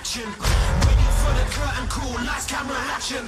action. Waiting for the curtain call, lights, camera, action.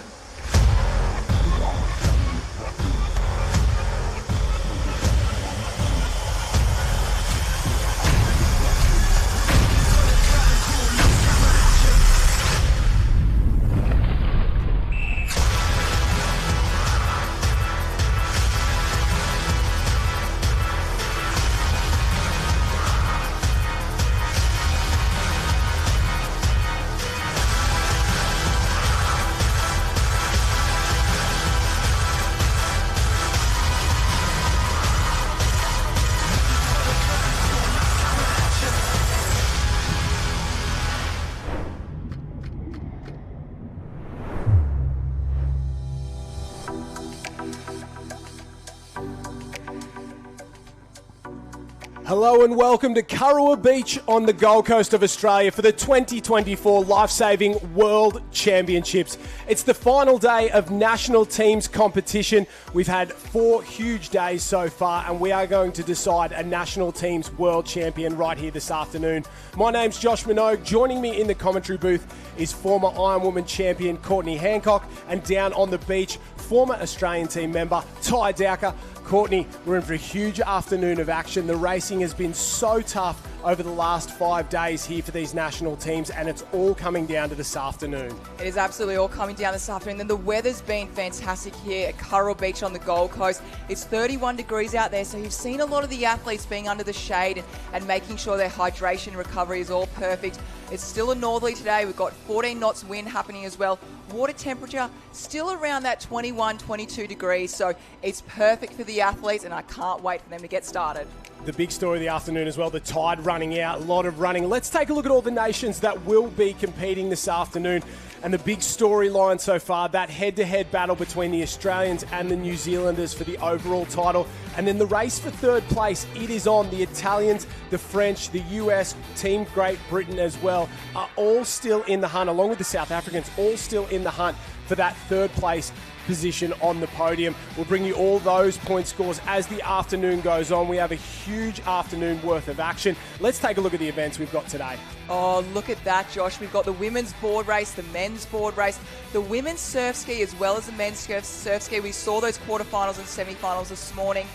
Hello and welcome to Kurrawa Beach on the Gold Coast of Australia for the 2024 Lifesaving World Championships. It's the final day of national teams competition. We've had 4 huge days so far and we are going to decide a national teams world champion right here this afternoon. My name's Josh Minogue. Joining me in the commentary booth is former Iron Woman champion Courtney Hancock, and down on the beach, former Australian team member Ty Dowker. Courtney, we're in for a huge afternoon of action. The racing has been so tough over the last 5 days here for these national teams, and it's all coming down to this afternoon. It is absolutely all coming down this afternoon. And the weather's been fantastic here at Kurrawa Beach on the Gold Coast. It's 31 degrees out there, so you've seen a lot of the athletes being under the shade and making sure their hydration recovery is all perfect. It's still a northerly today. We've got 14 knots wind happening as well. Water temperature still around that 21, 22 degrees, so it's perfect for the athletes, and I can't wait for them to get started. The big story of the afternoon as well, the tide running out, a lot of running. Let's take a look at all the nations that will be competing this afternoon. And the big storyline so far, that head-to-head battle between the Australians and the New Zealanders for the overall title. And then the race for third place, it is on. The Italians, the French, the US, Team Great Britain as well, are all still in the hunt, along with the South Africans, all still in the hunt for that third place position on the podium. We'll bring you all those point scores as the afternoon goes on. We have a huge afternoon worth of action. Let's take a look at the events we've got today. Oh, look at that, Josh. We've got the women's board race, the men's board race, the women's surf ski as well as the men's surf ski. We saw those quarterfinals and semi-finals this morning.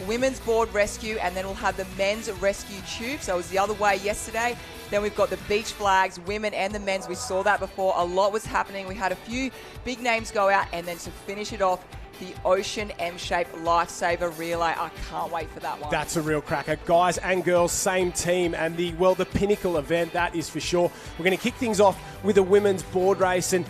Women's board rescue, and then we'll have the men's rescue tube. So it was the other way yesterday. Then we've got the beach flags, women and the men's. We saw that before. A lot was happening. We had a few big names go out, and then to finish it off, the Ocean M-Shape Lifesaver Relay. I can't wait for that one. That's a real cracker. Guys and girls, same team, and the pinnacle event, that is for sure. We're going to kick things off with a women's board race, and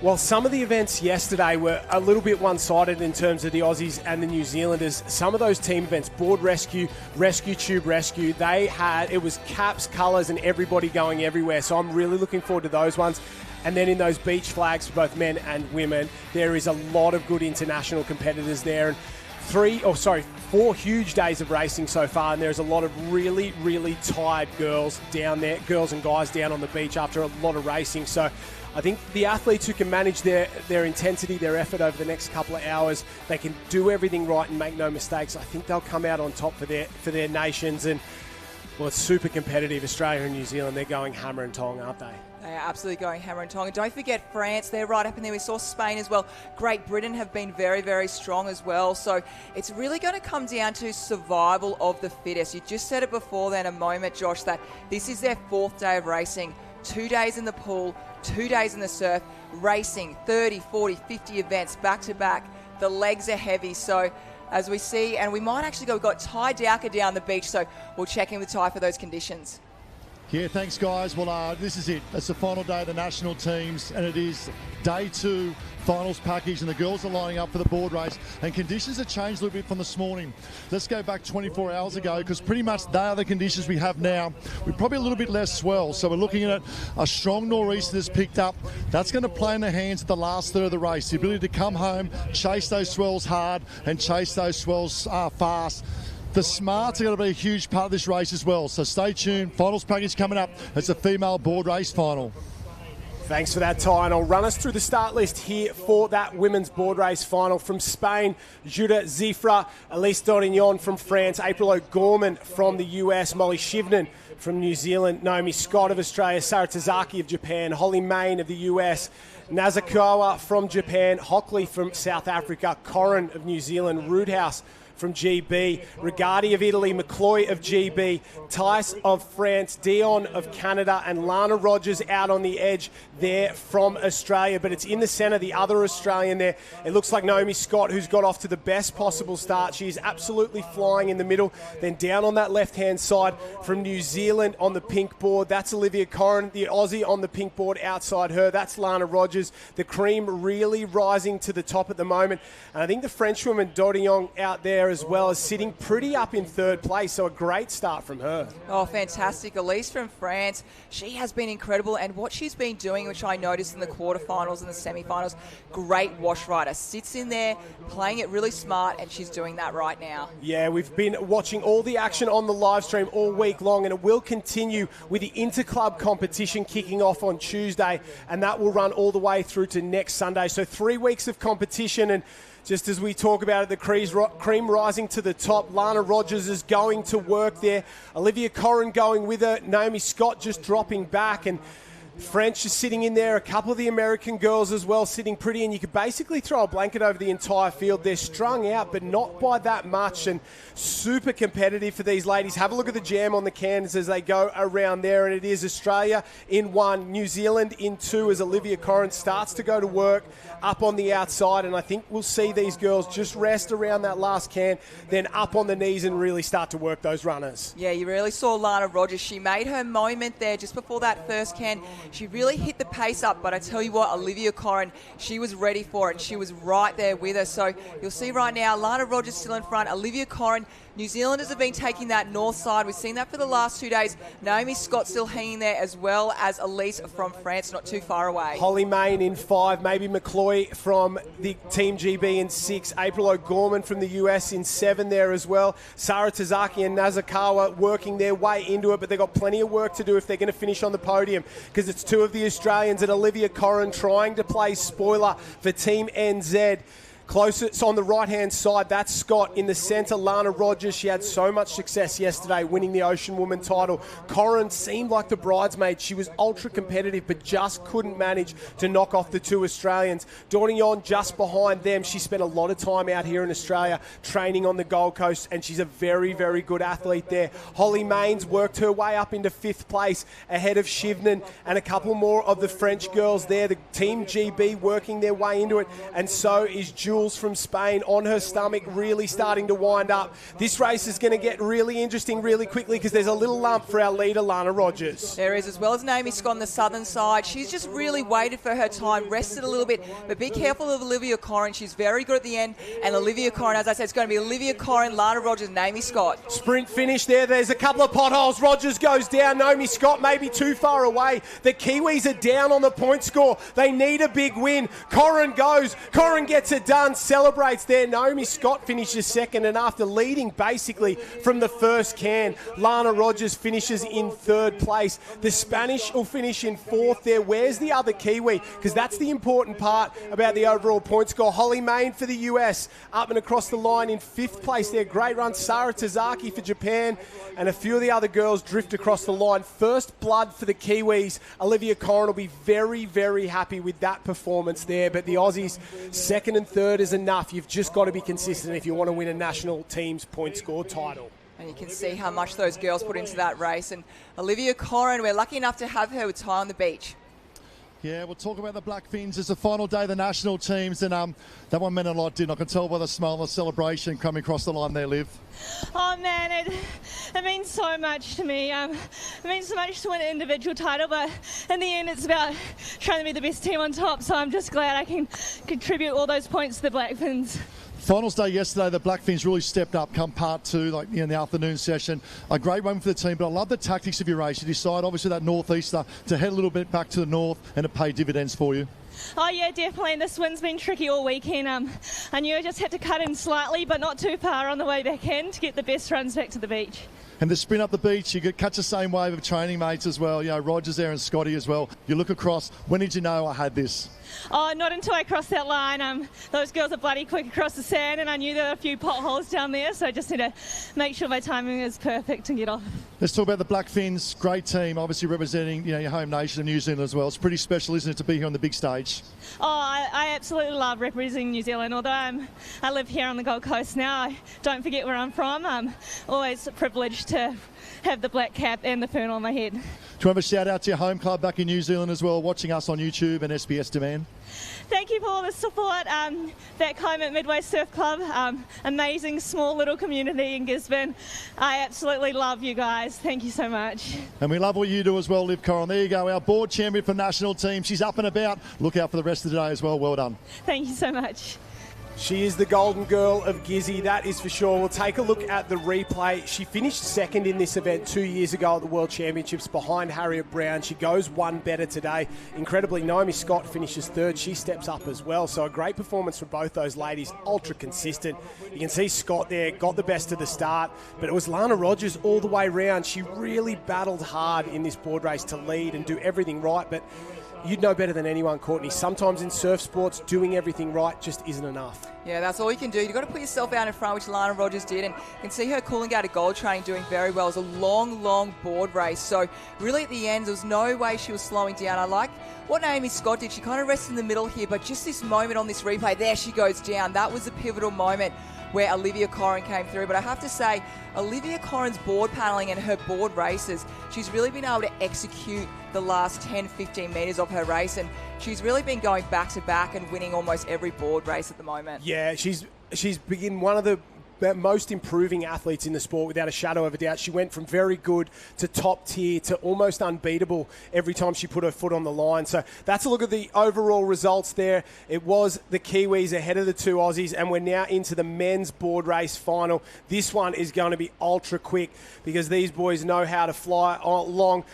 while some of the events yesterday were a little bit one-sided in terms of the Aussies and the New Zealanders, some of those team events, board rescue, rescue tube rescue, it was caps, colours, and everybody going everywhere. So I'm really looking forward to those ones. And then in those beach flags for both men and women, there is a lot of good international competitors there. And 4 huge days of racing so far, and there's a lot of really, really tired girls down there, girls and guys down on the beach after a lot of racing. So I think the athletes who can manage their intensity, their effort over the next couple of hours, they can do everything right and make no mistakes. I think they'll come out on top for their nations. And, well, it's super competitive. Australia and New Zealand, they're going hammer and tong, aren't they? They are absolutely going hammer and tong. And don't forget France, they're right up in there. We saw Spain as well. Great Britain have been very, very strong as well. So it's really going to come down to survival of the fittest. You just said it before then a moment, Josh, that this is their 4th day of racing. 2 days in the pool, 2 days in the surf, racing 30, 40, 50 events back to back. The legs are heavy. So as we see, and we might actually we've got Ty Dowker down the beach. So we'll check in with Ty for those conditions. Yeah, thanks, guys. Well, this is it. It's the final day of the national teams, and it is day 2 finals package, and the girls are lining up for the board race. And conditions have changed a little bit from this morning. Let's go back 24 hours ago, because pretty much they are the conditions we have now. We're probably a little bit less swell, so we're looking at a strong nor'easter that's picked up. That's going to play in the hands of the last third of the race. The ability to come home, chase those swells hard, and chase those swells fast. The smarts are going to be a huge part of this race as well. So stay tuned. Finals package coming up. It's a female board race final. Thanks for that, Ty, and I'll run us through the start list here for that women's board race final. From Spain, Judah Zifra, Elise Dorignon from France, April O'Gorman from the US, Molly Shivnan from New Zealand, Naomi Scott of Australia, Sarah Tazaki of Japan, Holly Main of the US, Nazakawa from Japan, Hockley from South Africa, Corrin of New Zealand, Roodhouse from GB, Rigatti of Italy, McCloy of GB, Tice of France, Dion of Canada, and Lana Rogers out on the edge there from Australia. But it's in the centre, the other Australian there. It looks like Naomi Scott, who's got off to the best possible start. She is absolutely flying in the middle. Then down on that left-hand side from New Zealand on the pink board, that's Olivia Corrin, the Aussie on the pink board outside her. That's Lana Rogers. The cream really rising to the top at the moment. And I think the Frenchwoman Dodion out there as well is sitting pretty up in third place, so a great start from her. Oh, fantastic. Elise from France, she has been incredible, and what she's been doing, which I noticed in the quarterfinals and the semi-finals, great wash rider. Sits in there, playing it really smart, and she's doing that right now. Yeah, we've been watching all the action on the live stream all week long, and it will continue with the interclub competition kicking off on Tuesday, and that will run all the way through to next Sunday. So 3 weeks of competition, and just as we talk about it, the cream rising to the top. Lana Rogers is going to work there. Olivia Corrin going with her. Naomi Scott just dropping back. And French is sitting in there. A couple of the American girls as well sitting pretty. And you could basically throw a blanket over the entire field. They're strung out, but not by that much. And super competitive for these ladies. Have a look at the jam on the cans as they go around there. And it is Australia in 1, New Zealand in 2 as Olivia Corrin starts to go to work up on the outside. And I think we'll see these girls just rest around that last can, then up on the knees and really start to work those runners. Yeah, you really saw Lana Rogers. She made her moment there just before that first can. She really hit the pace up, but I tell you what, Olivia Corrin, she was ready for it. She was right there with her. So you'll see right now, Lana Rogers still in front. Olivia Corrin, New Zealanders have been taking that north side. We've seen that for the last 2 days. Naomi Scott still hanging there, as well as Elise from France, not too far away. Holly Main in 5, maybe McCloy from the Team GB in 6, April O'Gorman from the US in 7 there as well. Sarah Tazaki and Nazakawa working their way into it, but they've got plenty of work to do if they're going to finish on the podium, because it's 2 of the Australians and Olivia Corrin trying to play spoiler for Team NZ. Closest on the right-hand side, that's Scott. In the centre, Lana Rogers. She had so much success yesterday winning the Ocean Woman title. Corrin seemed like the bridesmaid. She was ultra competitive, but just couldn't manage to knock off the 2 Australians. Dodion just behind them. She spent a lot of time out here in Australia training on the Gold Coast, and she's a very, very good athlete there. Holly Mains worked her way up into 5th place ahead of Shivnan and a couple more of the French girls there. The Team GB working their way into it, and so is Jules from Spain on her stomach, really starting to wind up. This race is going to get really interesting really quickly, because there's a little lump for our leader, Lana Rogers. There is, as well as Naomi Scott on the southern side. She's just really waited for her time, rested a little bit, but be careful of Olivia Corrin. She's very good at the end, and Olivia Corrin, as I said, it's going to be Olivia Corrin, Lana Rogers, Naomi Scott. Sprint finish there. There's a couple of potholes. Rogers goes down. Naomi Scott maybe too far away. The Kiwis are down on the point score. They need a big win. Corrin goes. Corrin gets it done. Celebrates there. Naomi Scott finishes second, and after leading basically from the first can, Lana Rogers finishes in 3rd place. The Spanish will finish in 4th there. Where's the other Kiwi? Because that's the important part about the overall point score. Holly Main for the US up and across the line in 5th place there. Great run. Sarah Tazaki for Japan, and a few of the other girls drift across the line. First blood for the Kiwis. Olivia Corrin will be very, very happy with that performance there, but the Aussies 2nd and 3rd is enough. You've just got to be consistent if you want to win a national team's point score title. And you can see how much those girls put into that race. And Olivia Corrin, we're lucky enough to have her with Ty on the beach. Yeah, we'll talk about the Black Fins. It's the final day of the national teams, and that one meant a lot, didn't I? Can tell by the smile and the celebration coming across the line there, Liv. Oh man, it means so much to me. It means so much to win an individual title, but in the end it's about trying to be the best team on top, so I'm just glad I can contribute all those points to the Black Fins. Finals day yesterday, the Black Fins really stepped up come part 2, like in the afternoon session. A great one for the team, but I love the tactics of your race. You decide, obviously, that northeaster to head a little bit back to the north and to pay dividends for you. Oh yeah, definitely. And this wind's been tricky all weekend. I knew I just had to cut in slightly, but not too far on the way back in to get the best runs back to the beach. And the sprint up the beach, you could catch the same wave of training mates as well. You know, Rogers there and Scotty as well. You look across. When did you know I had this? Oh, not until I crossed that line. Those girls are bloody quick across the sand, and I knew there were a few potholes down there, so I just need to make sure my timing is perfect and get off. Let's talk about the Black Finns. Great team, obviously representing your home nation of New Zealand as well. It's pretty special, isn't it, to be here on the big stage? Oh, I absolutely love representing New Zealand. Although I live here on the Gold Coast now, I don't forget where I'm from. I'm always privileged to have the black cap and the fern on my head. Do you want to have a shout out to your home club back in New Zealand as well, watching us on YouTube and SBS Demand? Thank you for all the support. Back home at Midway Surf Club, amazing small little community in Gisborne. I absolutely love you guys. Thank you so much. And we love what you do as well, Liv Corin. There you go, our board champion for national team. She's up and about. Look out for the rest of the day as well. Well done. Thank you so much. She is the golden girl of Gizzy, that is for sure. We'll take a look at the replay. She finished second in this event 2 years ago at the World Championships behind Harriet Brown. She goes one better today. Incredibly, Naomi Scott finishes third. She steps up as well. So a great performance from both those ladies, ultra consistent. You can see Scott there, got the best of the start, but it was Lana Rogers all the way round. She really battled hard in this board race to lead and do everything right, but you'd know better than anyone, Courtney. Sometimes in surf sports, doing everything right just isn't enough. Yeah, that's all you can do. You've got to put yourself out in front, which Lana Rogers did, and you can see her cooling out of gold training doing very well. It was a long board race, so really at the end, there was no way she was slowing down. I like what Naomi Scott did. She kind of rested in the middle here, but just this moment on this replay, there she goes down. That was a pivotal moment where Olivia Corrin came through. But I have to say, Olivia Corrin's board paddling and her board races, she's really been able to execute the last 10, 15 metres of her race, and she's really been going back to back and winning almost every board race at the moment. Yeah, she's been one of the most improving athletes in the sport without a shadow of a doubt. She went from very good to top tier to almost unbeatable every time she put her foot on the line. So that's a look at the overall results there. It was the Kiwis ahead of the two Aussies, and we're now into the men's board race final. This one is going to be ultra quick because these boys know how to fly along.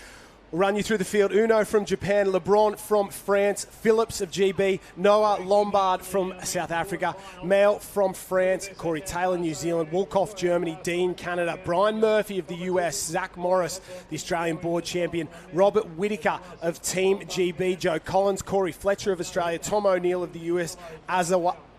We'll run you through the field. Uno from Japan, LeBron from France, Phillips of GB, Noah Lombard from South Africa, Male from France, Corey Taylor, New Zealand, Wolkoff, Germany, Dean, Canada, Brian Murphy of the US, Zach Morris, the Australian board champion, Robert Whittaker of Team GB, Joe Collins, Corey Fletcher of Australia, Tom O'Neill of the US,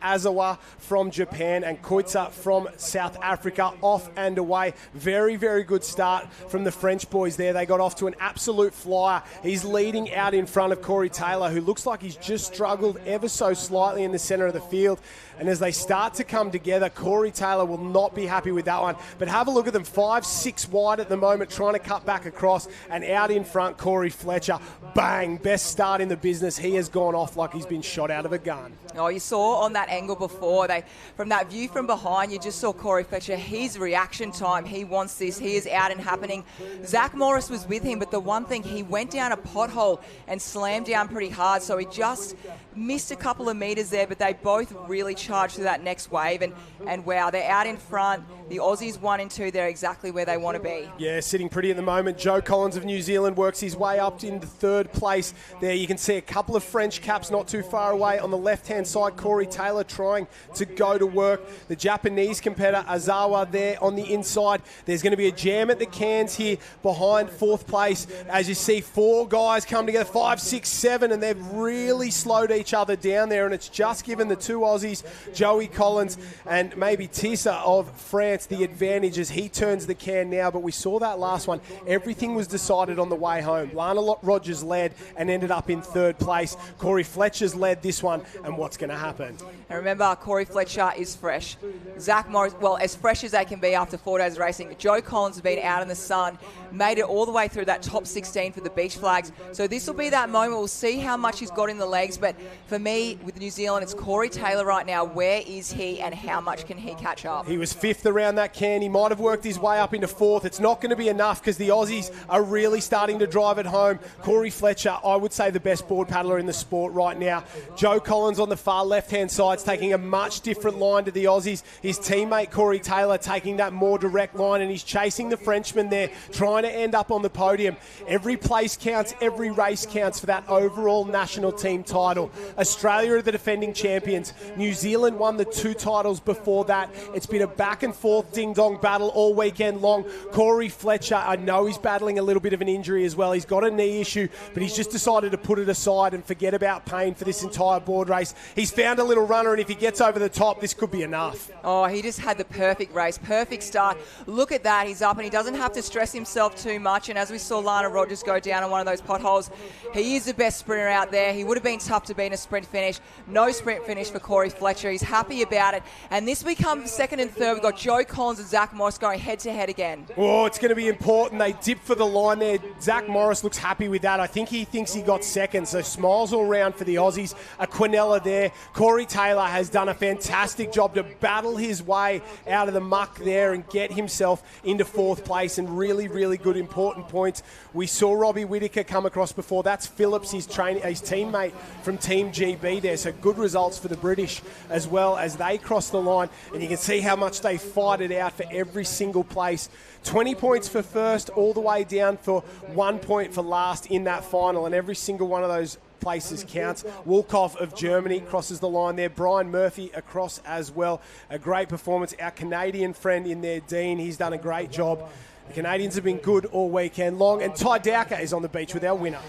Azawa from Japan, and Koitsa from South Africa. Off and away. Very, very good start from the French boys there. They got off to an absolute flyer. He's leading out in front of Corey Taylor, who looks like he's just struggled ever so slightly in the centre of the field. And as they start to come together, Corey Taylor will not be happy with that one. But have a look at them, 5-6 wide at the moment, trying to cut back across, and out in front, Corey Fletcher. Bang, best start in the business. He has gone off like he's been shot out of a gun. Oh, you saw on that angle before, from that view from behind, you just saw Corey Fletcher, his reaction time, he wants this, he is out and happening. Zach Morris was with him, but the one thing, he went down a pothole and slammed down pretty hard, so he just missed a couple of metres there, but they both really charged through that next wave, and wow, they're out in front. The Aussies 1 and 2, they're exactly where they want to be. Yeah, sitting pretty at the moment. Joe Collins of New Zealand works his way up into third place. There you can see a couple of French caps not too far away. On the left-hand side, Corey Taylor trying to go to work. The Japanese competitor, Azawa, there on the inside. There's going to be a jam at the cans here behind fourth place. As you see, 4 guys come together, 5, 6, 7, and they've really slowed each other down there, and it's just given the two Aussies, Joey Collins and maybe Tissa of France, the advantage as he turns the can now. But we saw that last one. Everything was decided on the way home. Lana Rogers led and ended up in third place. Corey Fletcher's led this one, and what's going to happen? And remember, Corey Fletcher is fresh. Zach Morris, well, as fresh as they can be after 4 days of racing. Joe Collins has been out in the sun, made it all the way through that top 16 for the beach flags. So this will be that moment. We'll see how much he's got in the legs. But for me, with New Zealand, it's Corey Taylor right now. Where is he and how much can he catch up? He was 5th around that can. He might have worked his way up into 4th. It's not going to be enough because the Aussies are really starting to drive it home. Corey Fletcher, I would say the best board paddler in the sport right now. Joe Collins on the far left-hand side is taking a much different line to the Aussies. His teammate Corey Taylor taking that more direct line, and he's chasing the Frenchman there, trying to end up on the podium. Every place counts, every race counts for that overall national team title. Australia are the defending champions. New Zealand won the 2 titles before that. It's been a back and forth fourth ding-dong battle all weekend long. Corey Fletcher, I know he's battling a little bit of an injury as well. He's got a knee issue, but he's just decided to put it aside and forget about pain for this entire board race. He's found a little runner, and if he gets over the top, this could be enough. Oh, he just had the perfect race, perfect start. Look at that, he's up, and he doesn't have to stress himself too much. And as we saw Lana Rogers go down on one of those potholes, he is the best sprinter out there. He would have been tough to beat in a sprint finish. No sprint finish for Corey Fletcher. He's happy about it. And this weekend, second and third, we've got Joe Collins and Zach Morris going head-to-head again. Oh, it's going to be important. They dip for the line there. Zach Morris looks happy with that. I think he thinks he got second, so smiles all round for the Aussies. A Quinella there. Corey Taylor has done a fantastic job to battle his way out of the muck there and get himself into fourth place, and really, really good important points. We saw Robbie Whittaker come across before. That's Phillips, his teammate from Team GB there. So good results for the British as well as they cross the line. And you can see how much they fight it out for every single place. 20 points for first, all the way down for 1 point for last in that final. And every single one of those places counts. Wolkoff of Germany crosses the line there. Brian Murphy across as well. A great performance. Our Canadian friend in there, Dean, he's done a great job. The Canadians have been good all weekend long, and Ty Dowker is on the beach with our winner.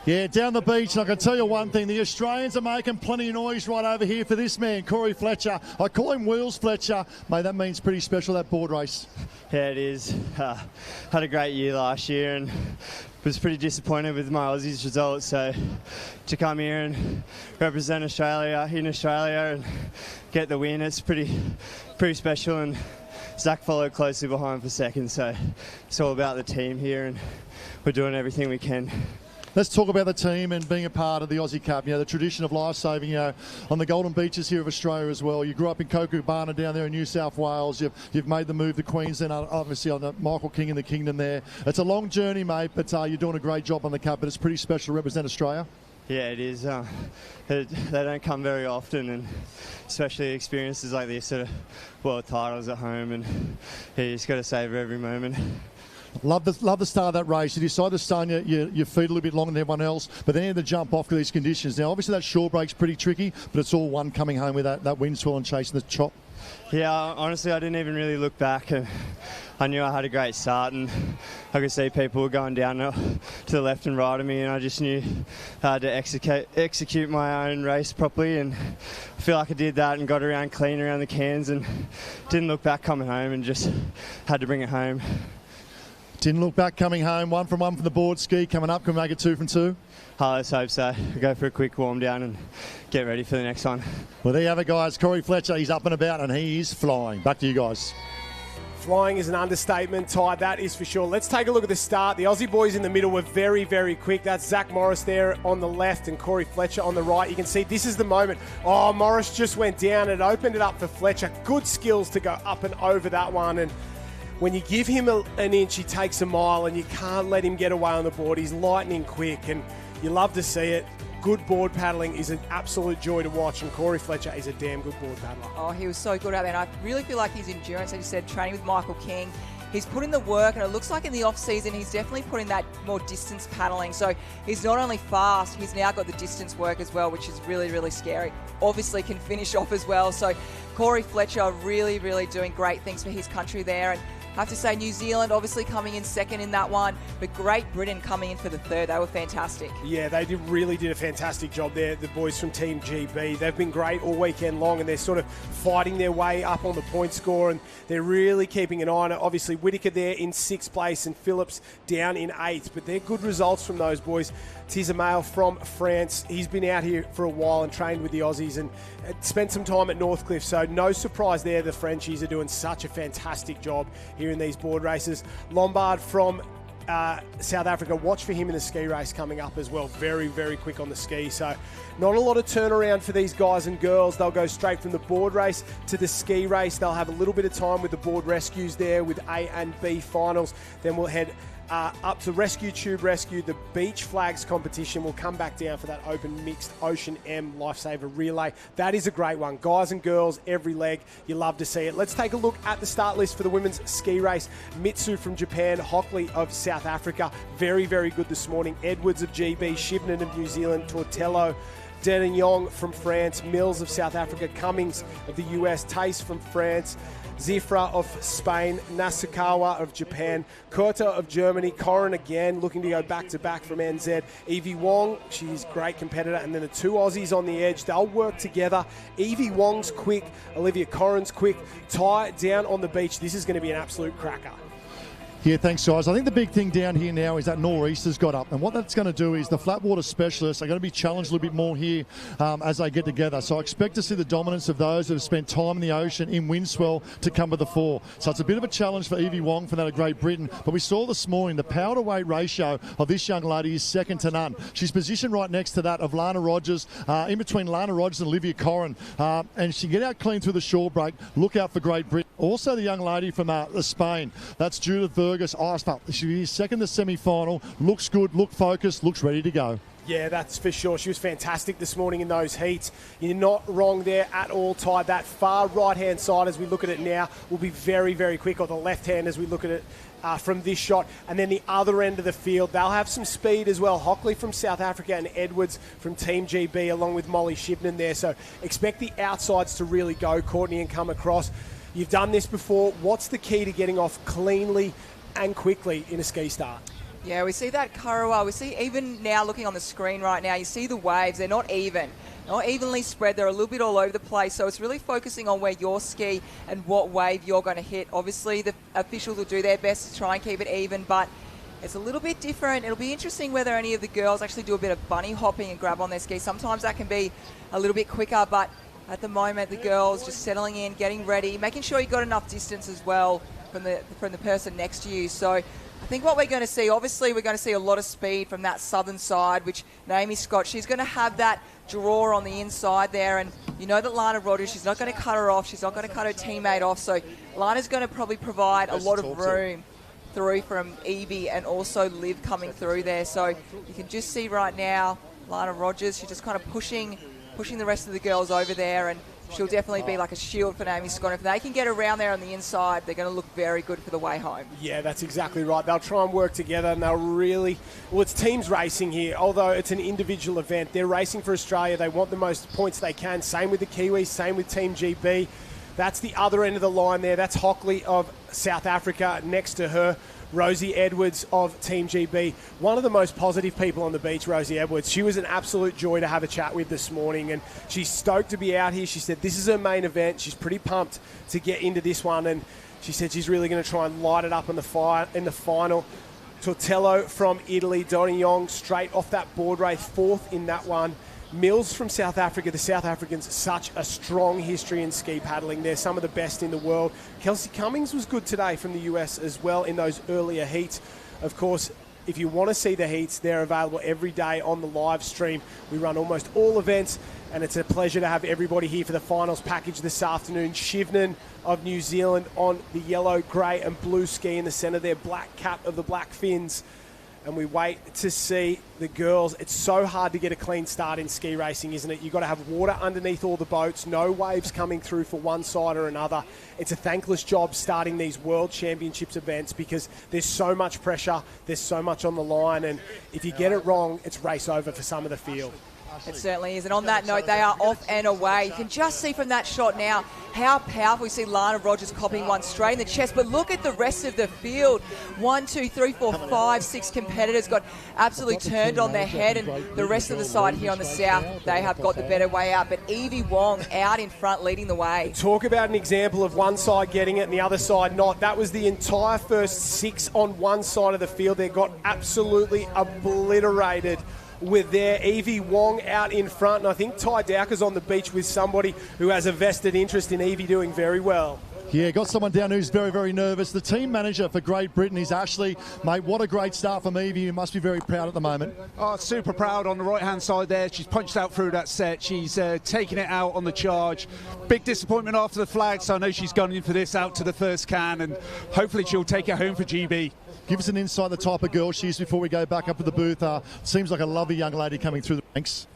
Yeah, down the beach, and I can tell you one thing, the Australians are making plenty of noise right over here for this man, Corey Fletcher. I call him Wheels Fletcher. Mate, that means pretty special, that board race. Yeah, it is. Had a great year last year and was pretty disappointed with my Aussies results, so to come here and represent Australia in Australia and get the win, it's pretty special. And Zach followed closely behind for second, so it's all about the team here and we're doing everything we can. Let's talk about the team and being a part of the Aussie Cup. You know, the tradition of lifesaving, you know, on the golden beaches here of Australia as well. You grew up in Coocoobana down there in New South Wales. You've made the move to Queensland, obviously on the Michael King in the Kingdom there. It's a long journey, mate, but you're doing a great job on the Cup, but it's pretty special to represent Australia. Yeah, it is. They don't come very often, and especially experiences like this at world titles at home, and you just got to savour every moment. Love the start of that race. You decide to stay on your feet a little bit longer than everyone else, but then you had to jump off to these conditions. Now, obviously that shore break's pretty tricky, but it's all one coming home with that wind swell and chasing the chop. Yeah, honestly, I didn't even really look back. I knew I had a great start, and I could see people were going down to the left and right of me, and I just knew I had to execute my own race properly, and I feel like I did that and got around clean around the cans and didn't look back coming home and just had to bring it home. Didn't look back coming home. 1 from 1 from the board ski coming up. Can we make it 2 from 2? Let's hope so. We'll go for a quick warm down and get ready for the next one. Well, there you have it, guys. Corey Fletcher, he's up and about and he is flying. Back to you guys. Flying is an understatement, Ty, that is for sure. Let's take a look at the start. The Aussie boys in the middle were very, very quick. That's Zach Morris there on the left and Corey Fletcher on the right. You can see this is the moment. Oh, Morris just went down and opened it up for Fletcher. Good skills to go up and over that one. And when you give him an inch, he takes a mile, and you can't let him get away on the board. He's lightning quick, and you love to see it. Good board paddling is an absolute joy to watch, and Corey Fletcher is a damn good board paddler. Oh, he was so good out there, and I really feel like his endurance, as you said, training with Michael King, he's put in the work, and it looks like in the off-season he's definitely put in that more distance paddling. So he's not only fast, he's now got the distance work as well, which is really, really scary. Obviously can finish off as well. So Corey Fletcher really, really doing great things for his country there. And I have to say New Zealand obviously coming in second in that one, but Great Britain coming in for the third. They were fantastic. Yeah, they really did a fantastic job there, the boys from Team GB. They've been great all weekend long, and they're sort of fighting their way up on the point score, and they're really keeping an eye on it. Obviously, Whittaker there in 6th place and Phillips down in 8th, but they're good results from those boys. Tizamail from France, he's been out here for a while and trained with the Aussies and spent some time at Northcliffe, so no surprise there. The Frenchies are doing such a fantastic job here in these board races. Lombard from South Africa, watch for him in the ski race coming up as well. Very, very quick on the ski, so not a lot of turnaround for these guys and girls. They'll go straight from the board race to the ski race. They'll have a little bit of time with the board rescues there with A and B finals. Then we'll head up to Rescue Tube Rescue. The beach flags competition will come back down for that open mixed Ocean M Lifesaver relay. That is a great one. Guys and girls, every leg. You love to see it. Let's take a look at the start list for the women's ski race. Mitsu from Japan, Hockley of South Africa. Very, very good this morning. Edwards of GB, Shivnan of New Zealand, Tortello, Denignon from France, Mills of South Africa, Cummings of the US, Tace from France, Zifra of Spain, Nasukawa of Japan, Kurta of Germany, Corin again looking to go back-to-back from NZ, Evie Wong, she's a great competitor, and then the two Aussies on the edge. They'll work together. Evie Wong's quick, Olivia Corin's quick. Ty down on the beach. This is going to be an absolute cracker. Yeah, thanks, guys. I think the big thing down here now is that nor'easter's got up. And what that's going to do is the flat water specialists are going to be challenged a little bit more here as they get together. So I expect to see the dominance of those that have spent time in the ocean in wind swell to come to the fore. So it's a bit of a challenge for Evie Wong from that of Great Britain. But we saw this morning the power to weight ratio of this young lady is second to none. She's positioned right next to that of Lana Rogers, in between Lana Rogers and Olivia Corin. And she can get out clean through the shore break. Look out for Great Britain. Also the young lady from Spain. That's Judith Burgess. She's second to semi-final. Looks good, look focused, looks ready to go. Yeah, that's for sure. She was fantastic this morning in those heats. You're not wrong there at all, Ty. That far right-hand side, as we look at it now, will be very, very quick, or the left hand as we look at it from this shot. And then the other end of the field, they'll have some speed as well. Hockley from South Africa and Edwards from Team GB, along with Molly Shibnan there. So expect the outsides to really go, Courtney, and come across. You've done this before. What's the key to getting off cleanly and quickly in a ski start? Yeah, we see that Karawa. We see even now looking on the screen right now, you see the waves. They're not evenly spread. They're a little bit all over the place. So it's really focusing on where your ski and what wave you're going to hit. Obviously, the officials will do their best to try and keep it even, but it's a little bit different. It'll be interesting whether any of the girls actually do a bit of bunny hopping and grab on their ski. Sometimes that can be a little bit quicker, but at the moment, the girls just settling in, getting ready, making sure you've got enough distance as well from the person next to you. So I think what we're going to see, obviously we're going to see a lot of speed from that southern side, which Naomi Scott, she's going to have that draw on the inside there, and you know that Lana Rogers, she's not going to cut her off, she's not going to cut her teammate off, so Lana's going to probably provide a lot of room through from Evie and also Liv coming through there. So you can just see right now, Lana Rogers, she's just kind of pushing the rest of the girls over there, and she'll definitely be like a shield for Naomi Scott. If they can get around there on the inside, they're going to look very good for the way home. Yeah, that's exactly right. They'll try and work together, and they'll really... Well, it's teams racing here. Although it's an individual event, they're racing for Australia. They want the most points they can. Same with the Kiwis, same with Team GB. That's the other end of the line there. That's Hockley of South Africa next to her. Rosie Edwards of Team GB. One of the most positive people on the beach, Rosie Edwards. She was an absolute joy to have a chat with this morning, and she's stoked to be out here. She said this is her main event. She's pretty pumped to get into this one, and she said she's really going to try and light it up in the final. Tortello from Italy, Donnie Yong straight off that board race, fourth in that one. Mills from South Africa. The South Africans, such a strong history in ski paddling. They're some of the best in the world. Kelsey Cummings was good today from the US as well in those earlier heats. Of course, if you want to see the heats, they're available every day on the live stream. We run almost all events, and it's a pleasure to have everybody here for the finals package this afternoon. Shivnan of New Zealand on the yellow, grey and blue ski in the centre there, black cap of the Black Fins. And we wait to see the girls. It's so hard to get a clean start in ski racing, isn't it? You've got to have water underneath all the boats, no waves coming through for one side or another. It's a thankless job starting these World Championships events because there's so much pressure, there's so much on the line, and if you get it wrong, it's race over for some of the field. It certainly is. And on that note, they are off and away. You can just see from that shot now how powerful. We see Lana Rogers copying one straight in the chest. But look at the rest of the field. 1, 2, 3, 4, 5, 6 competitors got absolutely turned on their head. And the rest of the side here on the south, they have got the better way out. But Evie Wong out in front leading the way. Talk about an example of one side getting it and the other side not. That was the entire first 6 on one side of the field. They got absolutely obliterated with their Evie Wong out in front. And I think Ty Dowker's on the beach with somebody who has a vested interest in Evie doing very well. Yeah, got someone down who's very, very nervous. The team manager for Great Britain is Ashley. Mate, what a great start from Evie. You must be very proud at the moment. Oh, super proud on the right-hand side there. She's punched out through that set. She's taking it out on the charge. Big disappointment after the flag, so I know she's gone in for this out to the first can, and hopefully she'll take it home for GB. Give us an insight the type of girl she is before we go back up to the booth. Seems like a lovely young lady coming through the ranks.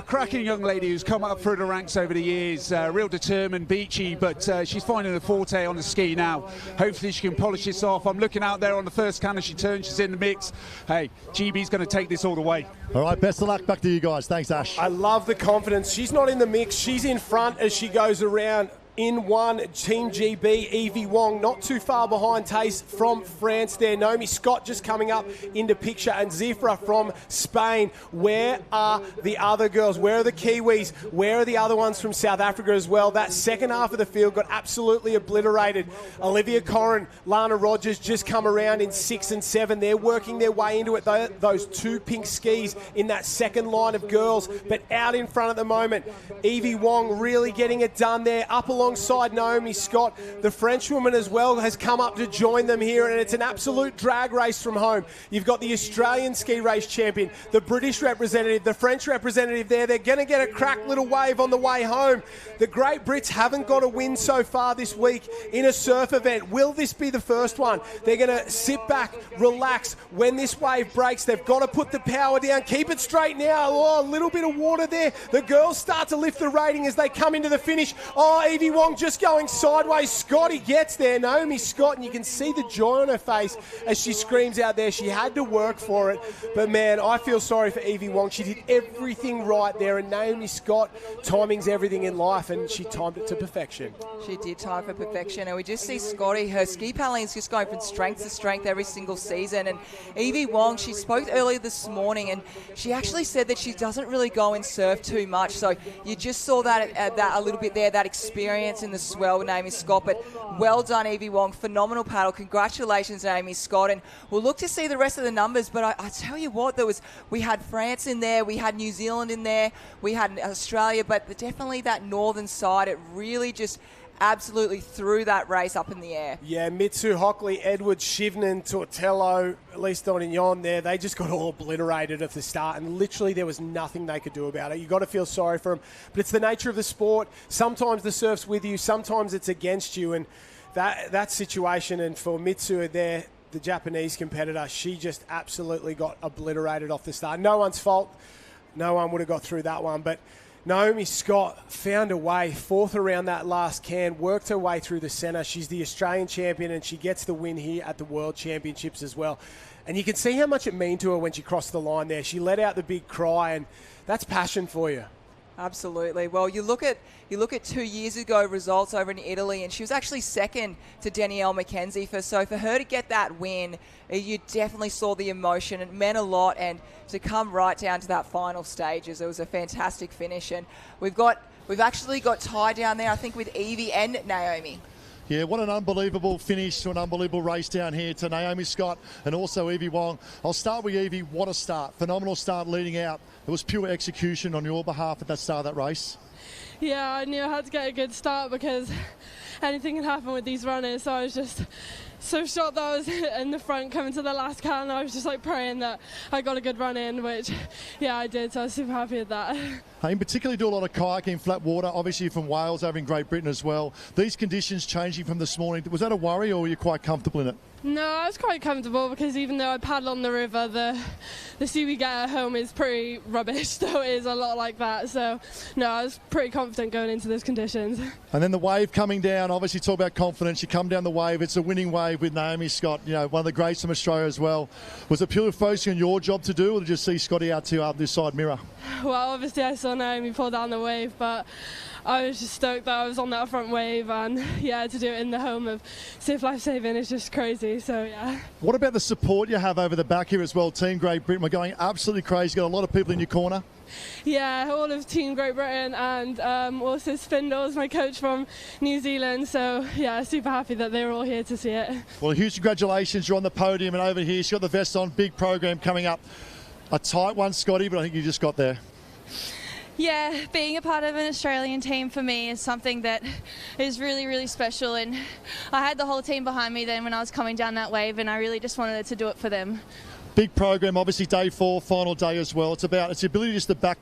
Cracking young lady who's come up through the ranks over the years. Real determined, beachy, but she's finding a forte on the ski now. Hopefully she can polish this off. I'm looking out there on the first can as she turns. She's in the mix. Hey, GB's going to take this all the way. All right, best of luck. Back to you guys. Thanks, Ash. I love the confidence. She's not in the mix. She's in front as she goes around. In one, Team GB, Evie Wong, not too far behind Tace from France there. Naomi Scott just coming up into picture, and Zifra from Spain. Where are the other girls? Where are the Kiwis? Where are the other ones from South Africa as well? That second half of the field got absolutely obliterated. Olivia Corrin, Lana Rogers just come around in 6 and 7. They're working their way into it. Those two pink skis in that second line of girls, but out in front at the moment. Evie Wong really getting it done there, up alongside Naomi Scott. The Frenchwoman as well has come up to join them here, and it's an absolute drag race from home. You've got the Australian ski race champion, the British representative, the French representative there. They're going to get a crack little wave on the way home. The Great Brits haven't got a win so far this week in a surf event. Will this be the first one? They're going to sit back, relax. When this wave breaks, they've got to put the power down. Keep it straight now. Oh, a little bit of water there. The girls start to lift the rating as they come into the finish. Oh, Evie Wong just going sideways. Scotty gets there. Naomi Scott, and you can see the joy on her face as she screams out there. She had to work for it. But, man, I feel sorry for Evie Wong. She did everything right there, and Naomi Scott, timing's everything in life, and she timed it to perfection. She did time for perfection, and we just see Scotty, her ski paddling is just going from strength to strength every single season. And Evie Wong, she spoke earlier this morning, and she actually said that she doesn't really go and surf too much. So you just saw that a little bit there, that experience in the swell with Naomi Scott. But well done, Evie Wong. Phenomenal paddle. Congratulations, Naomi Scott. And we'll look to see the rest of the numbers. But I tell you what, we had France in there, we had New Zealand in there, we had Australia, but definitely that northern side, it really just absolutely threw that race up in the air. Yeah, Mitsu, Hockley, Edwards, Shivnan, Tortello, at least on and yon there, they just got all obliterated at the start, and literally there was nothing they could do about it. You've got to feel sorry for them, but it's the nature of the sport. Sometimes the surf's with you, sometimes it's against you, and that situation, and for Mitsu there, the Japanese competitor, she just absolutely got obliterated off the start. No one's fault. No one would have got through that one, but Naomi Scott found a way, fourth around that last can, worked her way through the centre. She's the Australian champion, and she gets the win here at the World Championships as well. And you can see how much it meant to her when she crossed the line there. She let out the big cry, and that's passion for you. Absolutely. Well, you look at 2 years ago results over in Italy, and she was actually second to Danielle McKenzie. So for her to get that win, you definitely saw the emotion. It meant a lot, and to come right down to that final stages, it was a fantastic finish. And we've actually got Ty down there, I think, with Evie and Naomi. Yeah, what an unbelievable finish to an unbelievable race down here to Naomi Scott and also Evie Wong. I'll start with Evie. What a start. Phenomenal start leading out. It was pure execution on your behalf at that start of that race. Yeah, I knew I had to get a good start because anything can happen with these runners. So I was just so shocked that I was in the front coming to the last can. I was just like praying that I got a good run in, which, yeah, I did. So I was super happy with that. In particular, do a lot of kayaking, flat water, obviously from Wales over in Great Britain as well. These conditions changing from this morning, was that a worry or were you quite comfortable in it? No, I was quite comfortable because even though I paddle on the river, the sea we get at home is pretty rubbish, so it is a lot like that. So, no, I was pretty confident going into those conditions. And then the wave coming down, obviously talk about confidence. You come down the wave, it's a winning wave with Naomi Scott, you know, one of the greats from Australia as well. Was it purely focusing on your job to do, or did you see Scotty out to this side mirror? Well, obviously I saw Naomi pull down the wave, but I was just stoked that I was on that front wave, and yeah, to do it in the home of Safe Lifesaving is just crazy, so yeah. What about the support you have over the back here as well? Team Great Britain, we're going absolutely crazy. You've got a lot of people in your corner. Yeah, all of Team Great Britain, and also Spindles, my coach from New Zealand, so yeah, super happy that they were all here to see it. Well, huge congratulations, you're on the podium, and over here she's got the vest on, big program coming up. A tight one, Scotty, but I think you just got there. Yeah, being a part of an Australian team for me is something that is really, really special, and I had the whole team behind me then when I was coming down that wave, and I really just wanted to do it for them. Big program, obviously day 4, final day as well. It's the ability just to back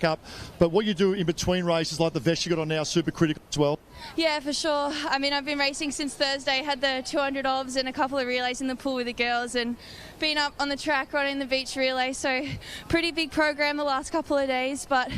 up, but what you do in between races, like the vest you got on now, super critical as well. Yeah, for sure. I mean, I've been racing since Thursday, had the 200 obs and a couple of relays in the pool with the girls, and been up on the track running the beach relay, so pretty big program the last couple of days, but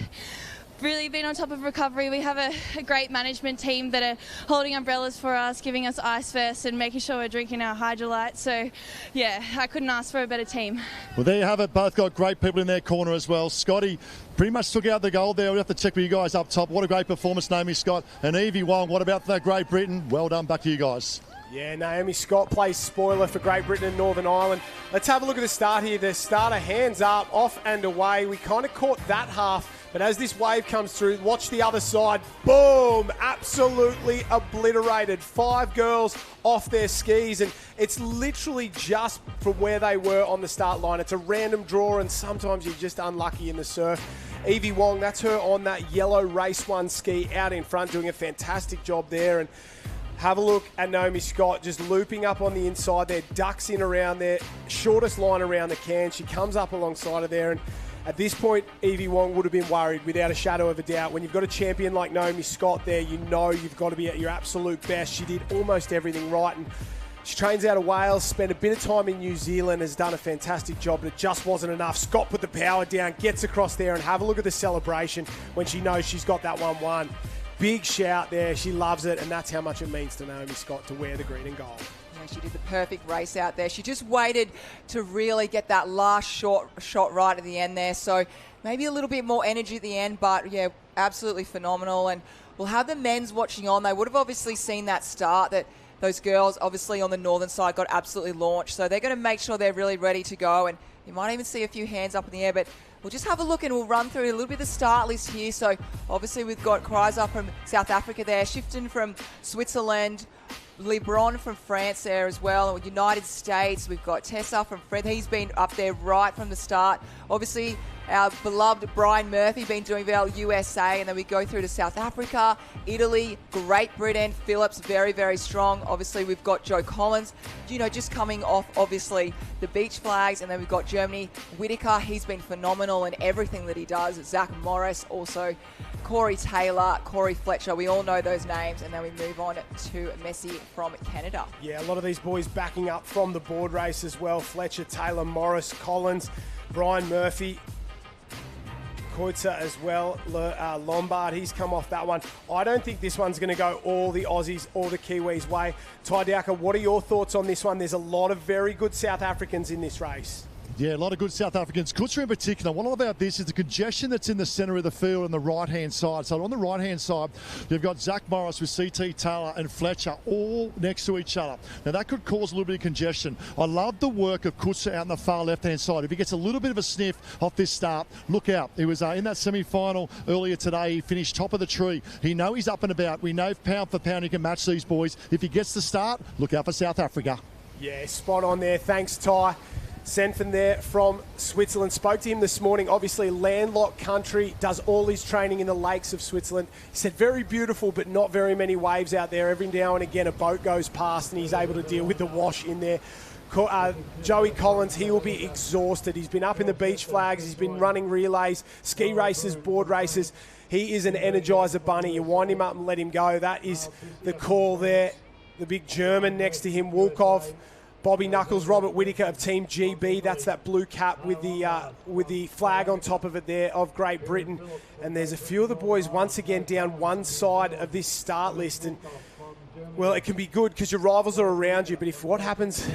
really been on top of recovery. We have a great management team that are holding umbrellas for us, giving us ice vests and making sure we're drinking our hydrolyte. So, yeah, I couldn't ask for a better team. Well, there you have it. Both got great people in their corner as well. Scotty pretty much took out the gold there. We'll have to check with you guys up top. What a great performance, Naomi Scott. And Evie Wong, what about that Great Britain? Well done. Back to you guys. Yeah, Naomi Scott plays spoiler for Great Britain and Northern Ireland. Let's have a look at the start here. The starter, hands up, off and away. We kind of caught that half, but as this wave comes through, watch the other side. Boom! Absolutely obliterated. 5 girls off their skis, and it's literally just from where they were on the start line. It's a random draw, and sometimes you're just unlucky in the surf. Evie Wong, that's her on that yellow race 1 ski out in front, doing a fantastic job there. And have a look at Naomi Scott just looping up on the inside there, ducks in around there, shortest line around the can. She comes up alongside of there, and at this point, Evie Wong would have been worried without a shadow of a doubt. When you've got a champion like Naomi Scott there, you know you've got to be at your absolute best. She did almost everything right, and she trains out of Wales, spent a bit of time in New Zealand, has done a fantastic job, but it just wasn't enough. Scott put the power down, gets across there, and have a look at the celebration when she knows she's got that 1-1. Big shout there. She loves it, and that's how much it means to Naomi Scott to wear the green and gold. Yeah, she did the perfect race out there. She just waited to really get that last shot right at the end there. So maybe a little bit more energy at the end, but yeah, absolutely phenomenal. And we'll have the men's watching on. They would have obviously seen that start that those girls obviously on the northern side got absolutely launched. So they're going to make sure they're really ready to go. And you might even see a few hands up in the air, but we'll just have a look and we'll run through a little bit of the start list here. So obviously we've got Kreiser from South Africa there, Shifton from Switzerland, Lebron from France there as well, and United States. We've got Tessa from France. He's been up there right from the start. Obviously, our beloved Brian Murphy been doing well, USA, and then we go through to South Africa, Italy, Great Britain, Phillips, very, very strong. Obviously, we've got Joe Collins, just coming off, obviously, the beach flags, and then we've got Germany, Whitaker. He's been phenomenal in everything that he does. Zach Morris, also Corey Taylor, Corey Fletcher. We all know those names, and then we move on to Messi from Canada. Yeah, a lot of these boys backing up from the board race as well. Fletcher, Taylor, Morris, Collins, Brian Murphy, Koitza as well, Lombard, he's come off that one. I don't think this one's going to go all the Aussies or the Kiwis' way. Ty Dowker, what are your thoughts on this one? There's a lot of very good South Africans in this race. Yeah, a lot of good South Africans. Koitza in particular, what I love about this is the congestion that's in the centre of the field on the right-hand side. So on the right-hand side, you've got Zach Morris with CT Taylor and Fletcher all next to each other. Now, that could cause a little bit of congestion. I love the work of Koitza out on the far left-hand side. If he gets a little bit of a sniff off this start, look out. He was in that semi-final earlier today. He finished top of the tree. He know he's up and about. We know pound for pound he can match these boys. If he gets the start, look out for South Africa. Yeah, spot on there. Thanks, Ty. Senfen there from Switzerland. Spoke to him this morning. Obviously, landlocked country, does all his training in the lakes of Switzerland. He said very beautiful, but not very many waves out there. Every now and again, a boat goes past and he's able to deal with the wash in there. Joey Collins, he will be exhausted. He's been up in the beach flags. He's been running relays, ski races, board races. He is an Energizer bunny. You wind him up and let him go. That is the call there. The big German next to him, Wolkov. Bobby Knuckles, Robert Whitaker of Team GB. That's that blue cap with the flag on top of it there of Great Britain. And there's a few of the boys once again down one side of this start list. And, well, it can be good because your rivals are around you. But if what happens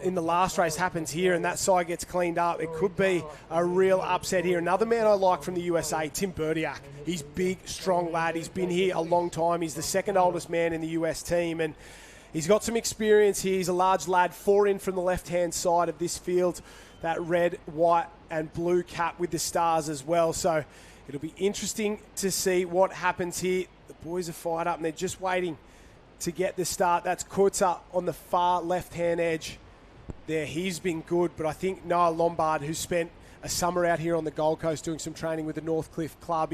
in the last race happens here and that side gets cleaned up, it could be a real upset here. Another man I like from the USA, Tim Berdiak. He's big, strong lad. He's been here a long time. He's the second oldest man in the US team. And he's got some experience here. He's a large lad, 4 in from the left-hand side of this field. That red, white, and blue cap with the stars as well. So it'll be interesting to see what happens here. The boys are fired up and they're just waiting to get the start. That's Koitza on the far left-hand edge there. He's been good, but I think Noah Lombard, who spent a summer out here on the Gold Coast doing some training with the Northcliffe Club,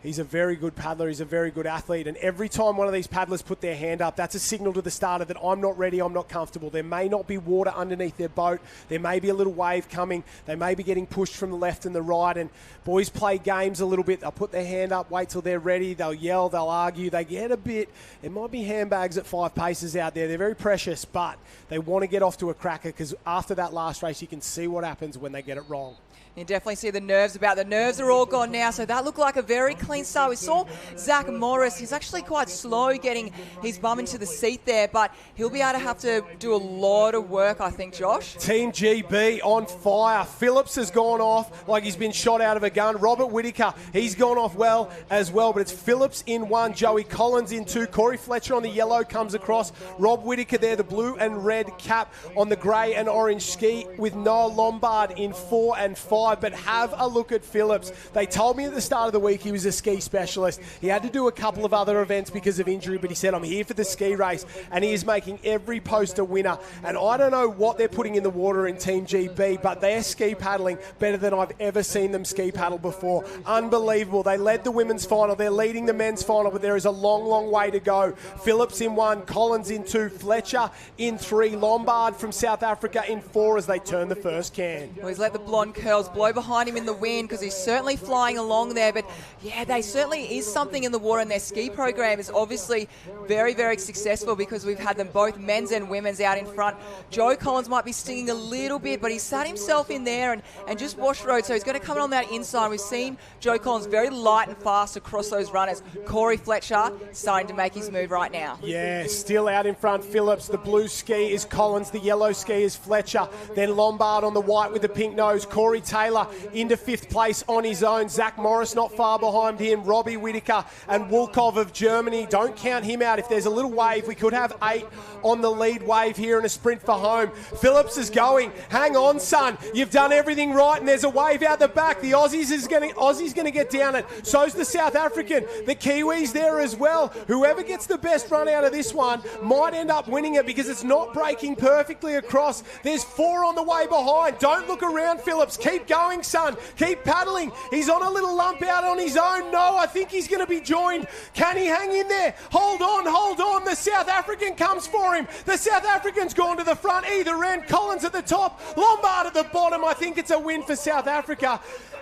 He's a very good paddler. He's a very good athlete. And every time one of these paddlers put their hand up, that's a signal to the starter that I'm not ready, I'm not comfortable. There may not be water underneath their boat. There may be a little wave coming. They may be getting pushed from the left and the right. And boys play games a little bit. They'll put their hand up, wait till they're ready. They'll yell, they'll argue. They get a bit. There might be handbags at 5 paces out there. They're very precious, but they want to get off to a cracker because after that last race, you can see what happens when they get it wrong. You definitely see the nerves about. The nerves are all gone now, so that looked like a very clean start. We saw Zach Morris. He's actually quite slow getting his bum into the seat there, but he'll be able to have to do a lot of work, I think, Josh. Team GB on fire. Phillips has gone off like he's been shot out of a gun. Robert Whittaker, he's gone off well as well, but it's Phillips in 1, Joey Collins in 2. Corey Fletcher on the yellow comes across. Rob Whittaker there, the blue and red cap on the grey and orange ski, with Noah Lombard in 4 and 5. But have a look at Phillips. They told me at the start of the week he was a ski specialist. He had to do a couple of other events because of injury, but he said, I'm here for the ski race, and he is making every post a winner. And I don't know what they're putting in the water in Team GB, but they're ski paddling better than I've ever seen them ski paddle before. Unbelievable. They led the women's final. They're leading the men's final, but there is a long, long way to go. Phillips in 1, Collins in 2, Fletcher in 3, Lombard from South Africa in 4 as they turn the first can. Well, he's let the blonde curls blow behind him in the wind because he's certainly flying along there. But yeah, they certainly is something in the water, and their ski program is obviously very, very successful because we've had them both men's and women's out in front. Joe Collins might be stinging a little bit, but he's sat himself in there and just washed road, so he's going to come in on that inside. We've seen Joe Collins very light and fast across those runners. Corey Fletcher starting to make his move right now. Yeah, still out in front, Phillips. The blue ski is Collins, the yellow ski is Fletcher. Then Lombard on the white with the pink nose. Corey Taylor into 5th place on his own. Zach Morris not far behind him. Robbie Whittaker and Wolkov of Germany. Don't count him out. If there's a little wave, we could have 8 on the lead wave here in a sprint for home. Phillips is going. Hang on, son. You've done everything right, and there's a wave out the back. The Aussie's going to get down it. So's the South African. The Kiwis there as well. Whoever gets the best run out of this one might end up winning it because it's not breaking perfectly across. There's 4 on the way behind. Don't look around, Phillips. Keep going, son. Keep paddling. He's on a little lump out on his own. No, I think he's going to be joined. Can he hang in there? Hold on, hold on. The South African comes for him. The South African's gone to the front either end. Collins at the top, Lombard at the bottom. I think it's a win for South Africa.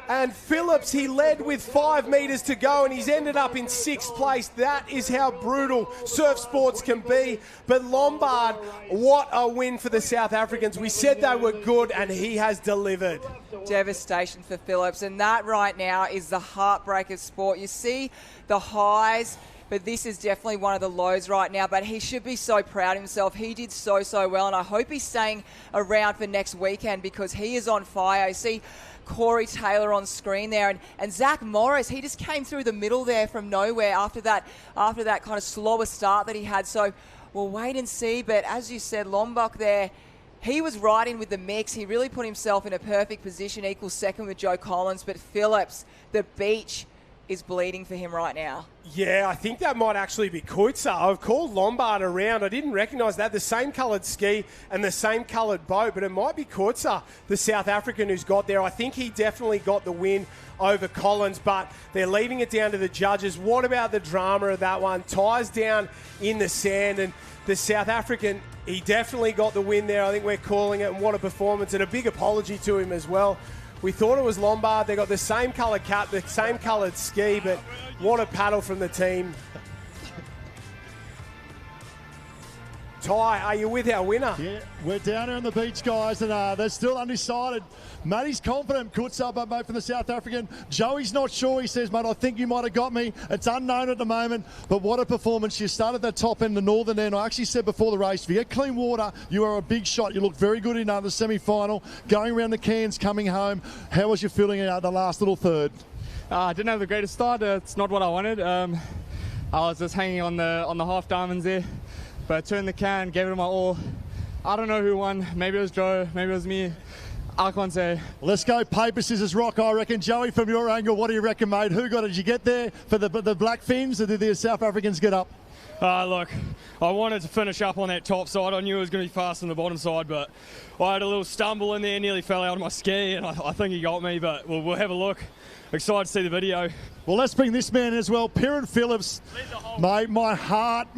And Phillips, he led with 5 metres to go, and he's ended up in 6th place. That is how brutal surf sports can be. But Lombard, what a win for the South Africans. We said they were good, and he has delivered. Devastation for Phillips, and that right now is the heartbreak of sport. You see the highs, but this is definitely one of the lows right now. But he should be so proud of himself. He did so well, and I hope he's staying around for next weekend because he is on fire. You see Corey Taylor on screen there, and Zach Morris, he just came through the middle there from nowhere after that kind of slower start that he had. So we'll wait and see. But as you said, Lombok there, he was right in with the mix. He really put himself in a perfect position, equal second with Joe Collins. But Phillips, the beach is bleeding for him right now. Yeah, I think that might actually be Koitsa. I've called Lombard around. I didn't recognise that. The same coloured ski and the same coloured boat, but it might be Koitsa, the South African, who's got there. I think he definitely got the win over Collins, but they're leaving it down to the judges. What about the drama of that one? Tyres down in the sand, and the South African, he definitely got the win there. I think we're calling it, and what a performance, and a big apology to him as well. We thought it was Lombard. They got the same coloured cap, the same coloured ski, but what a paddle from the team. Ty, are you with our winner? Yeah, we're down here on the beach, guys, and they're still undecided. Matty's confident, cuts up mate from the South African. Joey's not sure. He says, mate, I think you might have got me. It's unknown at the moment, but what a performance. You started the top end, the northern end. I actually said before the race, if you get clean water, you are a big shot. You look very good in the semi-final. Going around the cans, coming home. How was you feeling out the last little third? I didn't have the greatest start. It's not what I wanted. I was just hanging on the half diamonds there. But I turned the can, gave it my all. I don't know who won. Maybe it was Joe, maybe it was me. I can't say. Let's go paper, scissors, rock, I reckon. Joey, from your angle, what do you reckon, mate? Who got it? Did you get there for the black fins, or did the South Africans get up? Look, I wanted to finish up on that top side. I knew it was going to be fast on the bottom side, but I had a little stumble in there, nearly fell out of my ski, and I think he got me, but we'll have a look. Excited to see the video. Well, let's bring this man as well, Piran Phillips. Mate, my heart.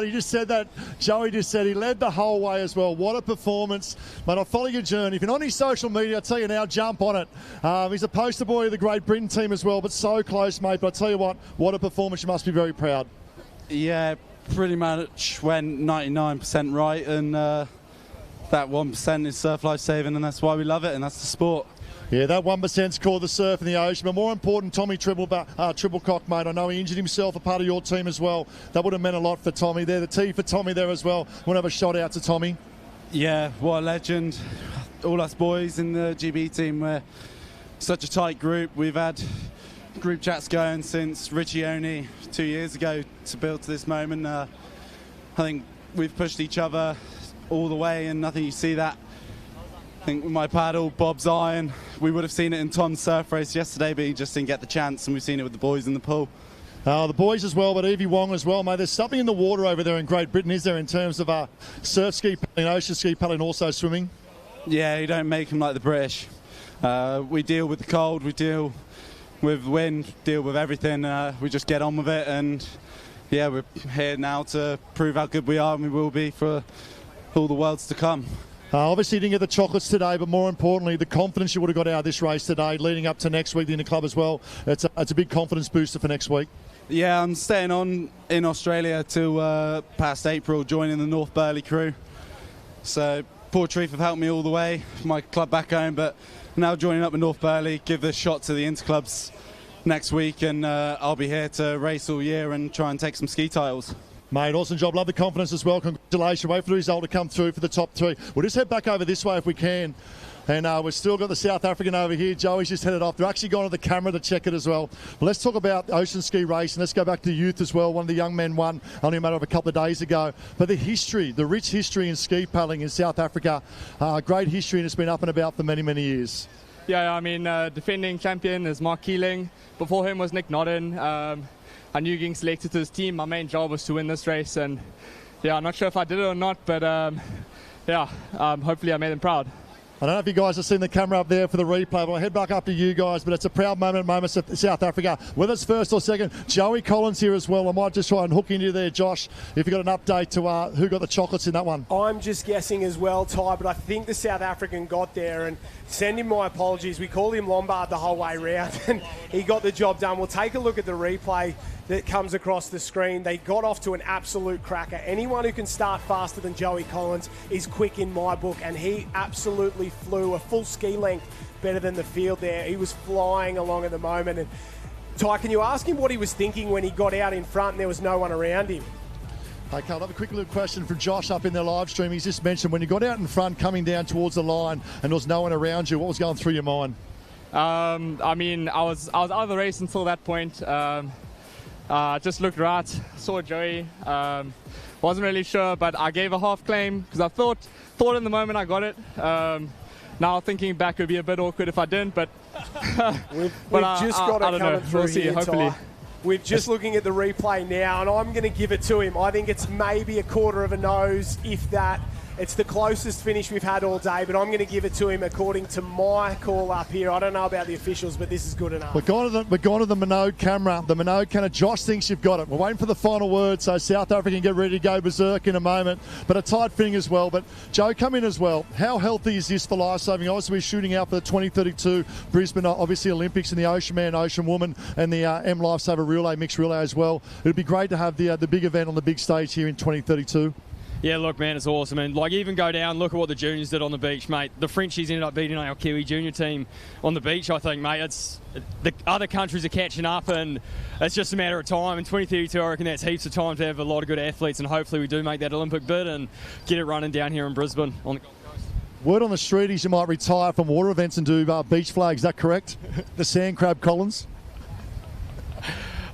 He just said that. Joey just said he led the whole way as well. What a performance. Mate, I'll follow your journey. If you're not on his social media, I'll tell you now, jump on it. He's a poster boy of the Great Britain team as well, but so close, mate. But I tell you what a performance. You must be very proud. Yeah, pretty much went 99% right, and that 1% is surf life saving, and that's why we love it, and that's the sport. Yeah, that 1%'s called the surf in the ocean. But more important, Tommy Tribblecock, mate. I know he injured himself, a part of your team as well. That would have meant a lot for Tommy there. The T for Tommy there as well. Want to have a shot out to Tommy? Yeah, what a legend. All us boys in the GB team, we're such a tight group. We've had group chats going since Riccione 2 years ago to build to this moment. I think we've pushed each other all the way, and I think you see that. I think with my paddle, Bob's iron, we would have seen it in Tom's surf race yesterday, but he just didn't get the chance, and we've seen it with the boys in the pool. The boys as well, but Evie Wong as well, mate. There's something in the water over there in Great Britain, is there, in terms of surf ski paddling, ocean ski paddling, also swimming? Yeah, you don't make them like the British. We deal with the cold, we deal with wind, deal with everything. We just get on with it, and yeah, we're here now to prove how good we are, and we will be for all the worlds to come. Obviously, you didn't get the chocolates today, but more importantly, the confidence you would have got out of this race today, leading up to next week in the club as well. It's a big confidence booster for next week. Yeah, I'm staying on in Australia till past April, joining the North Burley crew. So Portreath have helped me all the way, my club back home, but now joining up with North Burley, give this shot to the interclubs next week, and I'll be here to race all year and try and take some ski titles. Mate, awesome job. Love the confidence as well. Congratulations. Wait for the result to come through for the top three. We'll just head back over this way if we can. And we've still got the South African over here. Joey's just headed off. They're actually gone to the camera to check it as well. Well, let's talk about ocean ski racing. Let's go back to youth as well. One of the young men won only a matter of a couple of days ago. But the history, the rich history in ski paddling in South Africa, great history, and it's been up and about for many, many years. Yeah, I mean, defending champion is Mark Keeling. Before him was Nick Nodden. I knew getting selected to this team, my main job was to win this race, and yeah, I'm not sure if I did it or not, but hopefully I made them proud. I don't know if you guys have seen the camera up there for the replay, but I'll head back up to you guys. But it's a proud moment of South Africa. Whether it's first or second, Joey Collins here as well. I might just try and hook into you there, Josh, if you've got an update to who got the chocolates in that one. I'm just guessing as well, Ty, but I think the South African got there, and send him my apologies. We called him Lombard the whole way round, and he got the job done. We'll take a look at the replay that comes across the screen. They got off to an absolute cracker. Anyone who can start faster than Joey Collins is quick in my book, and he absolutely flew a full ski length better than the field there. He was flying along at the moment. And Ty, can you ask him what he was thinking when he got out in front and there was no one around him? Okay, I'll have a quick little question from Josh up in the live stream. He's just mentioned when you got out in front coming down towards the line and there was no one around you, what was going through your mind? I mean, I was out of the race until that point. Just looked right, saw Joey, wasn't really sure, but I gave a half claim because I thought in the moment I got it. Now thinking back, it would be a bit awkward if I didn't, but we've just got it coming through. We'll see, here, hopefully. We're just looking at the replay now, and I'm going to give it to him. I think it's maybe a quarter of a nose, if that. It's the closest finish we've had all day, but I'm going to give it to him according to my call up here. I don't know about the officials, but this is good enough. We're going to the Minode camera. The Minode camera. Josh thinks you've got it. We're waiting for the final word, so South Africa can get ready to go berserk in a moment. But a tight fitting as well. But Joe, come in as well. How healthy is this for Lifesaving? Obviously, we're shooting out for the 2032 Brisbane, obviously Olympics, and the Ocean Man, Ocean Woman, and the M Lifesaver Relay, mixed relay as well. It'd be great to have the big event on the big stage here in 2032. Yeah, look, man, it's awesome. And, even go down, look at what the juniors did on the beach, mate. The Frenchies ended up beating our Kiwi junior team on the beach, I think, mate. The other countries are catching up, and it's just a matter of time. In 2032, I reckon that's heaps of time to have a lot of good athletes, and hopefully we do make that Olympic bid and get it running down here in Brisbane on the Gold Coast. Word on the street is you might retire from water events and do beach flags. Is that correct? The Sand Crab Collins?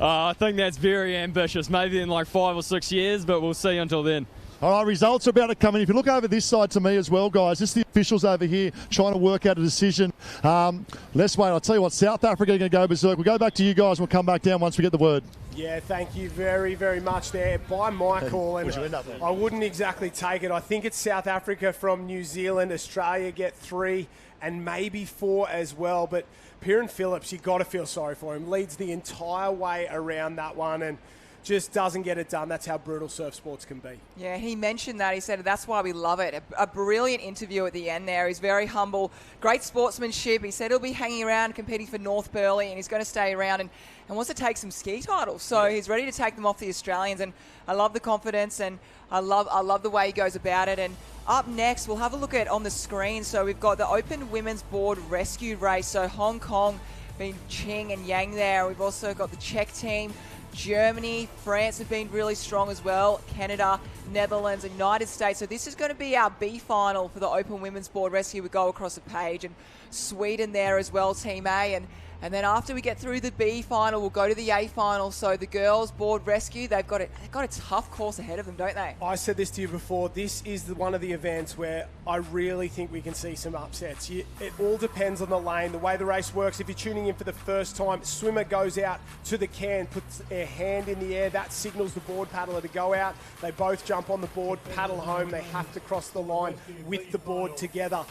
I think that's very ambitious. Maybe in 5 or 6 years, but we'll see until then. All right, results are about to come in. If you look over this side to me as well, guys, this is the officials over here trying to work out a decision. Let's wait. I'll tell you what, South Africa are going to go berserk. We'll go back to you guys and we'll come back down once we get the word. Yeah, thank you very, very much there. By my call, and I wouldn't exactly take it. I think it's South Africa from New Zealand. Australia get 3 and maybe 4 as well. But Piran Phillips, you've got to feel sorry for him. Leads the entire way around that one. And just doesn't get it done. That's how brutal surf sports can be. Yeah, he mentioned that. He said that's why we love it. A brilliant interview at the end there. He's very humble, great sportsmanship. He said he'll be hanging around competing for North Burleigh, and he's going to stay around and wants to take some ski titles. So he's ready to take them off the Australians, and I love the confidence, and I love the way he goes about it. And up next, we'll have a look at on the screen. So we've got the Open Women's Board Rescue Race. So Hong Kong, been Ching and Yang there. We've also got the Czech team. Germany, France have been really strong as well. Canada, Netherlands, United States. So this is going to be our B final for the Open Women's Board Rescue. We go across the page, and Sweden there as well, Team A. And then after we get through the B final, we'll go to the A final. So the girls board rescue, they've got a tough course ahead of them, don't they? I said this to you before. This is one of the events where I really think we can see some upsets. It all depends on the lane, the way the race works. If you're tuning in for the first time, swimmer goes out to the can, puts their hand in the air. That signals the board paddler to go out. They both jump on the board, paddle home. They have to cross the line with the board together.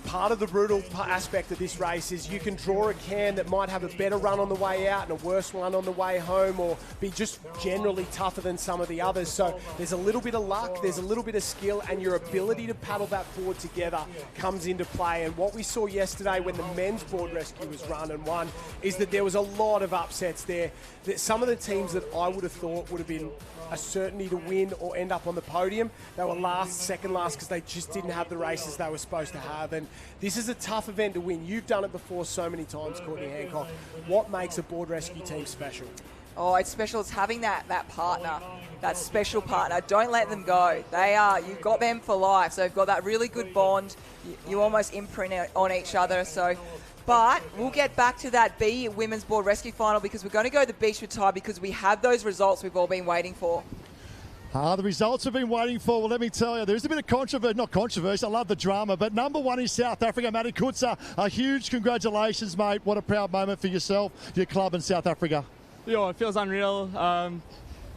Part of the brutal aspect of this race is you can draw a can that might have a better run on the way out and a worse one on the way home, or be just generally tougher than some of the others. So there's a little bit of luck, there's a little bit of skill, and your ability to paddle that board together comes into play. And what we saw yesterday when the men's board rescue was run and won is that there was a lot of upsets there. That some of the teams that I would have thought would have been a certainty to win or end up on the podium, they were last, second last, because they just didn't have the races they were supposed to have. And this is a tough event to win. You've done it before so many times, Courtney Hancock. What makes a board rescue team special? Oh, it's special. It's having that partner, that special partner. Don't let them go. You've got them for life. So you've got that really good bond. You almost imprint on each other. But we'll get back to that B Women's Board Rescue Final, because we're going to go to the Beachwood tie, because we have those results we've all been waiting for. The results we've been waiting for. Well, let me tell you, there's a bit of controversy, not controversy, I love the drama, but number one is South Africa, Matty Kutsa. A huge congratulations, mate. What a proud moment for yourself, your club in South Africa. Yeah, it feels unreal. I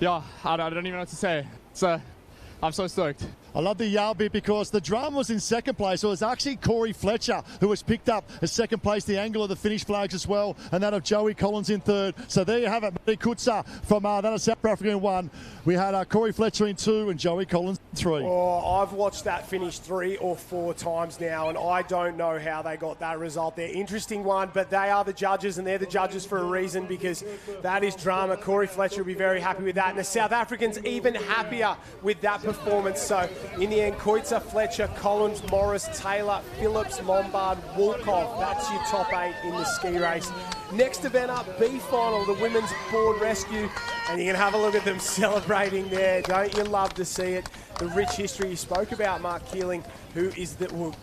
don't even know what to say. I'm so stoked. I love the yell bit, because the drama was in second place. So it was actually Corey Fletcher who was picked up as second place, the angle of the finish flags as well, and that of Joey Collins in third. So there you have it, Matty Kutsa from that of South Africa in one. We had Corey Fletcher in two and Joey Collins in three. Oh, I've watched that finish 3 or 4 times now, and I don't know how they got that result there. Interesting one, but they are the judges, and they're the judges for a reason, because that is drama. Corey Fletcher will be very happy with that, and the South Africans even happier with that performance. So in the end, Koitsa, Fletcher, Collins, Morris, Taylor, Phillips, Lombard, Wolkoff. That's your top 8 in the ski race. Next event up, B final, the women's board rescue. And you can have a look at them celebrating there. Don't you love to see it? The rich history you spoke about, Mark Keeling, who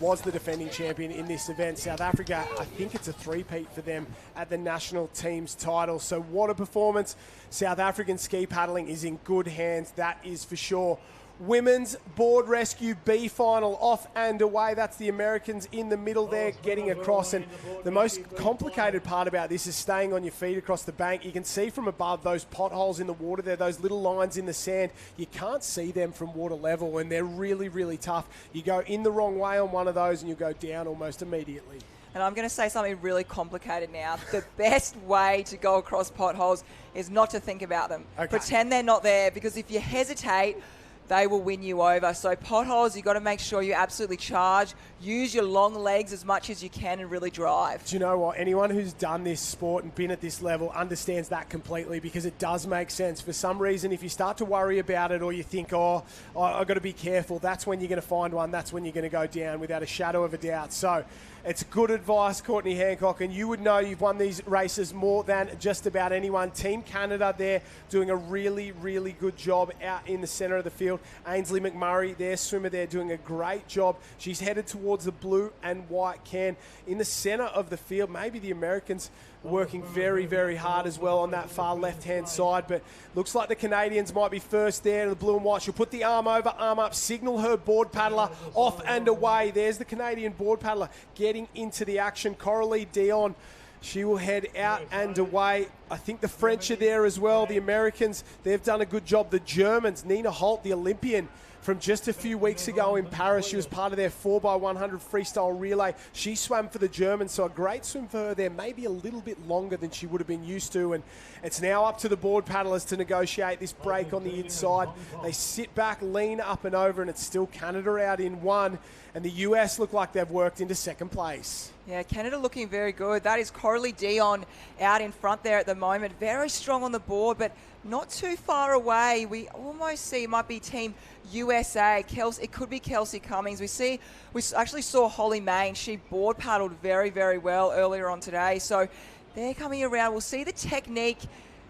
was the defending champion in this event. South Africa, I think it's a three-peat for them at the national team's title. So what a performance. South African ski paddling is in good hands, that is for sure. Women's board rescue B final off and away. That's the Americans in the middle there getting across. And the most complicated part about this is staying on your feet across the bank. You can see from above those potholes in the water there, those little lines in the sand. You can't see them from water level, and they're really, really tough. You go in the wrong way on one of those and you go down almost immediately. And I'm going to say something really complicated now. The best way to go across potholes is not to think about them. Okay. Pretend they're not there, because if you hesitate, they will win you over. So potholes, you've got to make sure you absolutely charge. Use your long legs as much as you can and really drive. Do you know what? Anyone who's done this sport and been at this level understands that completely, because it does make sense. For some reason, if you start to worry about it, or you think, I've got to be careful, that's when you're going to find one. That's when you're going to go down without a shadow of a doubt. So it's good advice, Courtney Hancock, and you would know you've won these races more than just about anyone. Team Canada there doing a really, really good job out in the centre of the field. Ainsley McMurray, their swimmer there, doing a great job. She's headed towards the blue and white can. In the centre of the field, maybe the Americans working very, very hard as well on that far left-hand side, but looks like the Canadians might be first there, the blue and white. She'll put the arm over, arm up, signal her board paddler, off and away. There's the Canadian board paddler getting into the action. Coralie Dion, she will head out and away. I think the French are there as well. The Americans, they've done a good job. The Germans, Nina Holt, the Olympian from just a few weeks ago in Paris. She was part of their 4x100 freestyle relay. She swam for the Germans, so a great swim for her there. Maybe a little bit longer than she would have been used to. And it's now up to the board paddlers to negotiate this break on the inside. They sit back, lean up and over, and it's still Canada out in one. And the US look like they've worked into second place. Yeah, Canada looking very good. That is Coralie Dion out in front there at the moment. Very strong on the board, but not too far away. We almost see it might be Team USA. It could be Kelsey Cummings. We actually saw Holly Main. She board paddled very, very well earlier on today. So they're coming around. We'll see the technique.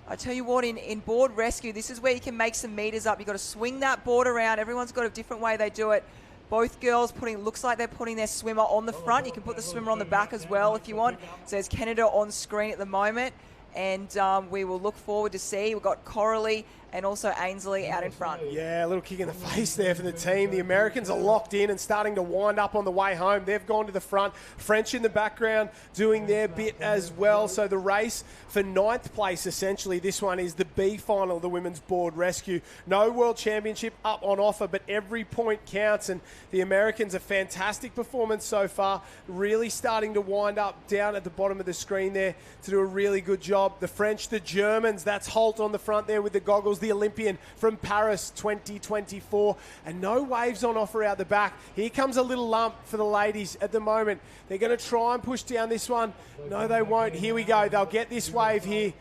I tell you what, in board rescue, this is where you can make some meters up. You've got to swing that board around. Everyone's got a different way they do it. Both girls looks like they're putting their swimmer on the front. You can put the swimmer on the back as well if you want. So there's Canada on screen at the moment. And we will look forward to see. We've got Coralie and also Ainsley out in front. Yeah, a little kick in the face there for the team. The Americans are locked in and starting to wind up on the way home. They've gone to the front. French in the background doing their bit as well. So the race for 9th place, essentially, this one is the B final of the women's board rescue. No world championship up on offer, but every point counts. And the Americans, a fantastic performance so far. Really starting to wind up down at the bottom of the screen there to do a really good job. The French, the Germans, that's Holt on the front there with the goggles. The Olympian from Paris 2024, and no waves on offer out the back. Here comes a little lump for the ladies at the moment. They're going to try and push down this one. No, they won't. Here we go. They'll get this wave here.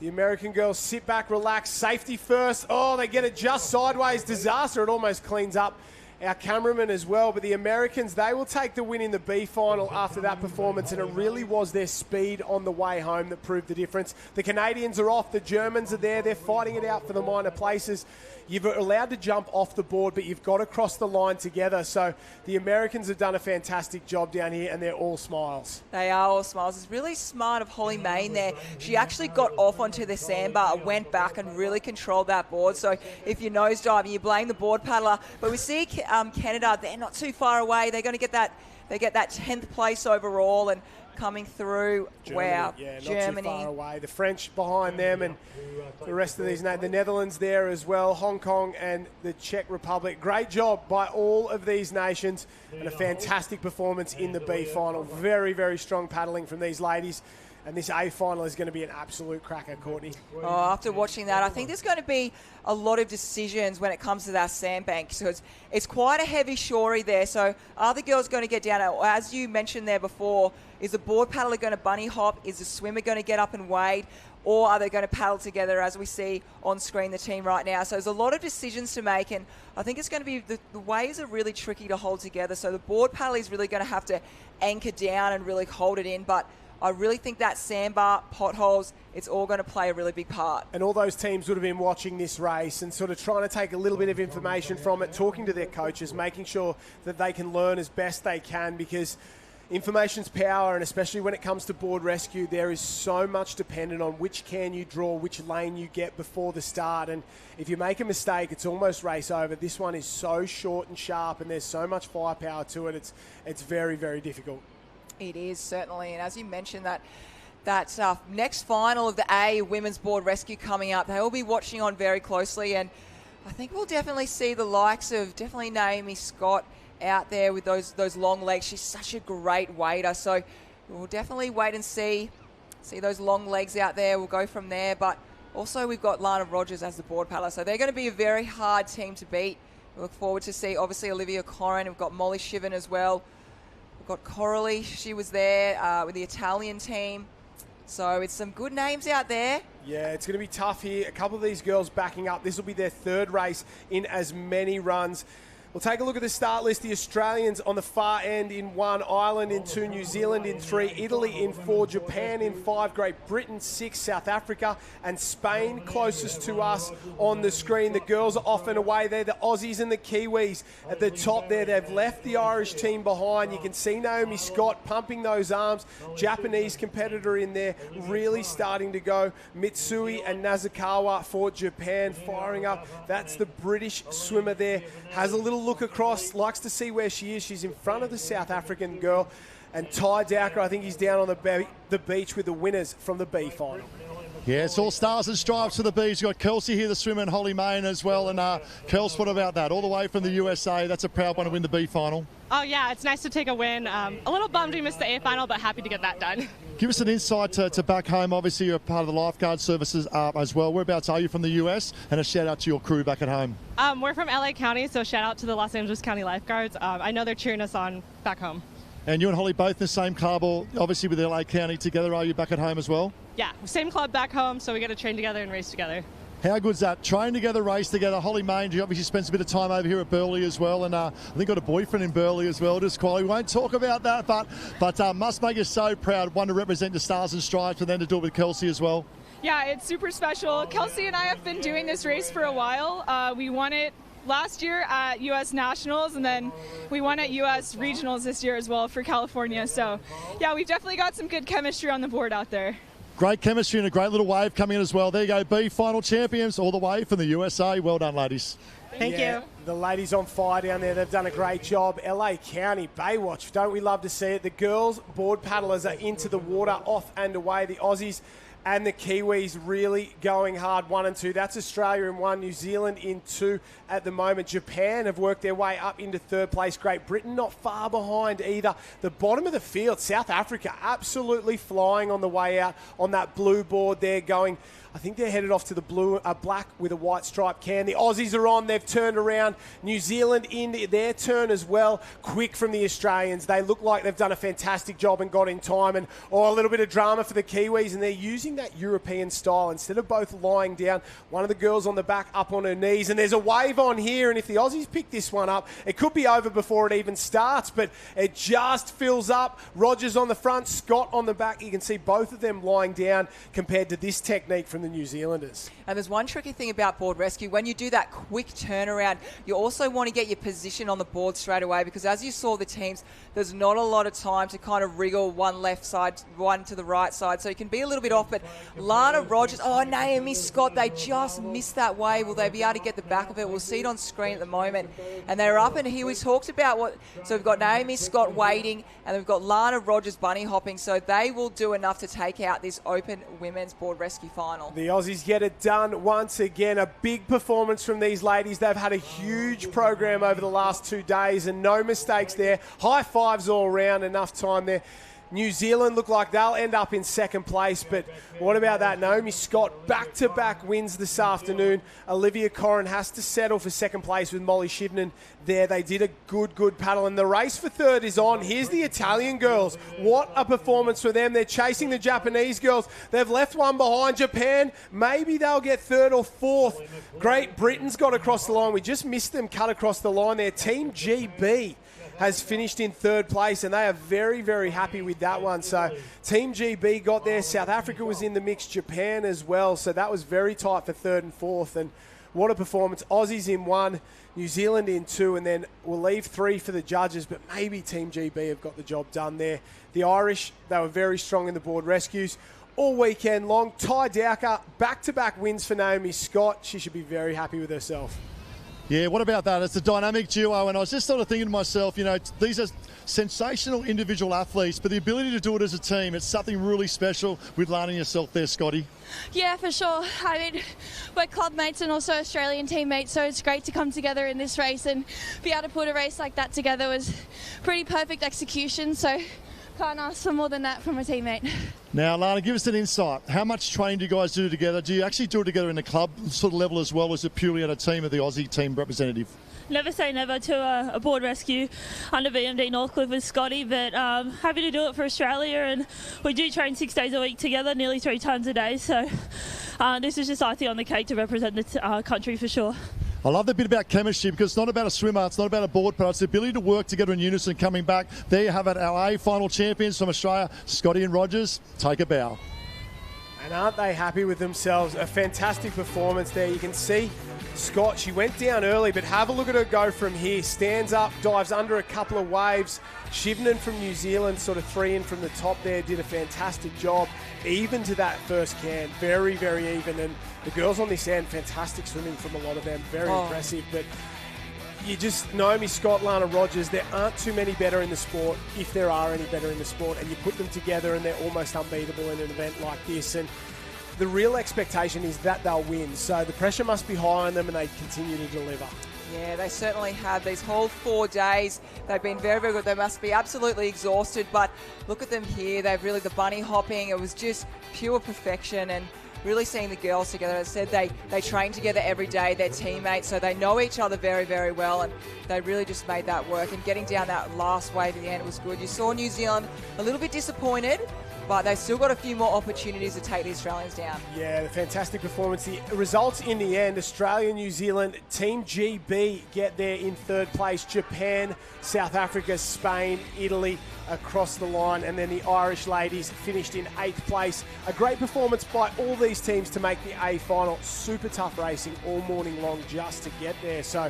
The American girls sit back, relax, safety first. Oh, they get it just sideways. Disaster. It almost cleans up our cameraman as well. But the Americans, they will take the win in the B final after that performance, and it really was their speed on the way home that proved the difference. The Canadians are off. The Germans are there. They're fighting it out for the minor places. You're allowed to jump off the board, but you've got to cross the line together. So the Americans have done a fantastic job down here, and they're all smiles. They are all smiles. It's really smart of Holly Main there. She actually got off onto the sandbar, went back and really controlled that board. So if you're nosediving, you blame the board paddler. But we see Canada, they're not too far away. They're going to get that 10th place overall and coming through. Germany, wow, yeah, Germany. Not too far away. The French behind them, and the rest of these, the Netherlands there as well, Hong Kong and the Czech Republic. Great job by all of these nations, and a fantastic performance in the B final. Very, very strong paddling from these ladies. And this A final is going to be an absolute cracker, Courtney. Oh, after watching that, I think there's going to be a lot of decisions when it comes to that sandbank. So it's quite a heavy shorey there. So are the girls going to get down? As you mentioned there before, is the board paddler going to bunny hop? Is the swimmer going to get up and wade? Or are they going to paddle together, as we see on screen the team right now? So there's a lot of decisions to make, and I think it's going to be the waves are really tricky to hold together. So the board paddler is really going to have to anchor down and really hold it in. But I really think that sandbar, potholes, it's all going to play a really big part. And all those teams would have been watching this race and sort of trying to take a little bit of information from it, talking to their coaches, making sure that they can learn as best they can, because information's power, and especially when it comes to board rescue, there is so much dependent on which can you draw, which lane you get before the start. And if you make a mistake, it's almost race over. This one is so short and sharp, and there's so much firepower to it. It's very, very difficult. It is, certainly. And as you mentioned, that next final of the A women's board rescue coming up, they will be watching on very closely. And I think we'll definitely see the likes of Naomi Scott out there with those long legs. She's such a great wader. So we'll definitely wait and see those long legs out there. We'll go from there. But also we've got Lana Rogers as the board paddler. So they're going to be a very hard team to beat. We look forward to see, obviously, Olivia Corrin. We've got Molly Shiven as well. We've got Coralie, she was there with the Italian team. So it's some good names out there. Yeah, it's going to be tough here. A couple of these girls backing up. This will be their third race in as many runs. We'll take a look at the start list. The Australians on the far end in 1, Ireland in 2, New Zealand in 3, Italy in 4, Japan in 5, Great Britain 6, South Africa and Spain closest to us on the screen. The girls are off and away there. The Aussies and the Kiwis at the top there. They've left the Irish team behind. You can see Naomi Scott pumping those arms. Japanese competitor in there really starting to go. Mitsui and Nazakawa for Japan firing up. That's the British swimmer there. Has a little look across, likes to see where she is. She's in front of the South African girl. And Ty Dowker, I think he's down on the beach with the winners from the B final. Yeah, it's all stars and stripes for the Bees. You've got Kelsey here, the swimmer, and Holly Main as well. And Kels, what about that? All the way from the USA. That's a proud one to win the B final. Oh, yeah, it's nice to take a win. A little bummed we missed the A final, but happy to get that done. Give us an insight to back home. Obviously, you're a part of the lifeguard services as well. Whereabouts are you from the US? And a shout out to your crew back at home. We're from LA County, so shout out to the Los Angeles County Lifeguards. I know they're cheering us on back home. And you and Holly both in the same club, or obviously with LA County together. Are you back at home as well? Yeah, same club back home, so we get to train together and race together. How good's that? Train together, race together. Holly Main, you obviously spends a bit of time over here at Burleigh as well, and I think got a boyfriend in Burleigh as well. Just quietly, we won't talk about that, but must make us so proud. One, to represent the Stars and Stripes, and then to do it with Kelsey as well. Yeah, it's super special. Kelsey and I have been doing this race for a while. We won it last year at U.S. Nationals, and then we won at U.S. Regionals this year as well for California. So, yeah, we've definitely got some good chemistry on the board out there. Great chemistry and a great little wave coming in as well. There you go, B final champions all the way from the USA. Well done, ladies. Thank you. The ladies on fire down there. They've done a great job. LA County, Baywatch. Don't we love to see it? The girls board paddlers are into the water, off and away. The Aussies and the Kiwis really going hard, 1 and 2. That's Australia in 1, New Zealand in 2 at the moment. Japan have worked their way up into 3rd place. Great Britain not far behind either. The bottom of the field, South Africa absolutely flying on the way out on that blue board there going. I think they're headed off to the black with a white stripe can. The Aussies are on. They've turned around. New Zealand in their turn as well. Quick from the Australians. They look like they've done a fantastic job and got in time. And a little bit of drama for the Kiwis. And they're using that European style. Instead of both lying down, one of the girls on the back up on her knees. And there's a wave on here. And if the Aussies pick this one up, it could be over before it even starts. But it just fills up. Rogers on the front, Scott on the back. You can see both of them lying down compared to this technique from the New Zealanders. And there's one tricky thing about board rescue. When you do that quick turnaround, you also want to get your position on the board straight away, because as you saw the teams, there's not a lot of time to kind of wriggle one left side, one to the right side. So you can be a little bit off. But Lana Rogers, Naomi Scott, they just missed that wave. Will they be able to get the back of it? We'll see it on screen at the moment. And they're up, and here we talked about so we've got Naomi Scott waiting, and we've got Lana Rogers bunny hopping. So they will do enough to take out this open women's board rescue final. The Aussies get it done once again. A big performance from these ladies. They've had a huge program over the last 2 days and no mistakes there. High fives all around. Enough time there. New Zealand look like they'll end up in 2nd place, but what about that? Naomi Scott back-to-back wins this afternoon. Olivia Corrin has to settle for 2nd place with Molly Shivnan there. They did a good paddle, and the race for 3rd is on. Here's the Italian girls. What a performance for them. They're chasing the Japanese girls. They've left one behind. Japan, maybe they'll get 3rd or 4th. Great Britain's got across the line. We just missed them cut across the line there. Team GB has finished in 3rd place, and they are very, very happy with that one. So Team GB got there. South Africa was in the mix, Japan as well. So that was very tight for 3rd and 4th. And what a performance. Aussies in 1, New Zealand in 2, and then we'll leave 3 for the judges, but maybe Team GB have got the job done there. The Irish, they were very strong in the board rescues all weekend long. Ty Dowker, back-to-back wins for Naomi Scott. She should be very happy with herself. Yeah, what about that? It's a dynamic duo, and I was just sort of thinking to myself, these are sensational individual athletes, but the ability to do it as a team, it's something really special with Lana and yourself there, Scotty. Yeah, for sure. I mean, we're club mates and also Australian teammates, so it's great to come together in this race and be able to put a race like that together was pretty perfect execution, so can't ask for more than that from a teammate. Now, Lana, give us an insight. How much training do you guys do together? Do you actually do it together in the club sort of level as well, or is it purely at a team of the Aussie team representative? Never say never to a board rescue under VMD Northcliffe with Scotty, but happy to do it for Australia, and we do train 6 days a week together, nearly 3 times a day, so this is just icing on the cake to represent the country for sure. I love the bit about chemistry, because it's not about a swimmer, it's not about a board player, it's the ability to work together in unison coming back. There you have it, our A final champions from Australia, Scotty and Rogers. Take a bow. And aren't they happy with themselves? A fantastic performance there. You can see Scott, she went down early, but have a look at her go from here. Stands up, dives under a couple of waves. Shivnan from New Zealand, sort of 3 in from the top there, did a fantastic job. Even to that first can, very, very even. And the girls on this end, fantastic swimming from a lot of them, very impressive. But you just, Naomi Scott, Lana Rogers, there aren't too many better in the sport, if there are any better in the sport, and you put them together and they're almost unbeatable in an event like this. And the real expectation is that they'll win. So the pressure must be high on them and they continue to deliver. Yeah, they certainly have. These whole 4 days, they've been very, very good. They must be absolutely exhausted, but look at them here. They've really, the bunny hopping, it was just pure perfection, and really seeing the girls together. As I said, they train together every day. They're teammates, so they know each other very, very well, and they really just made that work. And getting down that last wave at the end was good. You saw New Zealand a little bit disappointed, but they've still got a few more opportunities to take the Australians down. Yeah, the fantastic performance. The results in the end, Australia, New Zealand, Team GB get there in third place. Japan, South Africa, Spain, Italy across the line. And then the Irish ladies finished in 8th place. A great performance by all these teams to make the A final. Super tough racing all morning long just to get there. So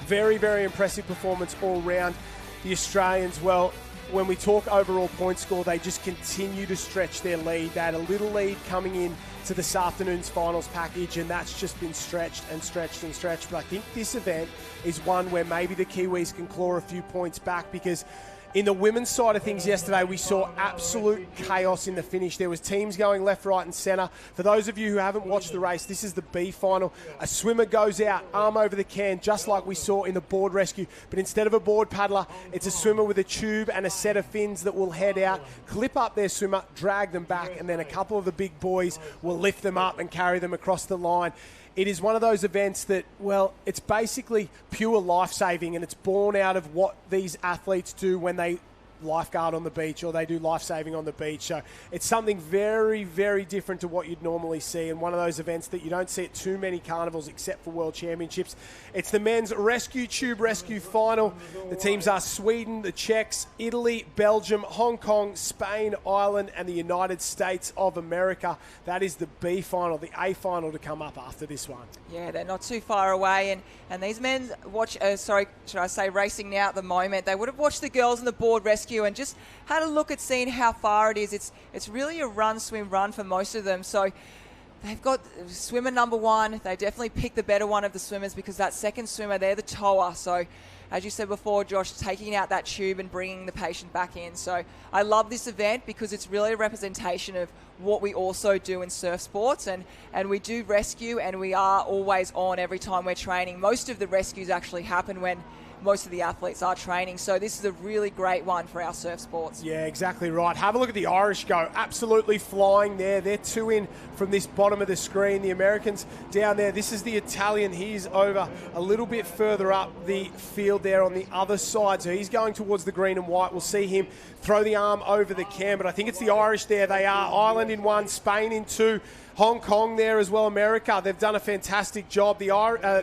very, very impressive performance all round. The Australians, well, when we talk overall point score, they just continue to stretch their lead. They had a little lead coming in to this afternoon's finals package, and that's just been stretched and stretched and stretched. But I think this event is one where maybe the Kiwis can claw a few points back, because in the women's side of things yesterday, we saw absolute chaos in the finish. There was teams going left, right and centre. For those of you who haven't watched the race, this is the B final. A swimmer goes out, arm over the can, just like we saw in the board rescue. But instead of a board paddler, it's a swimmer with a tube and a set of fins that will head out, clip up their swimmer, drag them back, and then a couple of the big boys will lift them up and carry them across the line. It is one of those events that, well, it's basically pure life-saving, and it's born out of what these athletes do when they lifeguard on the beach or they do life-saving on the beach. So it's something very, very different to what you'd normally see, and one of those events that you don't see at too many carnivals except for World Championships. It's the men's rescue tube rescue final. The teams are Sweden, the Czechs, Italy, Belgium, Hong Kong, Spain, Ireland, and the United States of America. That is the B final, the A final to come up after this one. Yeah, they're not too far away, and these men watch, racing now at the moment. They would have watched the girls in the board rescue and just had a look at seeing how far it is. It's really a run, swim, run for most of them. So they've got swimmer number one. They definitely picked the better one of the swimmers, because that second swimmer, they're the tower. So as you said before, Josh, taking out that tube and bringing the patient back in. So I love this event because it's really a representation of what we also do in surf sports, and we do rescue, and we are always on every time we're training. Most of the rescues actually happen when most of the athletes are training. So this is a really great one for our surf sports. Yeah, exactly right. Have a look at the Irish go. Absolutely flying there. They're 2 in from this bottom of the screen. The Americans down there. This is the Italian. He's over a little bit further up the field there on the other side. So he's going towards the green and white. We'll see him throw the arm over the can, but I think it's the Irish there. They are Ireland in 1, Spain in 2, Hong Kong there as well, America. They've done a fantastic job. The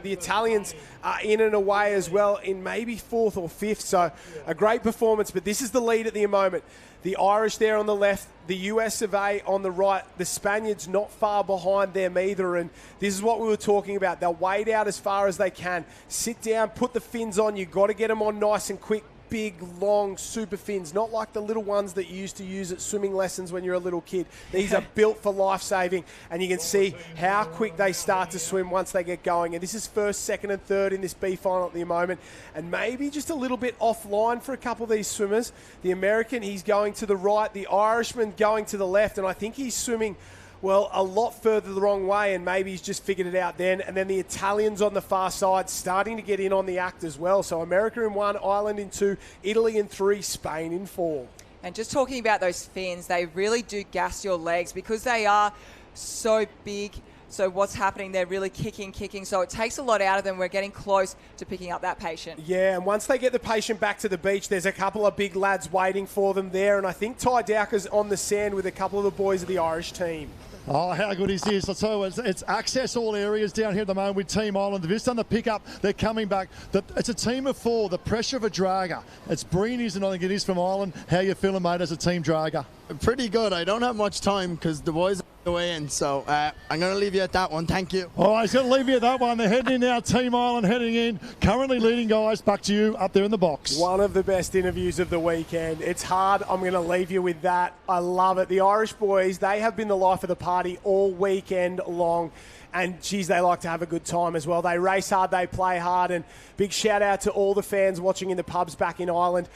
Italians are in and away as well in maybe 4th or 5th, so a great performance, but this is the lead at the moment. The Irish there on the left, the US of A on the right, the Spaniards not far behind them either, and this is what we were talking about. They'll wade out as far as they can, sit down, put the fins on. You've got to get them on nice and quick. Big, long, super fins, not like the little ones that you used to use at swimming lessons when you're a little kid. These are built for life-saving, and you can see how quick they start to swim once they get going. And this is 1st, 2nd, and 3rd in this B final at the moment, and maybe just a little bit offline for a couple of these swimmers. The American, he's going to the right, the Irishman going to the left, and I think he's swimming, well, a lot further the wrong way, and maybe he's just figured it out then. And then the Italians on the far side starting to get in on the act as well. So America in 1, Ireland in 2, Italy in 3, Spain in 4. And just talking about those fins, they really do gas your legs because they are so big. So what's happening? They're really kicking. So it takes a lot out of them. We're getting close to picking up that patient. Yeah, and once they get the patient back to the beach, there's a couple of big lads waiting for them there. And I think Ty Dowker's on the sand with a couple of the boys of the Irish team. Oh, how good is this? I'll tell you, it's access all areas down here at the moment with Team Ireland. They've just done the pickup. They're coming back. It's a team of 4. The pressure of a dragger. It's Breeny's, and I think it is from Ireland. How you feeling, mate, as a team dragger? Pretty good. I don't have much time because the boys are away in, so I'm going to leave you at that one. Thank you. All right, he's going to leave you at that one. They're heading in now. Team Ireland heading in. Currently leading, guys. Back to you up there in the box. One of the best interviews of the weekend. It's hard. I'm going to leave you with that. I love it. The Irish boys, they have been the life of the party all weekend long. And, geez, they like to have a good time as well. They race hard, they play hard. And big shout-out to all the fans watching in the pubs back in Ireland.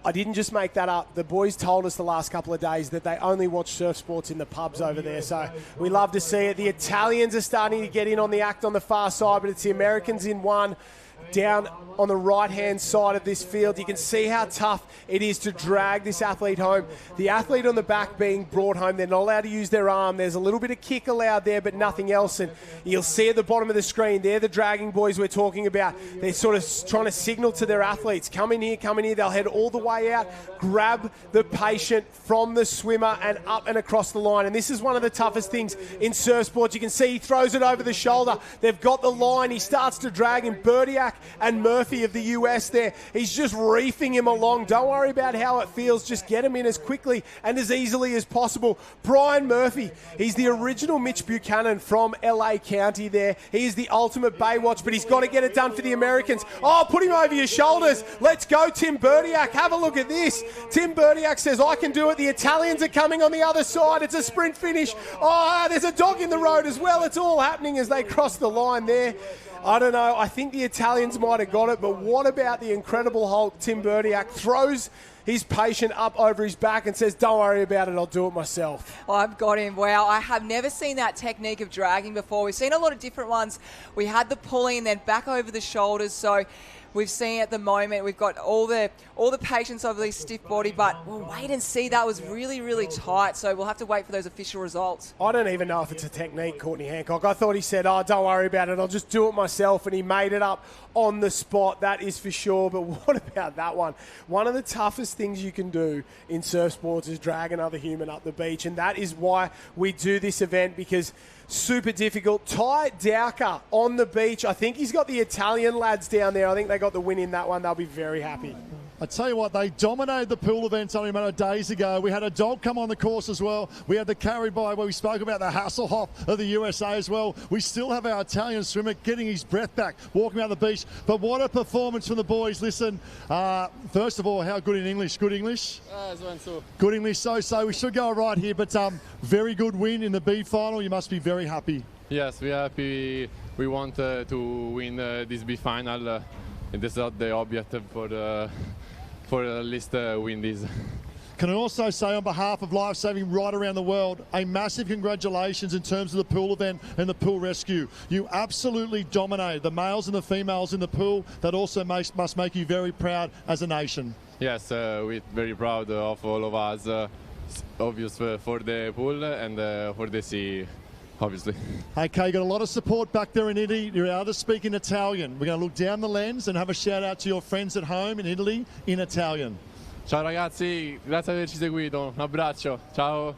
I didn't just make that up. The boys told us the last couple of days that they only watch surf sports in the pubs over there. So we love to see it. The Italians are starting to get in on the act on the far side, but it's the Americans in one. Down on the right-hand side of this field, you can see how tough it is to drag this athlete home. The athlete on the back being brought home, they're not allowed to use their arm. There's a little bit of kick allowed there, but nothing else. And you'll see at the bottom of the screen, they're the dragging boys we're talking about. They're sort of trying to signal to their athletes, come in here, come in here. They'll head all the way out, grab the patient from the swimmer and up and across the line. And this is one of the toughest things in surf sports. You can see he throws it over the shoulder. They've got the line. He starts to drag him. Berdiak and Murphy of the US there. He's just reefing him along. Don't worry about how it feels. Just get him in as quickly and as easily as possible. Brian Murphy, he's the original Mitch Buchanan from LA County there. He is the ultimate Baywatch, but he's got to get it done for the Americans. Oh, put him over your shoulders. Let's go, Tim Berdiak. Have a look at this. Tim Berdiak says, I can do it. The Italians are coming on the other side. It's a sprint finish. Oh, there's a dog in the road as well. It's all happening as they cross the line there. I don't know. I think the Italians might have got it, but what about the Incredible Hulk, Tim Berdiak, throws his patient up over his back and says, don't worry about it, I'll do it myself. I've got him. Wow, I have never seen that technique of dragging before. We've seen a lot of different ones. We had the pulling and then back over the shoulders, so we've seen at the moment, we've got all the patients over this stiff body, but we'll wait and see. That was really, really tight, so we'll have to wait for those official results. I don't even know if it's a technique, Courtney Hancock. I thought he said, oh, don't worry about it, I'll just do it myself, and he made it up on the spot, that is for sure. But what about that one? One of the toughest things you can do in surf sports is drag another human up the beach, and that is why we do this event, because super difficult. Ty Dowker on the beach. I think he's got the Italian lads down there. I think they got the win in that one. They'll be very happy. I tell you what, they dominated the pool events only a matter of days ago. We had a dog come on the course as well. We had the carry by where we spoke about the Hasselhoff of the USA as well. We still have our Italian swimmer getting his breath back, walking out the beach. But what a performance from the boys. Listen, first of all, how good in English? Good English? Good English, so. We should go right here, but very good win in the B final. You must be very happy. Yes, we are happy. We want to win this B final. This is not the objective for at least win this. Can I also say on behalf of Lifesaving right around the world, a massive congratulations in terms of the pool event and the pool rescue. You absolutely dominated the males and the females in the pool. That also must make you very proud as a nation. Yes, we're very proud of all of us, obviously for the pool and for the sea. Obviously. Okay, you got a lot of support back there in Italy. You're able to speak in Italian. We're going to look down the lens and have a shout out to your friends at home in Italy in Italian. Ciao ragazzi, grazie di averci seguito. Un abbraccio. Ciao.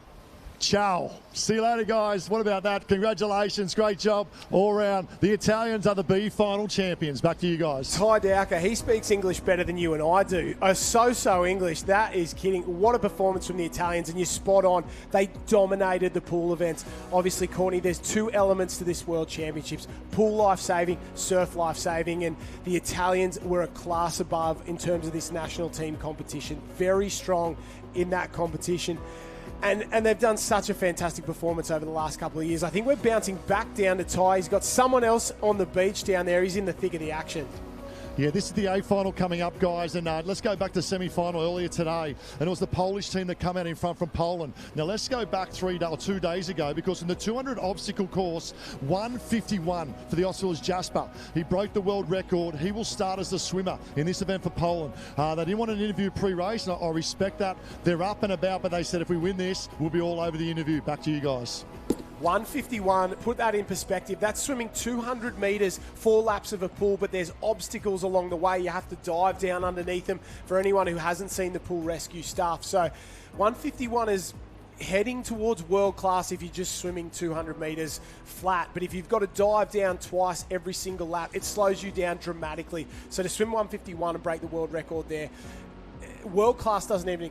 Ciao. See you later, guys. What about that? Congratulations. Great job all round. The Italians are the B final champions. Back to you guys. Ty Dowker, he speaks English better than you and I do. So English. That is kidding. What a performance from the Italians, and you're spot on. They dominated the pool events. Obviously, Courtney, there's two elements to this World Championships. Pool life-saving, surf life-saving, and the Italians were a class above in terms of this national team competition. Very strong in that competition. And they've done such a fantastic performance over the last couple of years. I think we're bouncing back down to Ty. He's got someone else on the beach down there. He's in the thick of the action. Yeah, this is the A final coming up, guys, and let's go back to semi-final earlier today, and it was the Polish team that come out in front from Poland. Now let's go back 2 days ago, because in the 200 obstacle course, 151 for the Austrians Jasper. He broke the world record. He will start as the swimmer in this event for Poland. They didn't want an interview pre-race, and I respect that. They're up and about, but they said if we win this, we'll be all over the interview. Back to you guys. 151, put that in perspective. That's swimming 200 metres, 4 laps of a pool, but there's obstacles along the way. You have to dive down underneath them for anyone who hasn't seen the pool rescue stuff. So 151 is heading towards world class if you're just swimming 200 metres flat. But if you've got to dive down twice every single lap, it slows you down dramatically. So to swim 151 and break the world record there, world class doesn't even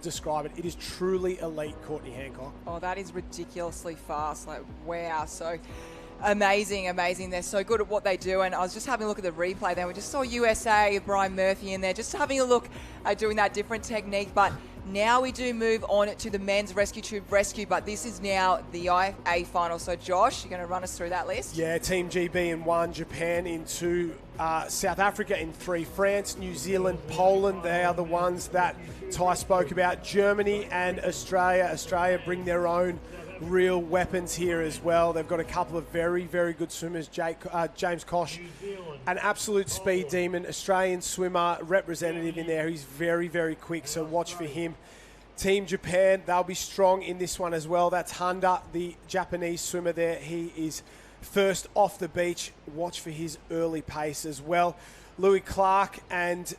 describe it. It is truly elite, Courtney Hancock. Oh, that is ridiculously fast. Like, wow. So amazing. They're so good at what they do. And I was just having a look at the replay there. We just saw USA, Brian Murphy in there, just having a look at doing that different technique. But Now we do move on to the men's rescue tube rescue, but this is now the IA final. So Josh, you're going to run us through that list? Yeah, Team GB in 1, Japan in 2, South Africa in 3, France, New Zealand, Poland, they are the ones that Ty spoke about. Germany and Australia. Australia bring their own real weapons here as well. They've got a couple of very, very good swimmers. James Koch, an absolute speed demon, Australian swimmer, representative in there. He's very, very quick, so watch for him. Team Japan, they'll be strong in this one as well. That's Honda, the Japanese swimmer there. He is first off the beach. Watch for his early pace as well. Louis Clark and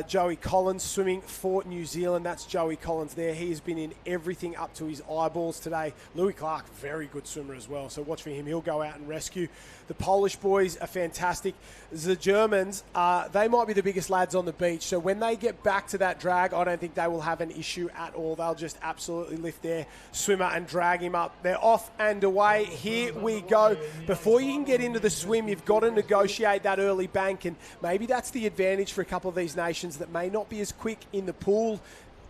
Joey Collins swimming for New Zealand. That's Joey Collins there. He has been in everything up to his eyeballs today. Louis Clark, very good swimmer as well, so watch for him. He'll go out and rescue. The Polish boys are fantastic. The Germans, they might be the biggest lads on the beach, so when they get back to that drag, I don't think they will have an issue at all. They'll just absolutely lift their swimmer and drag him up. They're off and away. Here we go. Before you can get into the swim, you've got to negotiate that early bank, and maybe that's the advantage for a couple of these nations that may not be as quick in the pool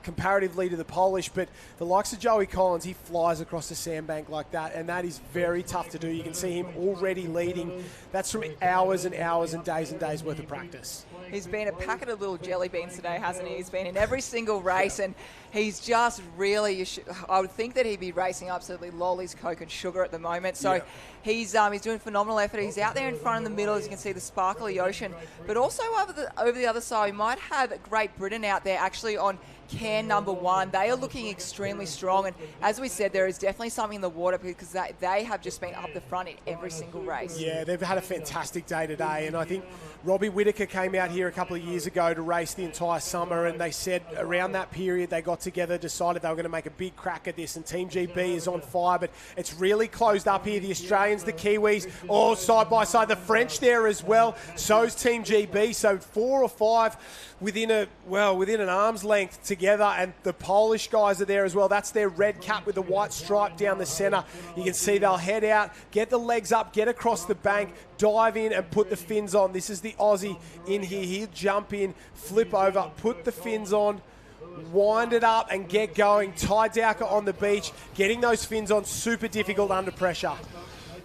comparatively to the Polish, but the likes of Joey Collins, he flies across the sandbank like that, and that is very tough to do. You can see him already leading. That's from hours and hours and days worth of practice. He's been a packet of little jelly beans today, hasn't he? He's been in every single race, and he's just really, I would think that he'd be racing absolutely lollies, Coke and sugar at the moment. So he's doing a phenomenal effort. He's out there in front in the middle, as you can see, the sparkly ocean. But also over the other side, we might have Great Britain out there actually on can number 1. They are looking extremely strong, and as we said, there is definitely something in the water because they have just been up the front in every single race. Yeah, they've had a fantastic day today, and I think Robbie Whittaker came out here a couple of years ago to race the entire summer, and they said around that period they got together, decided they were going to make a big crack at this, and Team GB is on fire, but it's really closed up here. The Australians, the Kiwis, all side by side, the French there as well. So's Team GB, so 4 or 5 within an arm's length together, and the Polish guys are there as well. That's their red cap with the white stripe down the centre. You can see they'll head out, get the legs up, get across the bank, dive in and put the fins on. This is the Aussie in here. He'll jump in, flip over, put the fins on, wind it up and get going. Ty Dowker on the beach, getting those fins on, super difficult under pressure.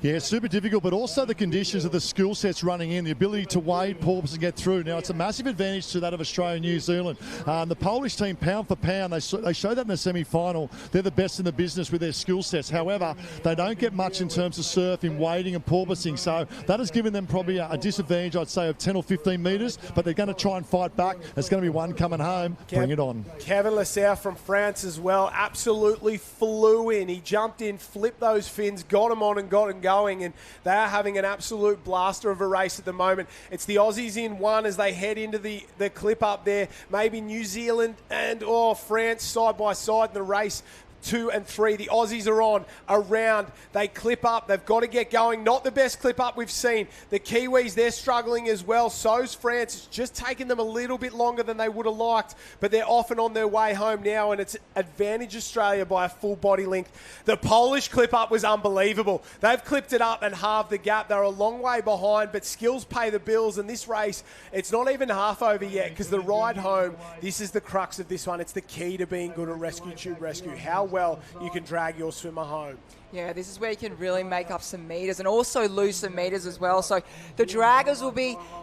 Yeah, super difficult, but also the conditions of the skill sets running in, the ability to wade, porpoise and get through. Now, it's a massive advantage to that of Australia and New Zealand. The Polish team, pound for pound, they show that in the semi-final. They're the best in the business with their skill sets. However, they don't get much in terms of surfing, wading and porpoising, so that has given them probably a disadvantage, I'd say, of 10 or 15 metres, but they're going to try and fight back. There's going to be one coming home. Bring it on. Kevin Lassalle from France as well, absolutely flew in. He jumped in, flipped those fins, got them on and got them going. And they are having an absolute blaster of a race at the moment. It's the Aussies in 1 as they head into the clip up there. Maybe New Zealand and France side by side in the race. 2 and 3. The Aussies are on around. They clip up. They've got to get going. Not the best clip up we've seen. The Kiwis, they're struggling as well. So's France. It's just taken them a little bit longer than they would have liked, but they're off and on their way home now, and it's advantage Australia by a full body length. The Polish clip up was unbelievable. They've clipped it up and halved the gap. They're a long way behind, but skills pay the bills, and this race, it's not even half over yet because the ride home, this is the crux of this one. It's the key to being good at rescue tube rescue. How well you can drag your swimmer home. Yeah, this is where you can really make up some meters and also lose some meters as well. So the draggers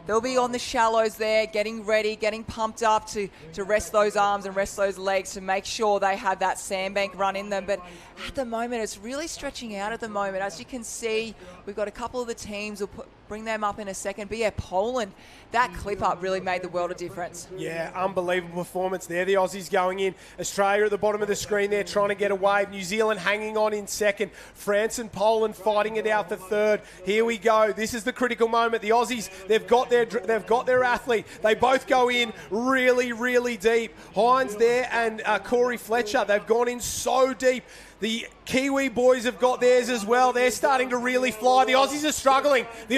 they'll be on the shallows there, getting ready, getting pumped up to rest those arms and rest those legs to make sure they have that sandbank run in them. But at the moment, it's really stretching out at the moment. As you can see, we've got a couple of the teams. We'll bring them up in a second. But yeah, Poland, that clip up really made the world of difference. Yeah, unbelievable performance there. The Aussies going in. Australia at the bottom of the screen there trying to get a wave. New Zealand hanging on in second. France and Poland fighting it out for third. Here we go. This is the critical moment. The Aussies, they've got their athlete. They both go in really, really deep. Hines there and Corey Fletcher, they've gone in so deep. The Kiwi boys have got theirs as well. They're starting to really fly. The Aussies are struggling. The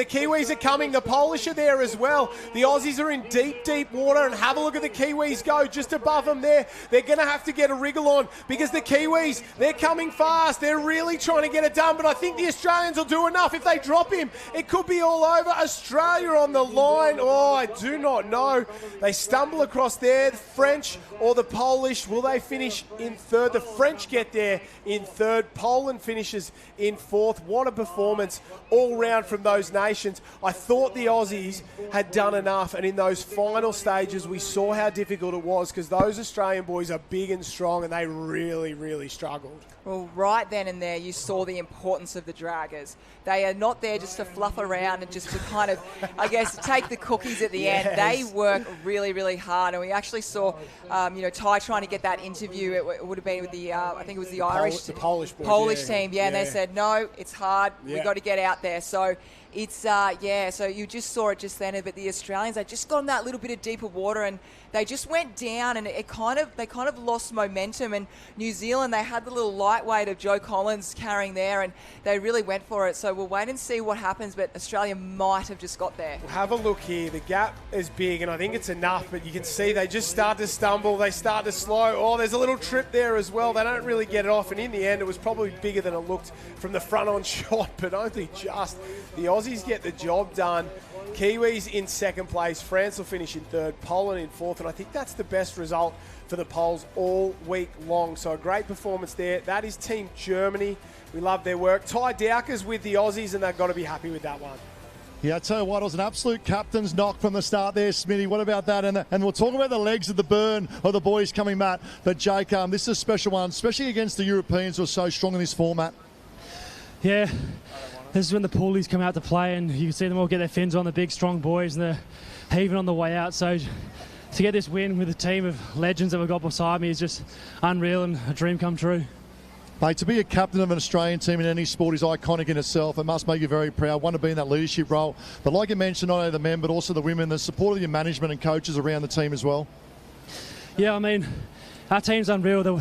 Kiwis are coming. The Polish are there as well. The Aussies are in deep, deep water. And have a look at the Kiwis go just above them there. They're going to have to get a wriggle on because the Kiwis, they're coming fast. They're really trying to get it done. But I think the Australians will do enough. If they drop him, it could be all over. Australia on the line. Oh, I do not know. They stumble across there. The French or the Polish, will they finish in third? The French get there in third. Poland finishes in fourth. What a performance all round from those nations. I thought the Aussies had done enough, and in those final stages we saw how difficult it was because those Australian boys are big and strong and they really, really struggled. Well, right then and there, you saw the importance of the draggers. They are not there just to fluff around and just to kind of, I guess, take the cookies at the end. They work really, really hard. And we actually saw, Ty trying to get that interview. It would have been with the, I think it was the Polish team. And they said, no, it's hard. We've got to get out there. So it's, so you just saw it just then. But the Australians, they just got in that little bit of deeper water and they just went down and they kind of lost momentum. And New Zealand, they had the little lightweight of Joe Collins carrying there and they really went for it. So we'll wait and see what happens, but Australia might have just got there. Have a look here. The gap is big and I think it's enough, but you can see they just start to stumble. They start to slow. Oh, there's a little trip there as well. They don't really get it off. And in the end, it was probably bigger than it looked from the front-on shot, but only just. The Aussies get the job done. Kiwis in second place. France will finish in third. Poland in fourth. And I think that's the best result for the Poles all week long. So a great performance there. That is Team Germany. We love their work. Ty Dowker's with the Aussies, and they've got to be happy with that one. Yeah, I tell you what, it was an absolute captain's knock from the start there, Smitty. What about that? And we'll talk about the legs of the burn of the boys coming, Matt. But Jake, this is a special one, especially against the Europeans who are so strong in this format. Yeah, this is when the poolies come out to play, and you can see them all get their fins on, the big, strong boys, and they're heaving on the way out. So to get this win with a team of legends that we've got beside me is just unreal and a dream come true. Mate, to be a captain of an Australian team in any sport is iconic in itself. It must make you very proud. Want to be in that leadership role. But like you mentioned, not only the men, but also the women, the support of your management and coaches around the team as well. Yeah, I mean, our team's unreal.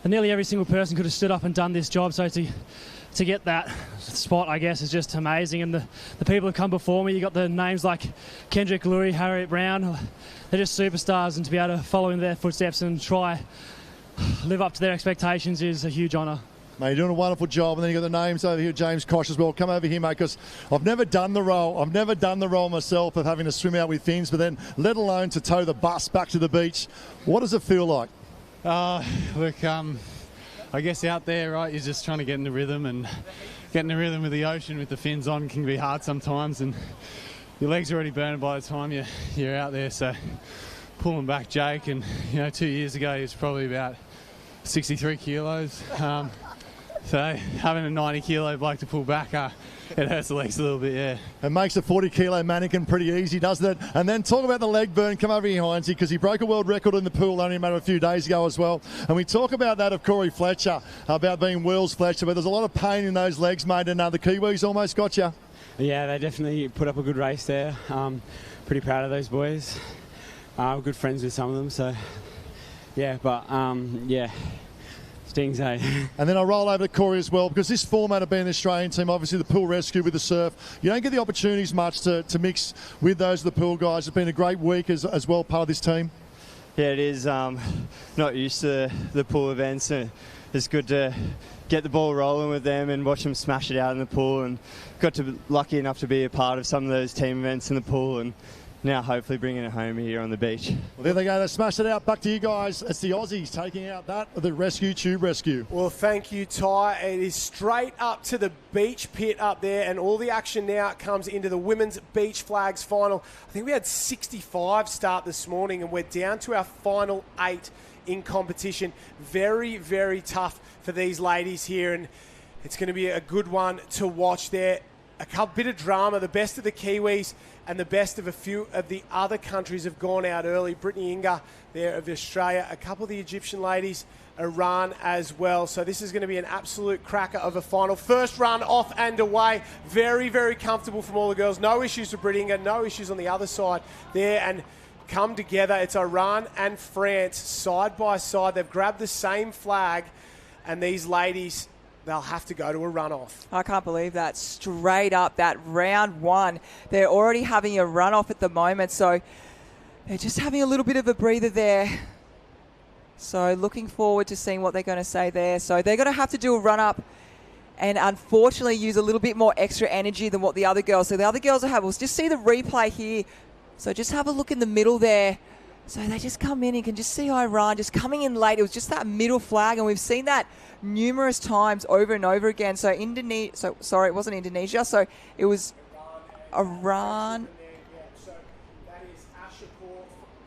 Nearly every single person could have stood up and done this job. So to get that spot, I guess, is just amazing. And the people who come before me, you got the names like Kendrick Lurie, Harriet Brown. They're just superstars, and to be able to follow in their footsteps and try live up to their expectations is a huge honour. Mate, you're doing a wonderful job. And then you got the names over here, James Koch as well. Come over here, mate, because I've never done the role. I've never done the role myself of having to swim out with fins, but then let alone to tow the bus back to the beach. What does it feel like? Look, I guess out there, right, you're just trying to get in the rhythm, and getting the rhythm with the ocean with the fins on can be hard sometimes, and your legs are already burning by the time you're out there. So pulling back Jake, and 2 years ago he was probably about 63 kilos. So having a 90 kilo bloke to pull back, it hurts the legs a little bit, yeah. It makes a 40 kilo mannequin pretty easy, doesn't it? And then talk about the leg burn. Come over here, Heinzie, because he broke a world record in the pool only a matter of a few days ago as well. And we talk about that of Corey Fletcher, about being Will's Fletcher, but there's a lot of pain in those legs, mate, and the Kiwis almost got you. Yeah, they definitely put up a good race there. Pretty proud of those boys. We're good friends with some of them, so yeah, but yeah. Stings, eh? And then I'll roll over to Corey as well, because this format of being the Australian team, obviously the pool rescue with the surf, you don't get the opportunities much to mix with those of the pool guys. It's been a great week as well, part of this team. Yeah, it is. Not used to the pool events. It's good to get the ball rolling with them and watch them smash it out in the pool, and lucky enough to be a part of some of those team events in the pool, and now hopefully bringing it home here on the beach. Well, there they go. They smashed it out. Back to you guys. It's the Aussies taking out the rescue tube rescue. Well, thank you, Ty. It is straight up to the beach pit up there, and all the action now comes into the women's beach flags final. I think we had 65 start this morning, and we're down to our final 8 in competition. Very, very tough for these ladies here, and it's going to be a good one to watch there. A bit of drama. The best of the Kiwis and the best of a few of the other countries have gone out early. Brittany Inga there of Australia, a couple of the Egyptian ladies, Iran as well. So this is going to be an absolute cracker of a final. First run off and away. Very, very comfortable from all the girls. No issues for Brittany Inga, no issues on the other side there, and come together. It's Iran and France side by side. They've grabbed the same flag. And these ladies, they'll have to go to a runoff. I can't believe that. Straight up, that round one. They're already having a runoff at the moment, so they're just having a little bit of a breather there. So looking forward to seeing what they're going to say there. So they're going to have to do a run-up and unfortunately use a little bit more extra energy than what the other girls. So the other girls will have, we'll just see the replay here. So just have a look in the middle there. So they just come in, you can just see Iran just coming in late. It was just that middle flag, and we've seen that numerous times over and over again. So sorry, it wasn't Indonesia. So it was Iran.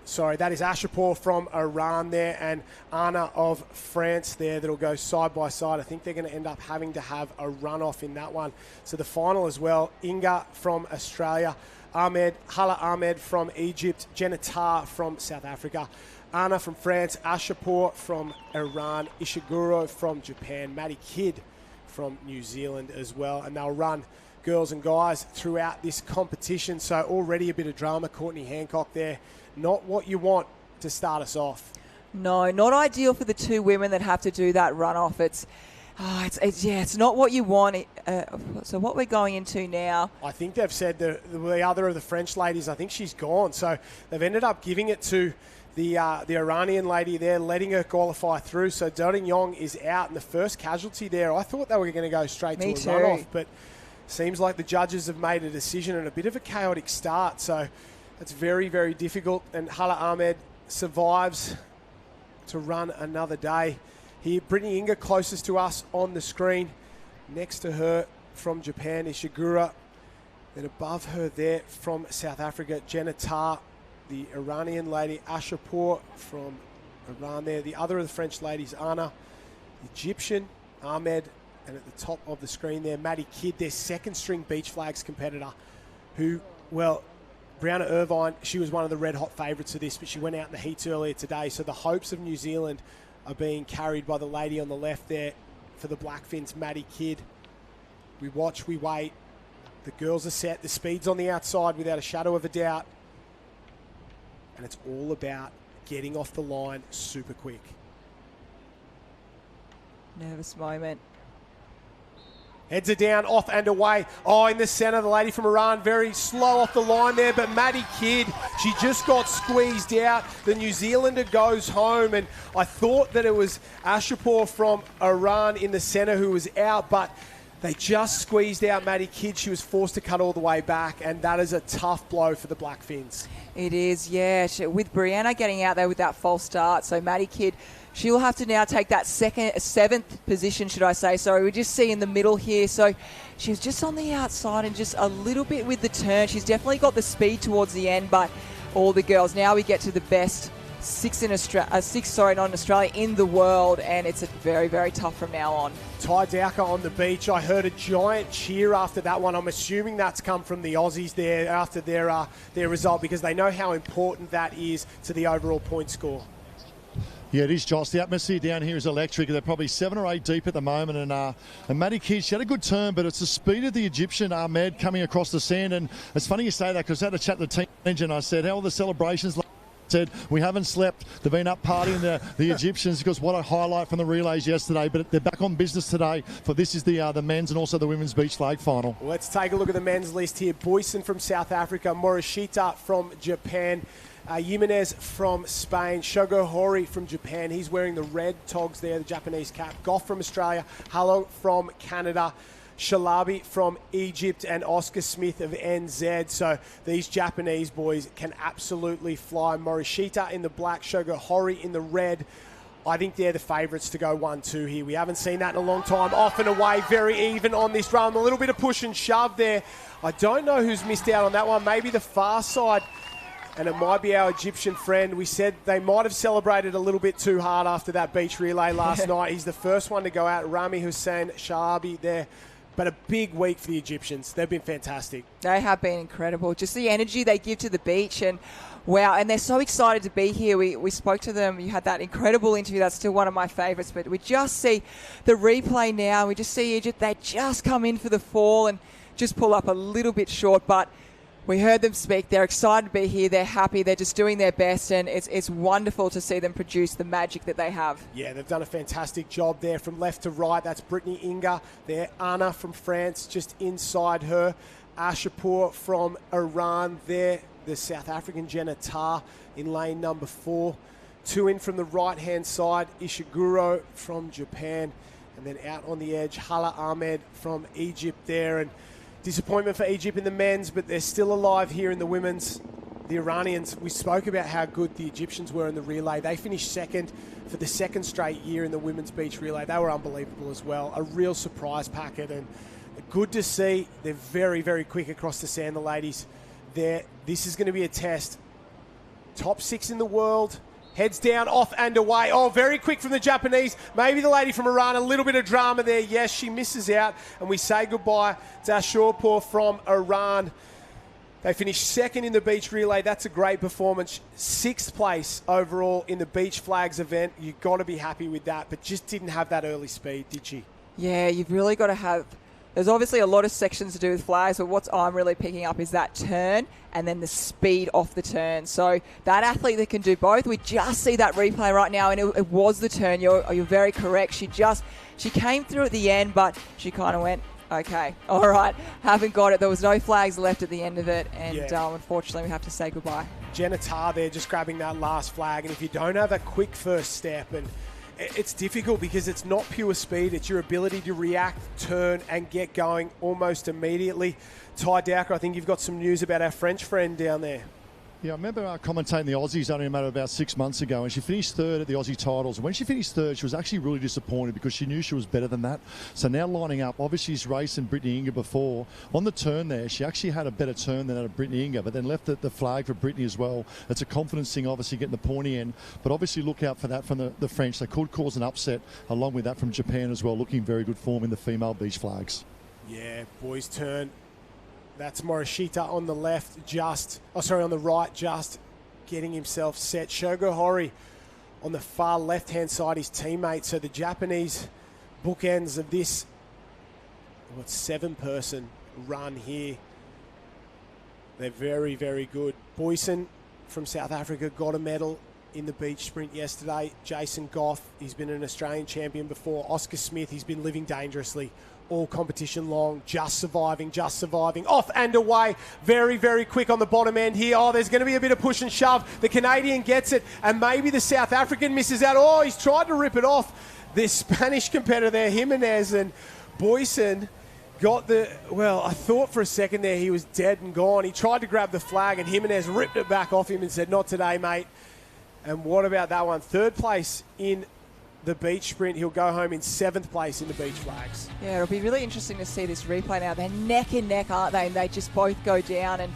Sorry, that is Ashapur from Iran there and Anna of France there that'll go side by side. I think they're going to end up having to have a runoff in that one. So the final as well, Inga from Australia, Hala Ahmed from Egypt, Jenna Tar from South Africa, Anna from France, Ashapur from Iran, Ishiguro from Japan, Maddie Kidd from New Zealand as well. And they'll run girls and guys throughout this competition. So already a bit of drama. Courtney Hancock there. Not what you want to start us off. No, not ideal for the two women that have to do that runoff. It's not what you want. So what we're going into now. I think they've said the other of the French ladies, I think she's gone. So they've ended up giving it to the Iranian lady there, letting her qualify through. So Dorin Yong is out, and the first casualty there, I thought they were going to go straight to a runoff, but seems like the judges have made a decision and a bit of a chaotic start. So that's very, very difficult. And Hala Ahmed survives to run another day. Here, Brittany Inga closest to us on the screen. Next to her from Japan is Shigura. Then above her there from South Africa, Jenna Tar, the Iranian lady, Ashapur from Iran there. The other of the French ladies, Anna, Egyptian, Ahmed, and at the top of the screen there, Maddie Kidd, their second string beach flags competitor, who, well, Brianna Irvine, she was one of the red-hot favourites of this, but she went out in the heats earlier today. So the hopes of New Zealand are being carried by the lady on the left there for the Blackfins, Maddie Kidd. We watch, we wait. The girls are set. The speed's on the outside without a shadow of a doubt. And it's all about getting off the line super quick. Nervous moment. Heads are down, off and away. Oh, in the centre, the lady from Iran, very slow off the line there, but Maddie Kidd, she just got squeezed out. The New Zealander goes home, and I thought that it was Ashapur from Iran in the centre who was out, but they just squeezed out Maddie Kidd. She was forced to cut all the way back, and that is a tough blow for the Blackfins. It is, yeah. With Brianna getting out there with that false start, so Maddie Kidd, she'll have to now take that seventh position, should I say. So we just see in the middle here. So she was just on the outside and just a little bit with the turn. She's definitely got the speed towards the end, but all the girls. Now we get to the best six in Australia, in the world, and it's very, very tough from now on. Ty Dowker on the beach. I heard a giant cheer after that one. I'm assuming that's come from the Aussies there after their result, because they know how important that is to the overall point score. Yeah, it is, Josh. The atmosphere down here is electric. They're probably 7 or 8 deep at the moment. And Maddie Kidd, she had a good turn, but it's the speed of the Egyptian Ahmed coming across the sand. And it's funny you say that, because I had a chat to the team manager, and I said, how are the celebrations? Said, we haven't slept. They've been up partying, the Egyptians, because what a highlight from the relays yesterday. But they're back on business today, for this is the men's and also the women's beach flag final. Let's take a look at the men's list here. Boyson from South Africa, Morishita from Japan, Jimenez from Spain, Shogo Hori from Japan. He's wearing the red togs there, the Japanese cap. Goff from Australia, Hallo from Canada, Shalabi from Egypt, and Oscar Smith of NZ. So these Japanese boys can absolutely fly. Morishita in the black, Shogo Hori in the red. I think they're the favourites to go 1-2 here. We haven't seen that in a long time. Off and away, very even on this run. A little bit of push and shove there. I don't know who's missed out on that one. Maybe the far side. And it might be our Egyptian friend. We said they might have celebrated a little bit too hard after that beach relay last night. He's the first one to go out. Rami Hussein Shaabi there. But a big week for the Egyptians. They've been fantastic. They have been incredible. Just the energy they give to the beach. And wow, and they're so excited to be here. We spoke to them. You had that incredible interview. That's still one of my favourites. But we just see the replay now. We just see Egypt. They just come in for the fall and just pull up a little bit short. But We heard them speak. They're excited to be here. They're happy. They're just doing their best, and it's wonderful to see them produce the magic that they have. Yeah, they've done a fantastic job there from left to right. That's Brittany Inga there. Anna from France just inside her. Ashapur from Iran there. The South African Jenna Tar in lane number 4. 2 in from the right-hand side. Ishiguro from Japan. And then out on the edge, Hala Ahmed from Egypt there. And disappointment for Egypt in the men's, but they're still alive here in the women's. The Iranians, we spoke about how good the Egyptians were in the relay. They finished second for the second straight year in the women's beach relay. They were unbelievable as well. A real surprise packet, and good to see. They're very, very quick across the sand, the ladies. This is going to be a test. Top 6 in the world. Heads down, off and away. Oh, very quick from the Japanese. Maybe the lady from Iran, a little bit of drama there. Yes, she misses out. And we say goodbye to Ashurpur from Iran. They finished second in the beach relay. That's a great performance. 6th place overall in the beach flags event. You've got to be happy with that, but just didn't have that early speed, did she? Yeah, you've really got to have... There's obviously a lot of sections to do with flags, but what I'm really picking up is that turn and then the speed off the turn. So that athlete that can do both, we just see that replay right now, and it was the turn. You're very correct. She came through at the end, but she kind of went, okay, all right, haven't got it. There was no flags left at the end of it, and unfortunately we have to say goodbye. Jenna Tar there just grabbing that last flag, and if you don't have a quick first step, and it's difficult because it's not pure speed, it's your ability to react, turn, and get going almost immediately. Ty Dowker, I think you've got some news about our French friend down there. Yeah, I remember commentating the Aussies only a matter of about 6 months ago, and she finished third at the Aussie titles. And when she finished third, she was actually really disappointed because she knew she was better than that. So now lining up, obviously she's racing Brittany Inga before. On the turn there, she actually had a better turn than at Brittany Inga, but then left the flag for Brittany as well. It's a confidence thing, obviously, getting the pointy end. But obviously look out for that from the French. They could cause an upset, along with that from Japan as well, looking very good form in the female beach flags. Yeah, boys' turn. That's Morishita on the left, on the right, just getting himself set. Shogo Hori on the far left-hand side, his teammate. So the Japanese bookends of this, 7-person run here. They're very, very good. Boyson from South Africa got a medal in the beach sprint yesterday. Jason Goff, he's been an Australian champion before. Oscar Smith, he's been living dangerously all competition long, just surviving, off and away, very, very quick on the bottom end here. Oh, there's going to be a bit of push and shove. The Canadian gets it, and maybe the South African misses out. Oh, he's tried to rip it off. The Spanish competitor there, Jimenez, and Boyson got I thought for a second there he was dead and gone. He tried to grab the flag, and Jimenez ripped it back off him and said, not today, mate. And what about that one? 3rd place in the beach sprint. He'll go home in 7th place in the beach flags. Yeah, it'll be really interesting to see this replay now. They're neck and neck, aren't they? And they just both go down and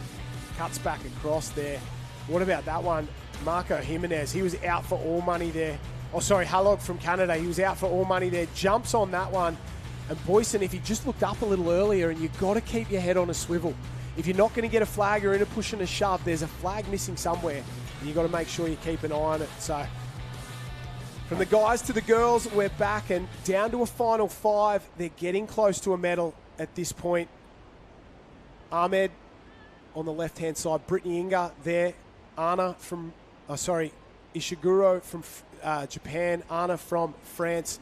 cuts back across there. What about that one? Marco Jimenez, he was out for all money there. Oh, sorry, Halog from Canada. He was out for all money there. Jumps on that one. And Boyson, if he just looked up a little earlier, and you've got to keep your head on a swivel. If you're not going to get a flag or in a push and a shove, there's a flag missing somewhere. And you've got to make sure you keep an eye on it. So from the guys to the girls, we're back and down to a final 5. They're getting close to a medal at this point. Ahmed on the left-hand side. Brittany Inga there. Anna from, Ishiguro from Japan. Anna from France.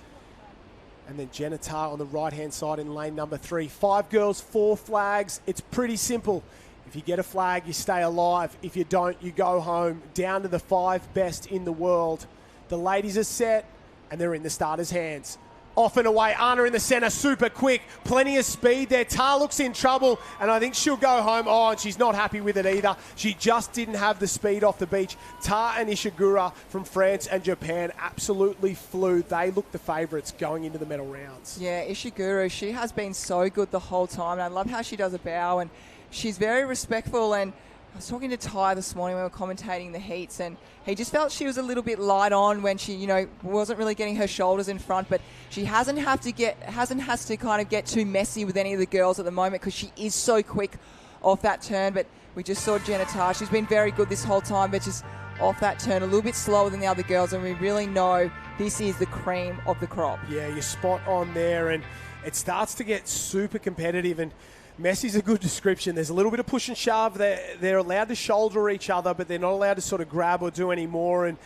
And then Jenna Tar on the right-hand side in lane number 3. 5 girls, 4 flags. It's pretty simple. If you get a flag, you stay alive. If you don't, you go home. Down to the 5 best in the world. The ladies are set, and they're in the starters' hands. Off and away, Anna in the centre, super quick. Plenty of speed there. Tar looks in trouble, and I think she'll go home. Oh, and she's not happy with it either. She just didn't have the speed off the beach. Tar and Ishiguro from France and Japan absolutely flew. They look the favourites going into the medal rounds. Yeah, Ishiguro, she has been so good the whole time, and I love how she does a bow, and she's very respectful. And I was talking to Ty this morning when we were commentating the heats, and he just felt she was a little bit light on when she, wasn't really getting her shoulders in front. But she hasn't had to kind of get too messy with any of the girls at the moment because she is so quick off that turn. But we just saw Jenna Tar. She's been very good this whole time, but just off that turn a little bit slower than the other girls. And we really know this is the cream of the crop. Yeah, you're spot on there, and it starts to get super competitive. And Messi's a good description. There's a little bit of push and shove. They're allowed to shoulder each other, but they're not allowed to sort of grab or do any more. And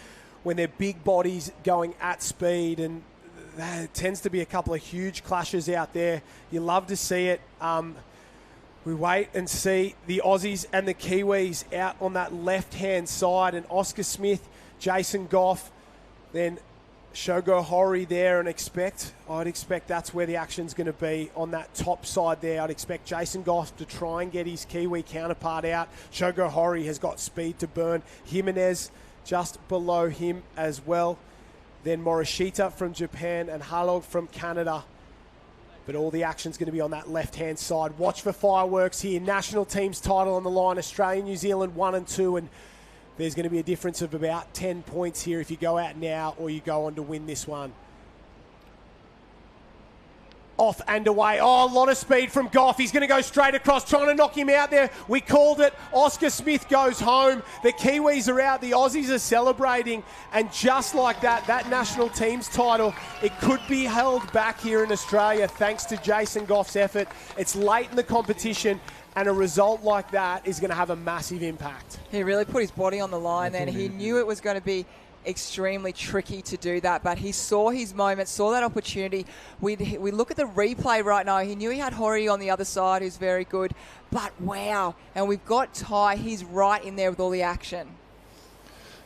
when they're big bodies going at speed, and there tends to be a couple of huge clashes out there. You love to see it. We wait and see the Aussies and the Kiwis out on that left-hand side, and Oscar Smith, Jason Goff, then Shogo Hori there, and I'd expect that's where the action's going to be on that top side there. I'd expect Jason Goff to try and get his Kiwi counterpart out. Shogo Hori has got speed to burn. Jimenez just below him as well. Then Morishita from Japan and Halog from Canada. But all the action's going to be on that left-hand side. Watch for fireworks here. National team's title on the line. Australia, New Zealand 1 and 2, and there's going to be a difference of about 10 points here if you go out now or you go on to win this one. Off and away. Oh, a lot of speed from Goff. He's going to go straight across, trying to knock him out there. We called it. Oscar Smith goes home. The Kiwis are out. The Aussies are celebrating. And just like that, that national team's title, it could be held back here in Australia thanks to Jason Goff's effort. It's late in the competition, and a result like that is going to have a massive impact. He really put his body on the line then. He knew it was going to be extremely tricky to do that, but he saw his moment, saw that opportunity. We look at the replay right now. He knew he had Hori on the other side, who's very good, but wow. And we've got Ty. He's right in there with all the action.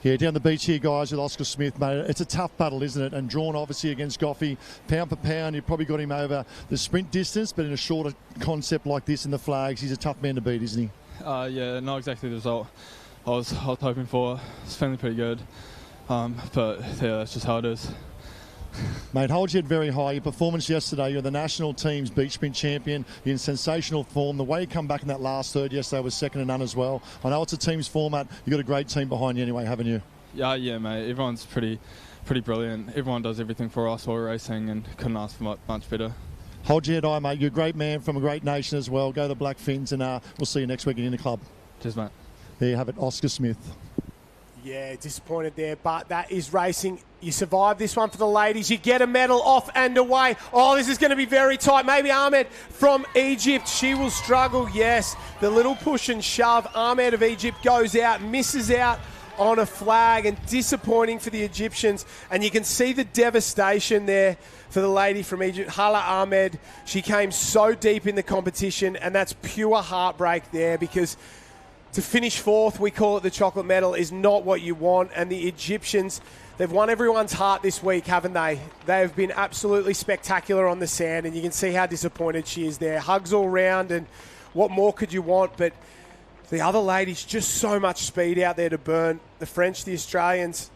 Yeah, down the beach here, guys, with Oscar Smith, mate. It's a tough battle, isn't it? And drawn, obviously, against Goffey. Pound for pound, you've probably got him over the sprint distance, but in a shorter concept like this in the flags, he's a tough man to beat, isn't he? Yeah, not exactly the result I was hoping for. It's feeling pretty good. But yeah, that's just how it is. Mate, hold your head very high. Your performance yesterday, you're the national team's beach sprint champion. You're in sensational form. The way you come back in that last third yesterday was second to none as well. I know it's a team's format. You've got a great team behind you anyway, haven't you? Yeah, mate. Everyone's pretty brilliant. Everyone does everything for us while we're racing, and couldn't ask for much better. Hold your head high, mate. You're a great man from a great nation as well. Go the Black Fins, and we'll see you next week in the club. Cheers, mate. There you have it, Oscar Smith. Yeah, disappointed there, but that is racing. You survived this one for the ladies. You get a medal. Off and away. Oh, this is going to be very tight. Maybe Ahmed from Egypt. She will struggle, yes. The little push and shove. Ahmed of Egypt goes out, misses out on a flag, and disappointing for the Egyptians. And you can see the devastation there for the lady from Egypt, Hala Ahmed. She came so deep in the competition, and that's pure heartbreak there, because to finish fourth, we call it the chocolate medal, is not what you want. And the Egyptians, they've won everyone's heart this week, haven't they? They have been absolutely spectacular on the sand, and you can see how disappointed she is there. Hugs all round, and what more could you want? But the other ladies, just so much speed out there to burn. The French, the Australians,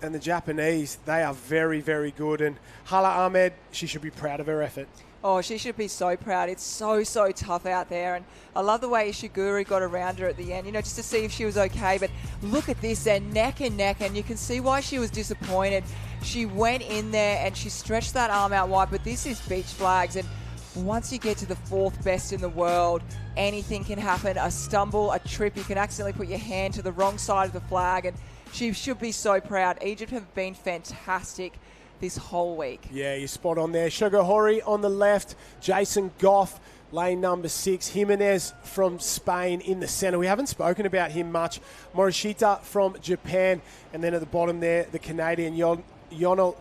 and the Japanese, they are very, very good. And Hala Ahmed, she should be proud of her effort. Oh, she should be so proud. It's so tough out there. And I love the way Ishiguro got around her at the end, just to see if she was okay. But look at this, they're neck and neck, and you can see why she was disappointed. She went in there and she stretched that arm out wide, but this is beach flags. And once you get to the fourth best in the world, anything can happen. A stumble, a trip, you can accidentally put your hand to the wrong side of the flag. And she should be so proud. Egypt have been fantastic this whole week. Yeah, you're spot on there. Shogo Hori on the left, Jason Goff, lane number 6, Jimenez from Spain in the centre. We haven't spoken about him much. Morishita from Japan, and then at the bottom there, the Canadian Yonel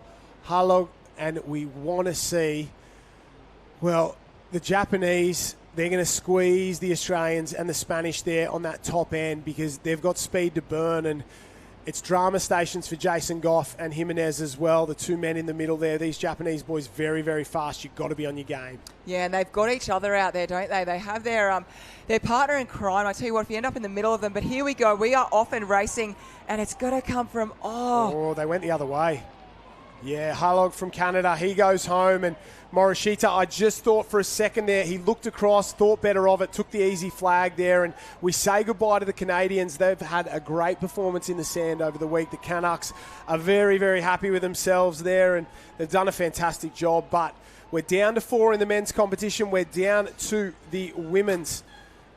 Halog, and we want to see, well, the Japanese, they're going to squeeze the Australians and the Spanish there on that top end, because they've got speed to burn, and it's drama stations for Jason Goff and Jimenez as well, the two men in the middle there. These Japanese boys, very, very fast. You've got to be on your game. Yeah, and they've got each other out there, don't they? They have their partner in crime. I tell you what, if you end up in the middle of them, but here we go. We are off and racing, and it's got to come from, Oh, they went the other way. Yeah, Halog from Canada, he goes home, and Morishita, I just thought for a second there, he looked across, thought better of it, took the easy flag there, and we say goodbye to the Canadians. They've had a great performance in the sand over the week. The Canucks are very, very happy with themselves there, and they've done a fantastic job, but we're down to 4 in the men's competition. We're down to the women's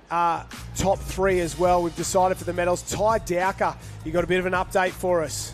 top 3 as well. We've decided for the medals. Ty Dowker, you got a bit of an update for us?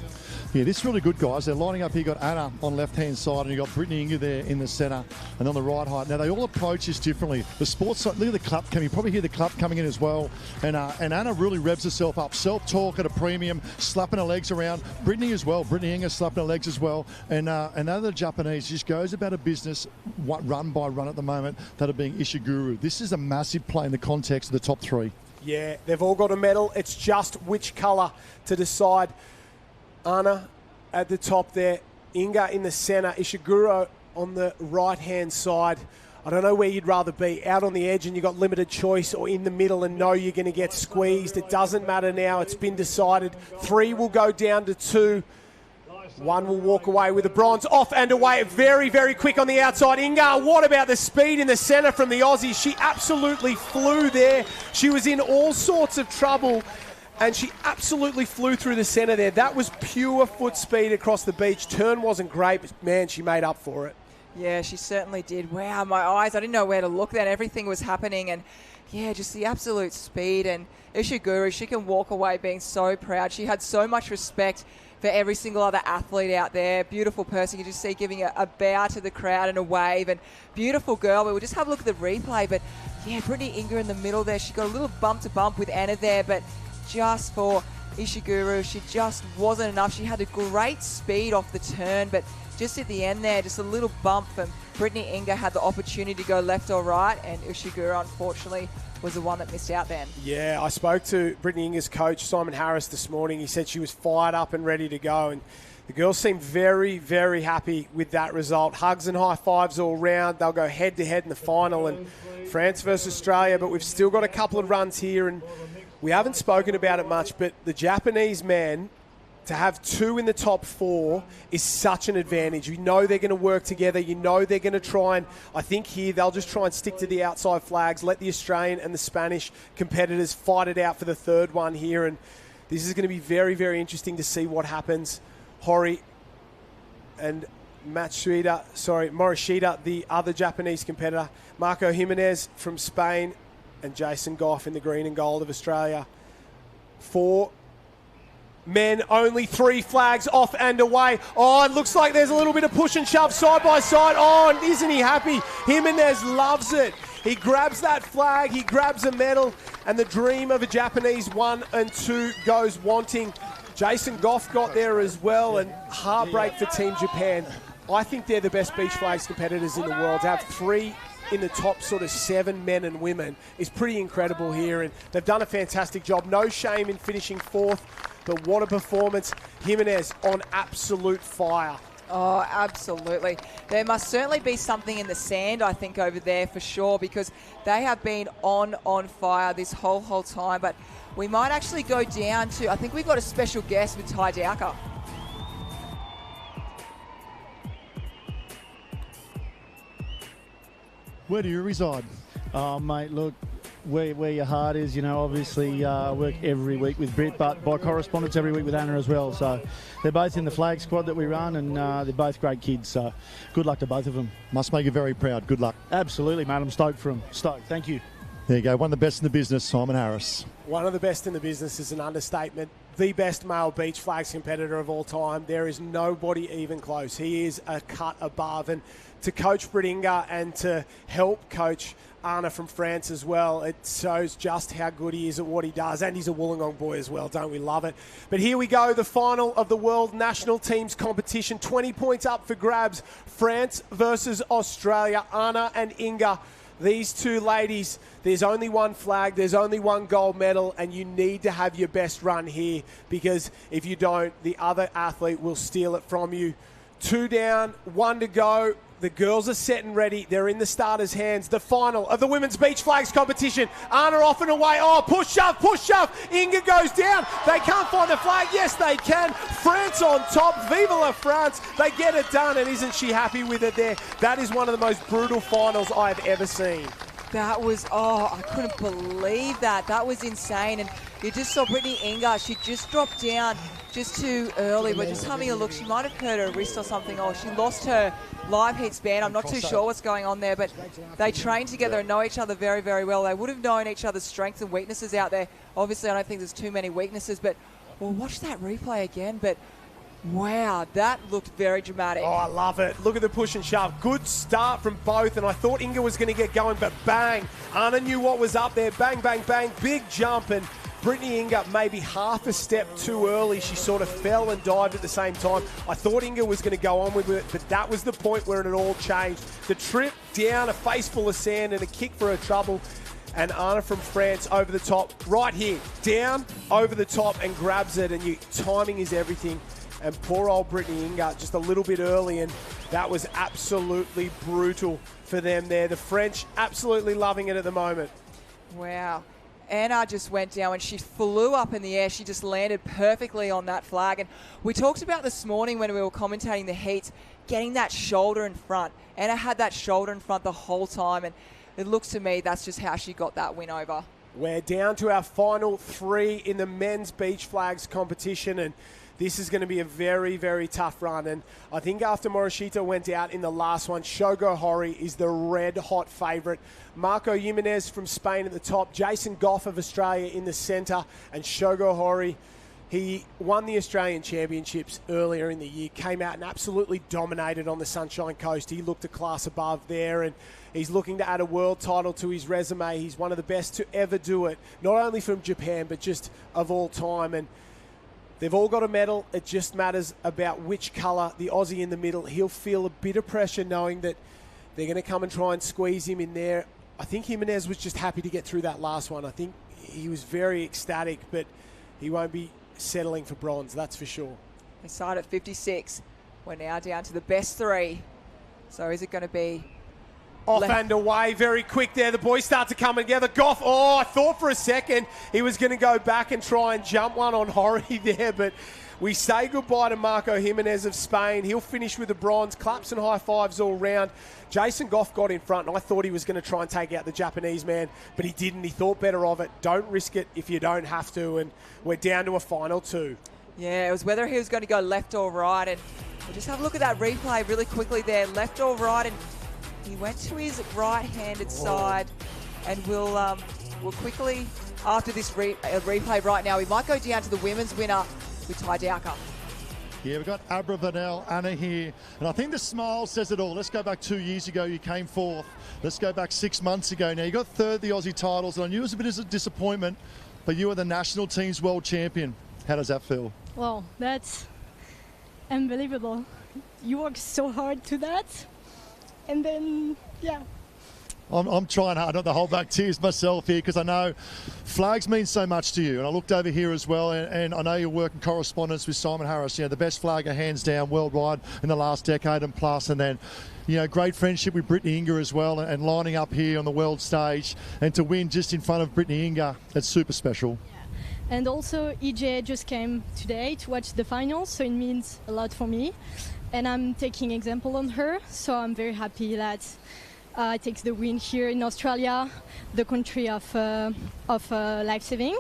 Yeah, this is really good, guys. They're lining up here. You've got Anna on left-hand side, and you've got Brittany Inga there in the centre, and on the right height. Now, they all approach this differently. The sports side, look at the clap coming. You probably hear the clap coming in as well. And Anna really revs herself up. Self-talk at a premium, slapping her legs around. Brittany as well. Brittany Inga slapping her legs as well. And another Japanese just goes about a business run by run at the moment that are being Ishiguro. This is a massive play in the context of the top three. Yeah, they've all got a medal. It's just which colour to decide. Anna at the top there, Inga in the centre, Ishiguro on the right-hand side. I don't know where you'd rather be, out on the edge and you've got limited choice, or in the middle and know you're going to get squeezed. It doesn't matter now. It's been decided. 3 will go down to 2. 1 will walk away with the bronze. Off and away. Very, very quick on the outside. Inga, what about the speed in the centre from the Aussie? She absolutely flew there. She was in all sorts of trouble, and she absolutely flew through the centre there. That was pure foot speed across the beach. Turn wasn't great, but man, she made up for it. Yeah, she certainly did. Wow, my eyes, I didn't know where to look then. Everything was happening, and yeah, just the absolute speed. And Ishiguro, she can walk away being so proud. She had so much respect for every single other athlete out there. Beautiful person. You just see giving a bow to the crowd and a wave. And beautiful girl. We'll just have a look at the replay. But yeah, Brittany Inga in the middle there. She got a little bump to bump with Anna there, but just for Ishiguro, she just wasn't enough. She had a great speed off the turn, but just at the end there, just a little bump, and Brittany Inga had the opportunity to go left or right, and Ishiguro, unfortunately, was the one that missed out then. Yeah, I spoke to Brittany Inga's coach, Simon Harris, this morning. He said she was fired up and ready to go, and the girls seemed very, very happy with that result. Hugs and high fives all round. They'll go head-to-head in the final, and France versus Australia, but we've still got a couple of runs here, and we haven't spoken about it much, but the Japanese men, to have 2 in the top 4 is such an advantage. You know they're going to work together. You know they're going to try, and I think here they'll just try and stick to the outside flags, let the Australian and the Spanish competitors fight it out for the third one here, and this is going to be very, very interesting to see what happens. Hori and Morishita, the other Japanese competitor, Marco Jimenez from Spain, and Jason Goff in the green and gold of Australia. 4 men, only 3 flags, off and away. Oh, it looks like there's a little bit of push and shove side by side. Oh, and isn't he happy? Jimenez loves it. He grabs that flag, he grabs a medal, and the dream of a Japanese 1 and 2 goes wanting. Jason Goff got there as well, and heartbreak for Team Japan. I think they're the best beach flags competitors in the world. To have 3 in the top sort of 7 men and women is pretty incredible here, and they've done a fantastic job. No shame in finishing 4th, but what a performance. Jimenez on absolute fire. Oh, absolutely. There must certainly be something in the sand, I think, over there for sure, because they have been on fire this whole time. But we might actually go down to, I think we've got a special guest with Ty Dowker. Where do you reside? Oh, mate, look, where your heart is, you know, obviously work every week with Britt, but by correspondence every week with Anna as well. So they're both in the flag squad that we run, and they're both great kids. So good luck to both of them. Must make you very proud. Good luck. Absolutely, mate. I'm stoked for them. Stoked. Thank you. There you go. One of the best in the business, Simon Harris. One of the best in the business is an understatement. The best male beach flags competitor of all time. There is nobody even close. He is a cut above. And to coach Britt Inga and to help coach Anna from France as well, it shows just how good he is at what he does. And he's a Wollongong boy as well. Don't we love it? But here we go, the final of the World National Teams competition. 20 points up for grabs. France versus Australia. Anna and Inga. These 2 ladies, there's only 1 flag, there's only 1 gold medal, and you need to have your best run here, because if you don't, the other athlete will steal it from you. 2 down, 1 to go. The girls are set and ready. They're in the starters' hands. The final of the women's beach flags competition. Anna off and away. Oh, push, shove. Inga goes down. They can't find the flag. Yes, they can. France on top. Vive la France. They get it done, and isn't she happy with it there? That is one of the most brutal finals I've ever seen. That was, I couldn't believe that. That was insane. And you just saw Brittany Inga. She just dropped down just too early. But just having a look, she might have hurt her wrist or something. Oh, she lost her live heat span. I'm not too sure what's going on there. But they train together and know each other very, very well. They would have known each other's strengths and weaknesses out there. Obviously, I don't think there's too many weaknesses. But we'll watch that replay again. But Wow, that looked very dramatic. Oh, I love it. Look at the push and shove. Good start from both, and I thought Inga was going to get going, but bang. Anna knew what was up there. Bang, bang, bang. Big jump, and Brittany Inga maybe half a step too early. She sort of fell and dived at the same time. I thought Inga was going to go on with it, but that was the point where it all changed. The trip down, a face full of sand, and a kick for her trouble. And Anna from France over the top, right here, down, over the top, and grabs it, and timing is everything. And poor old Brittany Inga just a little bit early, and that was absolutely brutal for them there. The French absolutely loving it at the moment. Wow. Anna just went down and she flew up in the air. She just landed perfectly on that flag. And we talked about this morning when we were commentating the heats, getting that shoulder in front. Anna had that shoulder in front the whole time, and it looks to me that's just how she got that win over. We're down to our final 3 in the men's beach flags competition, and this is going to be a very, very tough run. And I think after Morishita went out in the last one, Shogo Hori is the red-hot favourite. Marco Jimenez from Spain at the top, Jason Goff of Australia in the centre, and Shogo Hori, he won the Australian Championships earlier in the year, came out and absolutely dominated on the Sunshine Coast. He looked a class above there, and he's looking to add a world title to his resume. He's one of the best to ever do it, not only from Japan, but just of all time. And they've all got a medal. It just matters about which colour. The Aussie in the middle, he'll feel a bit of pressure knowing that they're going to come and try and squeeze him in there. I think Jimenez was just happy to get through that last one. I think he was very ecstatic, but he won't be settling for bronze, that's for sure. They started at 56. We're now down to the best 3. So is it going to be... Off and away, very quick there. The boys start to come together. Goff, I thought for a second he was going to go back and try and jump one on Hori there, but we say goodbye to Marco Jimenez of Spain. He'll finish with the bronze. Claps and high fives all round. Jason Goff got in front, and I thought he was going to try and take out the Japanese man, but he didn't. He thought better of it. Don't risk it if you don't have to, and we're down to a final 2. Yeah, it was whether he was going to go left or right, and we'll just have a look at that replay really quickly there. Left or right, and he went to his right-handed side, and we'll quickly, after this replay right now, we might go down to the women's winner with Tai Dowka. Yeah, we've got Abra Vanel, Anna here, and I think the smile says it all. Let's go back 2 years ago, you came 4th. Let's go back 6 months ago. Now, you got 3rd the Aussie titles, and I knew it was a bit of a disappointment, but you are the national team's world champion. How does that feel? Well, that's unbelievable. You worked so hard to that, and then, yeah. I'm trying hard not to hold back tears myself here because I know flags mean so much to you. And I looked over here as well, and I know you're working correspondence with Simon Harris, the best flagger hands down worldwide in the last decade and plus. And then, great friendship with Brittany Inga as well, and lining up here on the world stage. And to win just in front of Brittany Inga, that's super special. Yeah. And also, EJ just came today to watch the finals, so it means a lot for me. And I'm taking example on her, so I'm very happy that takes the win here in Australia, the country of Lifesaving.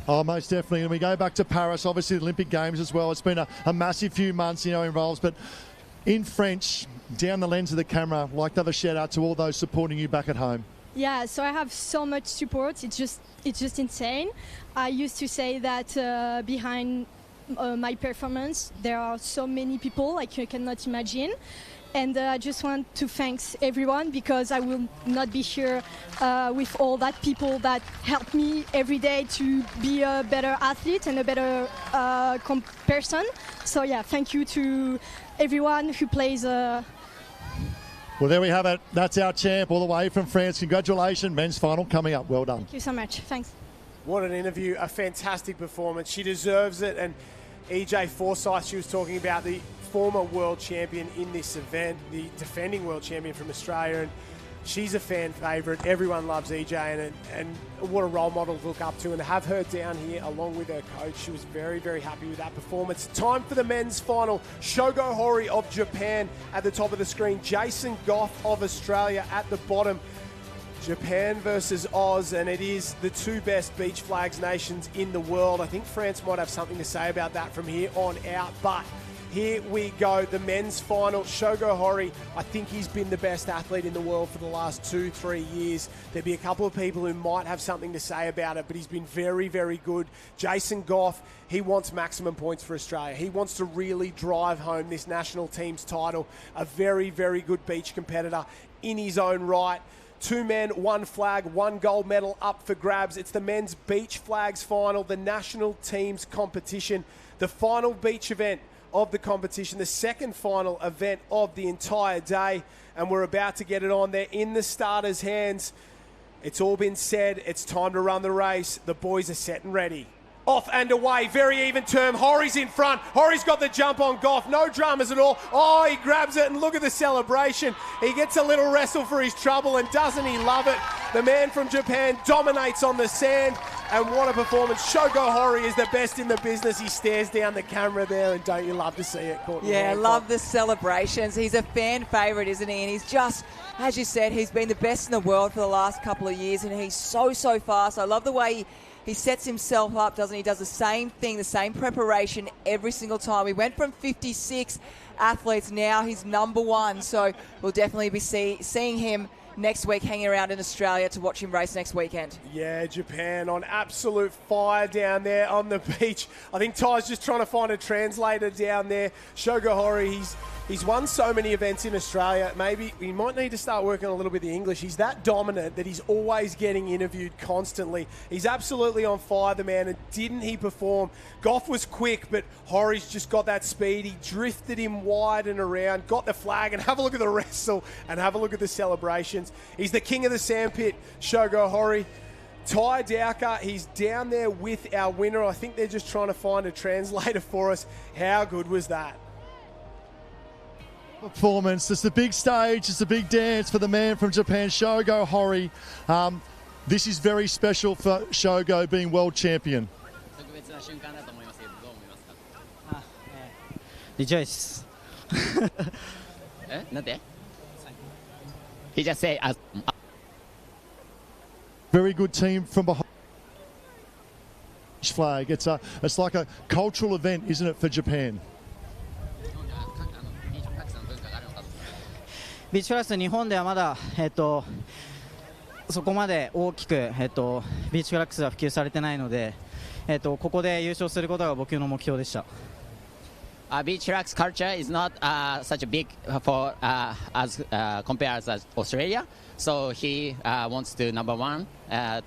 Oh, most definitely. And we go back to Paris, obviously the Olympic Games as well. It's been a massive few months, involved. But in French, down the lens of the camera, like to have a shout out to all those supporting you back at home. Yeah, so I have so much support. It's just insane. I used to say that behind my performance, there are so many people like you cannot imagine. And I just want to thank everyone because I will not be here with all that people that help me every day to be a better athlete and a better person. So yeah, thank you to everyone who plays. Well, there we have it. That's our champ all the way from France. Congratulations, men's final coming up. Well done. Thank you so much. Thanks. What an interview, a fantastic performance. She deserves it. And EJ Forsyth, she was talking about the former world champion in this event, the defending world champion from Australia, and she's a fan favourite. Everyone loves EJ, and what a role model to look up to, and to have her down here along with her coach, she was very, very happy with that performance. Time for the men's final. Shogo Hori of Japan at the top of the screen, Jason Goff of Australia at the bottom. Japan versus Oz, and it is the 2 best beach flags nations in the world. I think France might have something to say about that from here on out, but Here we go, the men's final. Shogo Hori, I think he's been the best athlete in the world for the last 2-3 years. There'll be a couple of people who might have something to say about it, but he's been very, very good. Jason Goff, he wants maximum points for Australia. He wants to really drive home this national team's title. A very, very good beach competitor in his own right. 2 men, 1 flag, 1 gold medal up for grabs. It's the men's beach flags final, the national team's competition, the final beach event of the competition, the second final event of the entire day, and we're about to get it on. They're in the starters' hands. It's all been said. It's time to run the race. The boys are set and ready. Off and away, very even term. Hori's in front. Hori's got the jump on Goff. No dramas at all. Oh, he grabs it, and look at the celebration. He gets a little wrestle for his trouble, and doesn't he love it? The man from Japan dominates on the sand, and what a performance. Shogo Hori is the best in the business. He stares down the camera there, and don't you love to see it, Courtney? Yeah, Hancock? love the celebrations. He's a fan favourite, isn't he? And he's just, as you said, he's been the best in the world for the last couple of years, and he's so fast. I love the way he sets himself up, doesn't he? He does the same thing, the same preparation every single time. He went from 56 athletes, now he's number 1. So we'll definitely be seeing him next week, hanging around in Australia to watch him race next weekend. Yeah, Japan on absolute fire down there on the beach. I think Ty's just trying to find a translator down there. Shogo Hori, he's won so many events in Australia. Maybe he might need to start working a little bit of the English. He's that dominant that he's always getting interviewed constantly. He's absolutely on fire, the man, and didn't he perform? Goff was quick, but Hori's just got that speed. He drifted him wide and around, got the flag, and have a look at the wrestle and have a look at the celebrations. He's the king of the sandpit, Shogo Hori. Ty Dowker, he's down there with our winner. I think they're just trying to find a translator for us. How good was that? Performance. It's the big stage. It's a big dance for the man from Japan, Shogo Hori. This is very special for Shogo being world champion. Rejoice. He just said, very good team from behind. Flag. It's like a cultural event, isn't it, for Japan? ビーチフラッグス日本ではまだ、そこまで大きく、ビーチフラッグスは普及されてないので、ここで優勝することが僕の目標でした。Beach flags culture is not such a big for as compared as Australia, so he wants to number 1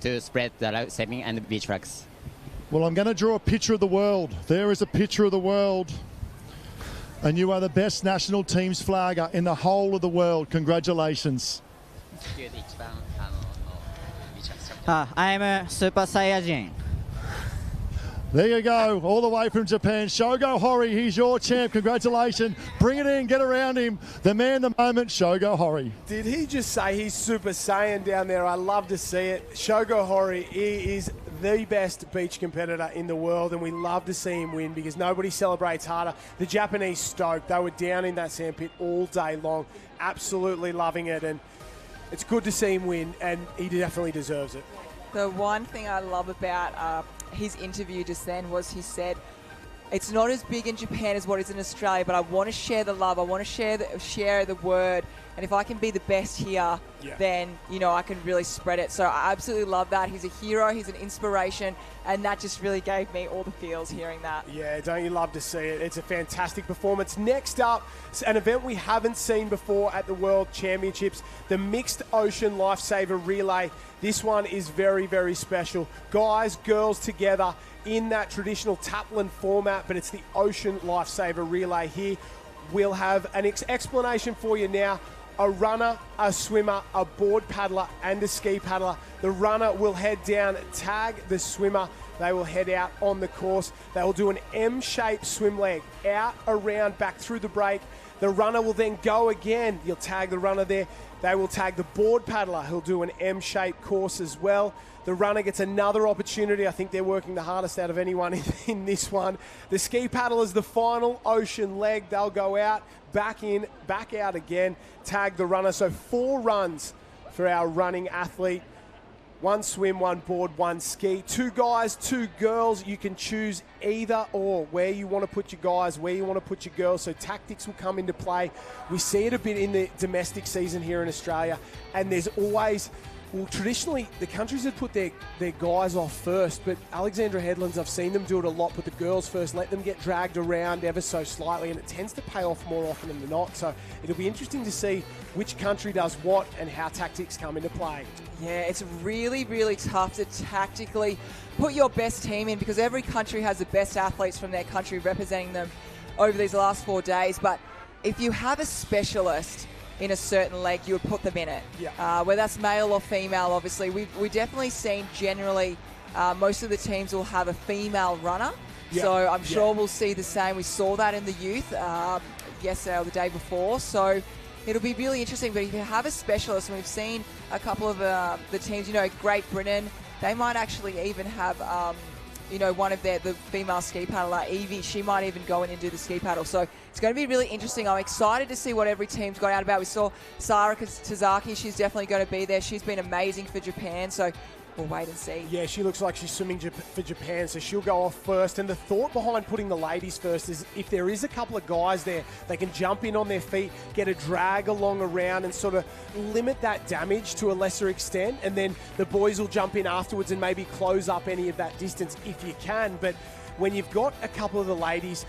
to spread the lifesaving and beach flags. Well, I'm going to draw a picture of the world. There is a picture of the world. And you are the best national team's flagger in the whole of the world. Congratulations. I'm a Super Saiyajin. There you go, all the way from Japan. Shogo Hori, he's your champ. Congratulations. Bring it in, get around him. The man, the moment, Shogo Hori. Did he just say he's Super Saiyan down there? I love to see it. Shogo Hori, he is the best beach competitor in the world, and we love to see him win because nobody celebrates harder. The Japanese stoked. They were down in that sandpit all day long, absolutely loving it, and it's good to see him win, and he definitely deserves it. The one thing I love about his interview just then was he said, it's not as big in Japan as what is in Australia, but I want to share the love. I want to share the word. And if I can be the best here, then, you know, I can really spread it. So I absolutely love that. He's a hero. He's an inspiration. And that just really gave me all the feels hearing that. Yeah, don't you love to see it? It's a fantastic performance. Next up, an event we haven't seen before at the World Championships, the Mixed Ocean Lifesaver Relay. This one is very, very special. Guys, girls together in that traditional Taplin format, but it's the Ocean Lifesaver Relay here. We'll have an explanation for you now. A runner, a swimmer, a board paddler, and a ski paddler. The runner will head down, tag the swimmer. They will head out on the course. They will do an M-shaped swim leg, out, around, back through the break. The runner will then go again. You'll tag the runner there. They will tag the board paddler, who'll do an M-shaped course as well. The runner gets another opportunity. I think they're working the hardest out of anyone in this one. The ski paddler is the final ocean leg. They'll go out, back in, back out again, tag the runner. So 4 runs for our running athlete. 1 swim, 1 board, 1 ski. 2 guys, 2 girls. You can choose either or, where you want to put your guys, where you want to put your girls. So tactics will come into play. We see it a bit in the domestic season here in Australia, and there's always... Well, traditionally, the countries have put their guys off first, but Alexandra Headlands, I've seen them do it a lot, put the girls first, let them get dragged around ever so slightly, and it tends to pay off more often than not. So it'll be interesting to see which country does what and how tactics come into play. Yeah, it's really, really tough to tactically put your best team in, because every country has the best athletes from their country representing them over these last 4 days. But if you have a specialist in a certain leg, you would put them in it. Yeah. Whether that's male or female, obviously. We've definitely seen generally most of the teams will have a female runner. Yeah. So I'm sure we'll see the same. We saw that in the youth yesterday or the day before. So it'll be really interesting. But if you have a specialist, and we've seen a couple of the teams, Great Britain, they might actually even have... one of the female ski paddler, Evie, she might even go in and do the ski paddle. So it's going to be really interesting. I'm excited to see what every team's got out about. We saw Sara Tazaki. She's definitely going to be there. She's been amazing for Japan. So we'll wait and see. Yeah, she looks like she's swimming for Japan, so she'll go off first. And the thought behind putting the ladies first is if there is a couple of guys there, they can jump in on their feet, get a drag along around and sort of limit that damage to a lesser extent. And then the boys will jump in afterwards and maybe close up any of that distance if you can. But when you've got a couple of the ladies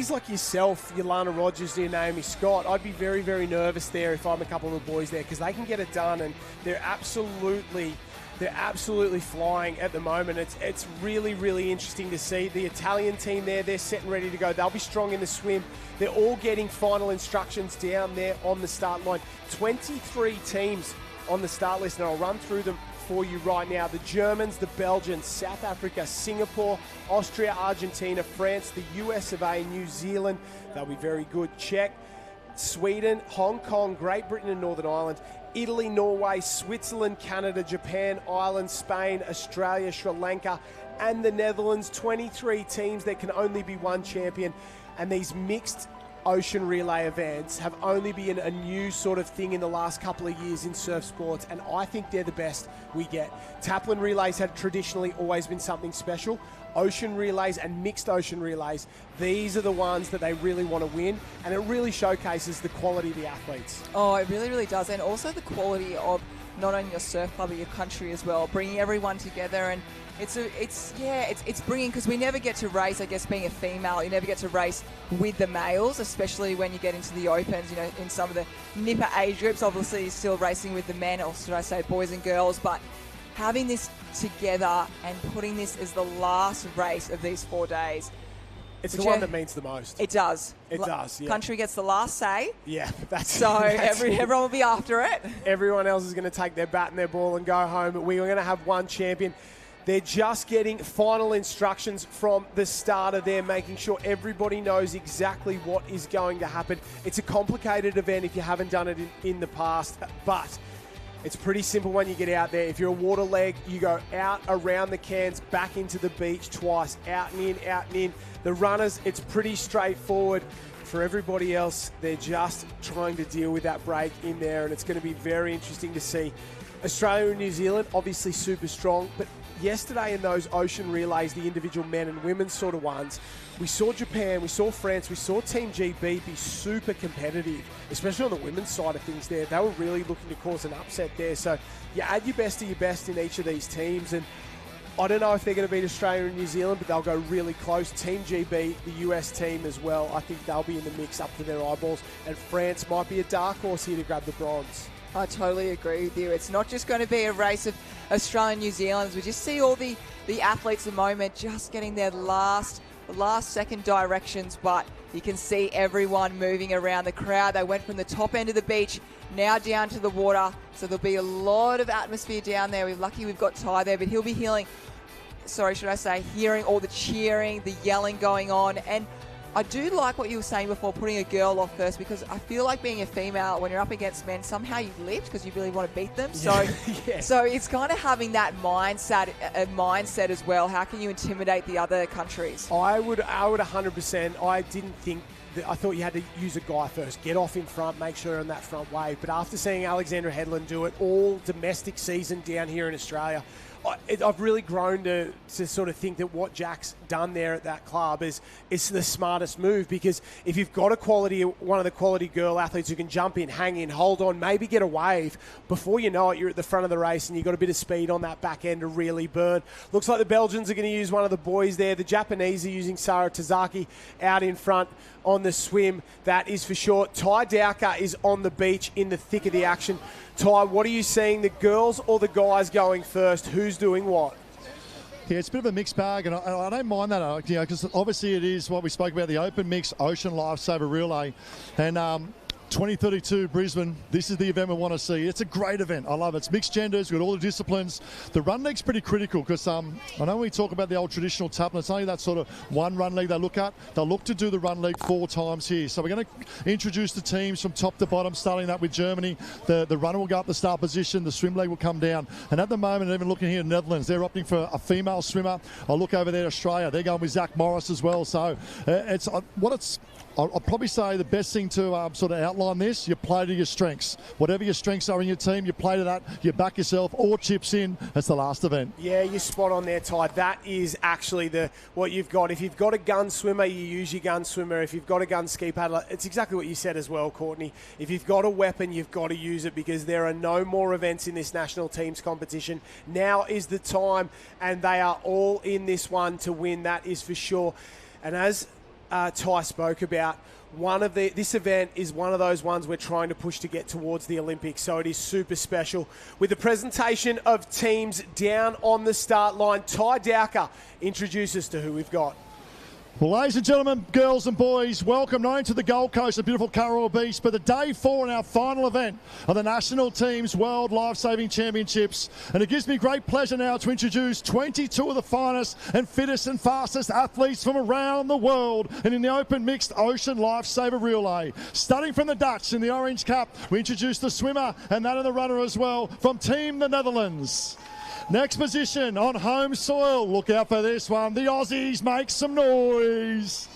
like yourself, Yolanda Rogers, your Naomi Scott, I'd be very, very nervous there if I'm a couple of the boys there, because they can get it done, and they're absolutely flying at the moment. It's really, really interesting to see. The Italian team there, they're set and ready to go. They'll be strong in the swim. They're all getting final instructions down there on the start line. 23 teams on the start list, and I'll run through them for you right now. The Germans, the Belgians, South Africa, Singapore, Austria, Argentina, France, the US of A, New Zealand. They'll be very good. Czech, Sweden, Hong Kong, Great Britain and Northern Ireland, Italy, Norway, Switzerland, Canada, Japan, Ireland, Spain, Australia, Sri Lanka, and the Netherlands. 23 teams. There can only be one champion. And these mixed ocean relay events have only been a new sort of thing in the last couple of years in surf sports, and I think they're the best we get. Taplin relays have traditionally always been something special. Ocean relays and mixed ocean relays, these are the ones that they really want to win, and it really showcases the quality of the athletes. Oh, it really, really does. And also the quality of not only your surf club, but your country as well, bringing everyone together. And it's bringing, because we never get to race, I guess, being a female, you never get to race with the males, especially when you get into the opens, in some of the nipper age groups. Obviously, you're still racing with the men, or should I say boys and girls, but having this together and putting this as the last race of these 4 days. It's the one that means the most. It does. It does, yeah. Country gets the last say. Yeah, that's so everyone will be after it. Everyone else is going to take their bat and their ball and go home, but we are going to have one champion. They're just getting final instructions from the starter there, making sure everybody knows exactly what is going to happen. It's a complicated event if you haven't done it in the past, but it's pretty simple when you get out there. If you're a water leg, you go out around the cans, back into the beach twice, out and in, out and in. The runners, it's pretty straightforward. For everybody else, they're just trying to deal with that break in there, and it's going to be very interesting to see. Australia and New Zealand, obviously super strong, but yesterday in those ocean relays, the individual men and women sort of ones, we saw Japan, we saw France, we saw Team GB be super competitive, especially on the women's side of things there. They were really looking to cause an upset there. So you add your best of your best in each of these teams, and I don't know if they're going to beat Australia and New Zealand, but they'll go really close. Team GB, the US team as well, I think they'll be in the mix up to their eyeballs, and France might be a dark horse here to grab the bronze. I totally agree with you. It's not just going to be a race of Australia and New Zealand. We just see all the athletes at the moment just getting their last second directions, but you can see everyone moving around the crowd. They went from the top end of the beach now down to the water, so there'll be a lot of atmosphere down there. We're lucky we've got Ty there, but he'll be hearing all the cheering, the yelling going on. And I do like what you were saying before, putting a girl off first, because I feel like being a female, when you're up against men, somehow you lift because you really want to beat them. So, so it's kind of having that mindset as well. How can you intimidate the other countries? I would 100%. I didn't think. I thought you had to use a guy first, get off in front, make sure you're on that front wave. But after seeing Alexandra Headland do it all domestic season down here in Australia, I've really grown to sort of think that what Jack's done there at that club is the smartest move, because if you've got one of the quality girl athletes who can jump in, hang in, hold on, maybe get a wave, before you know it, you're at the front of the race and you've got a bit of speed on that back end to really burn. Looks like the Belgians are going to use one of the boys there. The Japanese are using Sara Tazaki out in front on the swim, that is for sure. Tai Dowker is on the beach in the thick of the action. Tai, what are you seeing, the girls or the guys going first? Who's doing what? Yeah, it's a bit of a mixed bag, and I don't mind that, because obviously it is what we spoke about, the open mix ocean lifesaver relay. And 2032 Brisbane, this is the event we want to see. It's a great event. I love it. It's mixed genders, we've got all the disciplines. The run leg's pretty critical, because I know we talk about the old traditional tap, and it's only that sort of one run leg they look at. They'll look to do the run leg 4 times here. So we're going to introduce the teams from top to bottom, starting that with Germany. The runner will go up the start position, the swim leg will come down. And at the moment, even looking here in the Netherlands, they're opting for a female swimmer. I'll look over there to Australia. They're going with Zach Morris as well. So I'll probably say the best thing to sort of outline this, you play to your strengths. Whatever your strengths are in your team, you play to that, you back yourself, or chips in. That's the last event. Yeah, you're spot on there, Ty. That is actually what you've got. If you've got a gun swimmer, you use your gun swimmer. If you've got a gun ski paddler, it's exactly what you said as well, Courtney. If you've got a weapon, you've got to use it, because there are no more events in this national teams competition. Now is the time, and they are all in this one to win, that is for sure. And as Ty spoke about, this event is one of those ones we're trying to push to get towards the Olympics, so it is super special. With the presentation of teams down on the start line, Tai Dowker, introduce us to who we've got. Well, ladies and gentlemen, girls and boys, welcome not only to the Gold Coast, the beautiful Kurrawa Beach, but the day 4 in our final event of the National Teams World Lifesaving Championships. And it gives me great pleasure now to introduce 22 of the finest and fittest and fastest athletes from around the world and in the open mixed ocean lifesaver relay. Starting from the Dutch in the orange cap, we introduce the swimmer and that of the runner as well from Team the Netherlands. Next position on home soil. Look out for this one. The Aussies make some noise.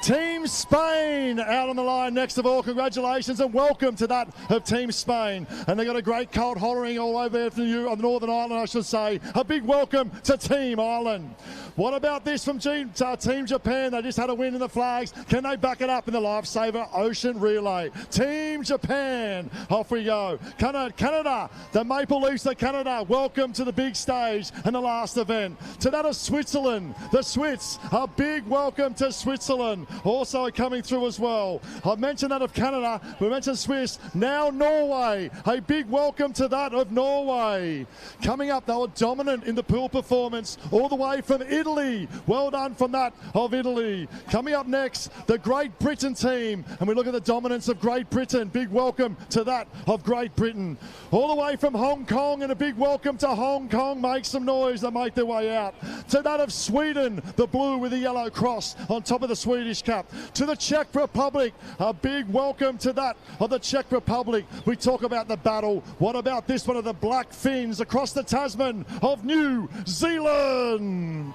Team Spain out on the line next of all. Congratulations and welcome to that of Team Spain. And they got a great cold hollering all over there from you on the Northern Ireland, I should say. A big welcome to Team Ireland. What about this from Team Japan? They just had a win in the flags. Can they back it up in the Lifesaver Ocean Relay? Team Japan, off we go. Canada, the Maple Leafs of Canada, welcome to the big stage and the last event. To that of Switzerland, the Swits, a big welcome to Switzerland. Also coming through as well. I mentioned that of Canada, we mentioned Swiss, now Norway. A big welcome to that of Norway. Coming up, they were dominant in the pool performance all the way from Italy. Well done from that of Italy. Coming up next, the Great Britain team. And we look at the dominance of Great Britain. Big welcome to that of Great Britain. All the way from Hong Kong, and a big welcome to Hong Kong. Make some noise, they make their way out. To that of Sweden, the blue with the yellow cross on top of the Swedish cap. To the Czech Republic, a big welcome to that of the Czech Republic. We talk about the battle. What about this one of the Black Finns across the Tasman of New Zealand?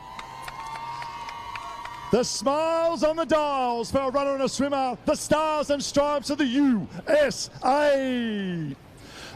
The smiles on the dials for a runner and a swimmer. The stars and stripes of the USA.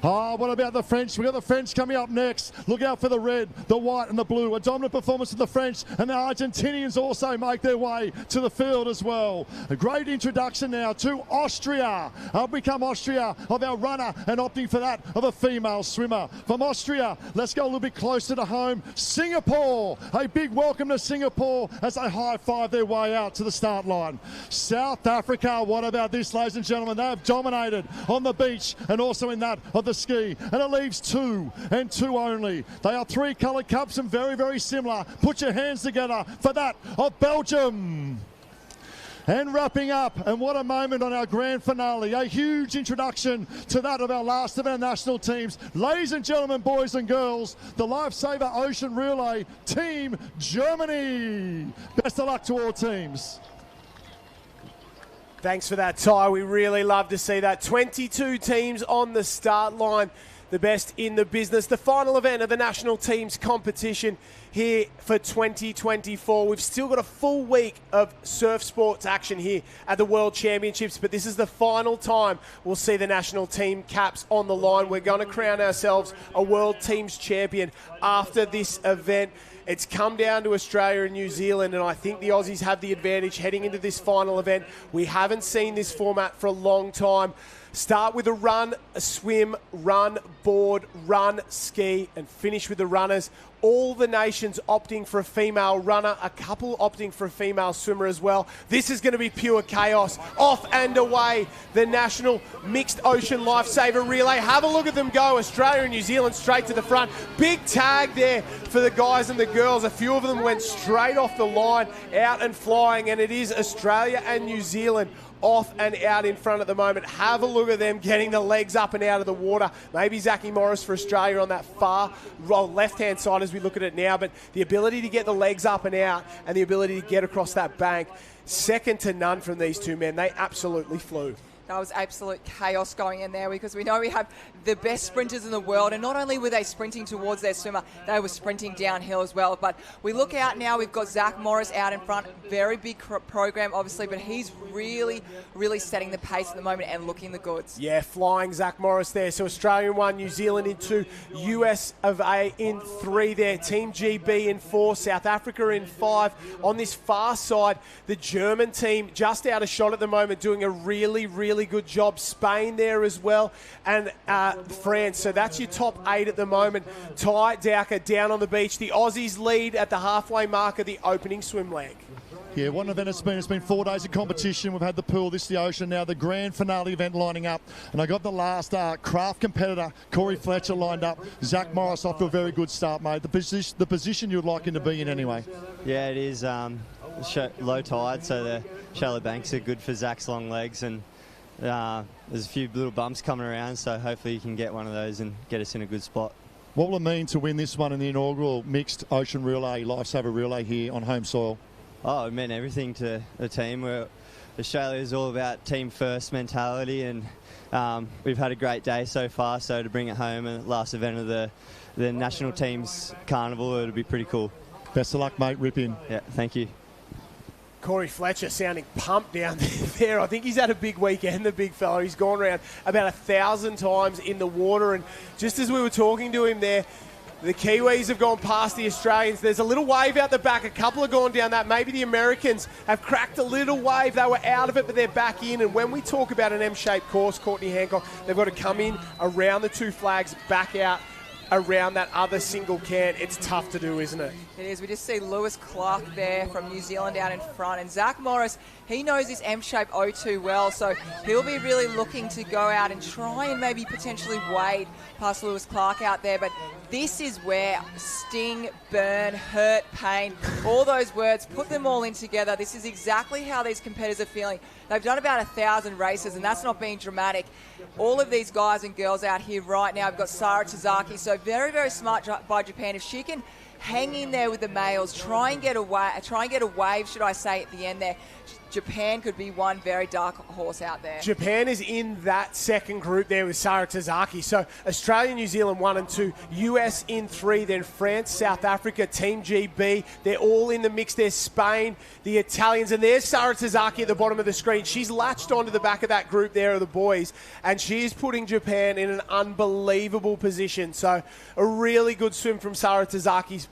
Oh, what about the French? We've got the French coming up next. Look out for the red, the white and the blue. A dominant performance of the French, and the Argentinians also make their way to the field as well. A great introduction now to Austria. Up we come Austria of our runner, and opting for that of a female swimmer. From Austria, let's go a little bit closer to home. Singapore, a big welcome to Singapore as they high-five their way out to the start line. South Africa, what about this, ladies and gentlemen? They have dominated on the beach and also in that of the ski, and it leaves 2 and 2 only. They are 3 coloured cups and very, very similar. Put your hands together for that of Belgium. And wrapping up, and what a moment on our grand finale. A huge introduction to that of our last of our national teams. Ladies and gentlemen, boys and girls, the Lifesaver Ocean Relay, Team Germany. Best of luck to all teams. Thanks for that, Ty. We really love to see that. 22 teams on the start line, the best in the business. The final event of the national teams competition here for 2024. We've still got a full week of surf sports action here at the World Championships, but this is the final time we'll see the national team caps on the line. We're going to crown ourselves a World Teams champion after this event. It's come down to Australia and New Zealand, and I think the Aussies have the advantage heading into this final event. We haven't seen this format for a long time. Start with a run, a swim, run, board, run, ski, and finish with the runners. All the nations opting for a female runner, a couple opting for a female swimmer as well. This is going to be pure chaos. Off and away, the national mixed ocean lifesaver relay. Have a look at them go. Australia and New Zealand straight to the front. Big tag there for the guys and the girls. A few of them went straight off the line, out and flying, and it is Australia and New Zealand off and out in front at the moment. Have a look at them getting the legs up and out of the water. Maybe Zachy Morris for Australia on that far left-hand side as we look at it now, but the ability to get the legs up and out and the ability to get across that bank, second to none from these two men. They absolutely flew. That was absolute chaos going in there because we know we have the best sprinters in the world, and not only were they sprinting towards their swimmer, they were sprinting downhill as well. But we look out now, we've got Zach Morris out in front, very big program obviously, but he's really, really setting the pace at the moment and looking the goods. Yeah, flying Zach Morris there. So Australia in 1, New Zealand in 2, US of A in 3 there, Team GB in 4, South Africa in 5. On this far side, the German team just out of shot at the moment, doing a really, really good job. Spain there as well, and France. So that's your top 8 at the moment. Ty Dowker down on the beach. The Aussies lead at the halfway mark of the opening swim leg. Yeah, what an event it's been 4 days of competition. We've had the pool, this the ocean, now the grand finale event lining up. And I got the last craft competitor, Corey Fletcher, lined up. Zach Morris off to a very good start, mate. The position you'd like him to be in anyway. Yeah, it is low tide, so the shallow banks are good for Zach's long legs, and there's a few little bumps coming around, so hopefully you can get one of those and get us in a good spot. What will it mean to win this one in the inaugural mixed ocean relay, lifesaver relay here on home soil? Oh, it meant everything to the team. Australia is all about team first mentality, and we've had a great day so far, so to bring it home and last event of the national team's carnival, it'll be pretty cool. Best of luck, mate. Rip in. Yeah, thank you. Corey Fletcher sounding pumped down there. I think he's had a big weekend, the big fella. He's gone around about 1,000 times in the water, and just as we were talking to him there, the Kiwis have gone past the Australians. There's a little wave out the back. A couple have gone down that. Maybe the Americans have cracked a little wave. They were out of it, but they're back in. And when we talk about an M-shaped course, Courtney Hancock, they've got to come in around the 2 flags, back out around that other single can. It's tough to do, isn't it? It is. We just see Lewis Clark there from New Zealand out in front. And Zach Morris, he knows this M-shape O2 well, so he'll be really looking to go out and try and maybe potentially wade past Lewis Clark out there. But this is where sting, burn, hurt, pain, all those words, put them all in together. This is exactly how these competitors are feeling. They've done about 1,000 races, and that's not being dramatic. All of these guys and girls out here right now, we've got Sara Tazaki, so very, very smart by Japan. If she can hang in there with the males, try and get a wave, should I say, at the end there, Japan could be one very dark horse out there. Japan is in that second group there with Sara Tazaki. So Australia, New Zealand 1 and 2, US in 3, then France, South Africa, Team GB. They're all in the mix. There's Spain, the Italians, and there's Sara Tazaki at the bottom of the screen. She's latched onto the back of that group there of the boys, and she is putting Japan in an unbelievable position. So a really good swim from Sara Tazaki's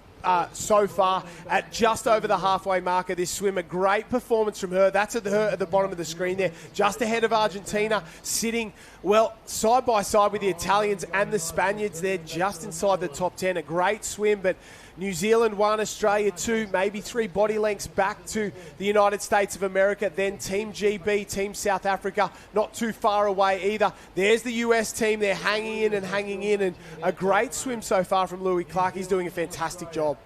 so far at just over the halfway mark of this swim. A great performance from her. That's her at the bottom of the screen there, just ahead of Argentina, sitting, well, side by side with the Italians and the Spaniards. They're just inside the top 10. A great swim, but New Zealand 1, Australia 2, maybe 3 body lengths back to the United States of America. Then Team GB, Team South Africa, not too far away either. There's the US team. They're hanging in, and a great swim so far from Louis Clark. He's doing a fantastic job.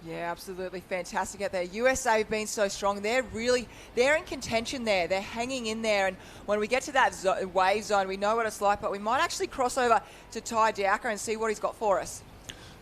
Yeah, absolutely fantastic out there. USA have been so strong. They're in contention there. They're hanging in there. And when we get to that wave zone, we know what it's like, but we might actually cross over to Ty Dowker and see what he's got for us.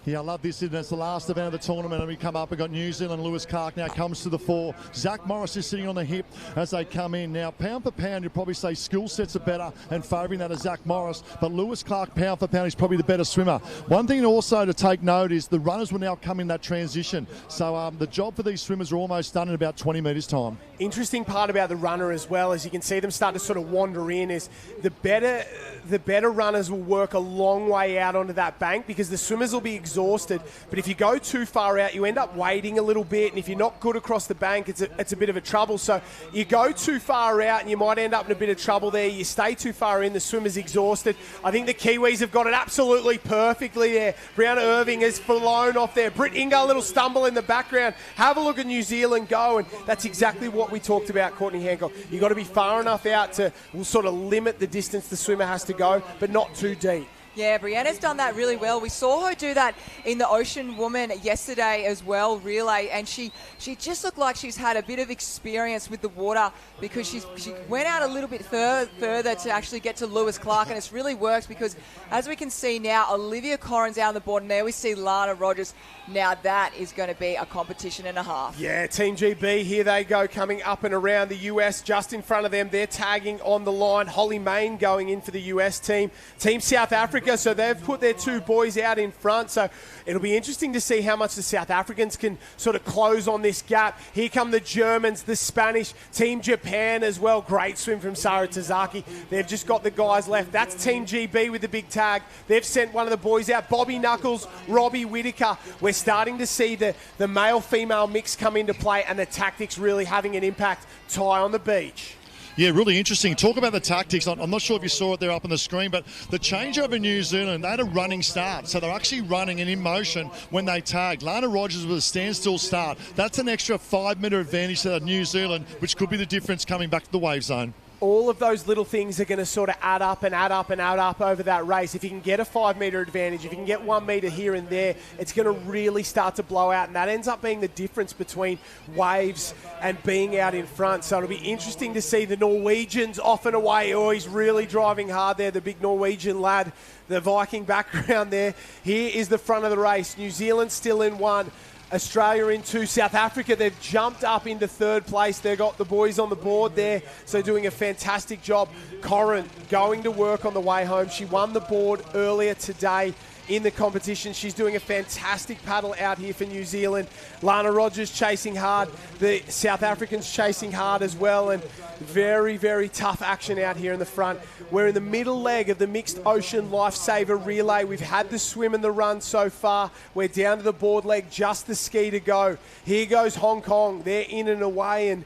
Yeah, I love this. It's the last event of the tournament, and we come up. We've got New Zealand. Lewis Clark now comes to the fore. Zach Morris is sitting on the hip as they come in. Now, pound for pound, you'd probably say skill sets are better and favouring that of Zach Morris, but Lewis Clark, pound for pound, is probably the better swimmer. One thing also to take note is the runners will now come in that transition. So the job for these swimmers are almost done in about 20 metres time. Interesting part about the runner as well, as you can see them start to sort of wander in, is the better runners will work a long way out onto that bank because the swimmers will be exhausted. But if you go too far out, you end up waiting a little bit, and if you're not good across the bank, it's a bit of a trouble. So you go too far out and you might end up in a bit of trouble there. You stay too far in, the swimmer's exhausted. I think the Kiwis have got it absolutely perfectly there. Brianna Irving has flown off there. Britt Inga, a little stumble in the background. Have a look at New Zealand go, and that's exactly what we talked about, Courtney Hancock. You've got to be far enough out to sort of limit the distance the swimmer has to go, but not too deep. Yeah, Brianna's done that really well. We saw her do that in the Ocean Woman yesterday as well, relay, and she just looked like she's had a bit of experience with the water because she went out a little bit further to actually get to Lewis Clark, and it's really worked because, as we can see now, Olivia Corrin's out on the board, and there we see Lana Rogers. Now that is going to be a competition and a half. Yeah, Team GB, here they go, coming up and around the US. Just in front of them, they're tagging on the line. Holly Main going in for the US team. Team South Africa, so they've put their two boys out in front. So it'll be interesting to see how much the South Africans can sort of close on this gap. Here come the Germans, the Spanish, Team Japan as well. Great swim from Sara Tazaki. They've just got the guys left. That's Team GB with the big tag. They've sent one of the boys out, Bobby Knuckles, Robbie Whitaker. We're starting to see the male-female mix come into play and the tactics really having an impact. Ty on the beach. Yeah, really interesting. Talk about the tactics. I'm not sure if you saw it there up on the screen, but the changeover in New Zealand, they had a running start. So they're actually running and in motion when they tagged. Lana Rogers with a standstill start. That's an extra 5-metre advantage to New Zealand, which could be the difference coming back to the wave zone. All of those little things are going to sort of add up and add up and add up over that race. If you can get a 5-metre advantage, if you can get 1 metre here and there, it's going to really start to blow out, and that ends up being the difference between waves and being out in front. So it'll be interesting to see the Norwegians off and away. Oh, he's really driving hard there, the big Norwegian lad, the Viking background there. Here is the front of the race. New Zealand still in 1. Australia in 2. South Africa, they've jumped up into 3rd place. They've got the boys on the board there, so doing a fantastic job. Corrin going to work on the way home. She won the board earlier today in the competition. She's doing a fantastic paddle out here for New Zealand. Lana Rogers chasing hard. The South Africans chasing hard as well, and very, very tough action out here in the front. We're in the middle leg of the mixed ocean lifesaver relay. We've had the swim and the run so far. We're down to the board leg, just the ski to go. Here goes Hong Kong. They're in and away, and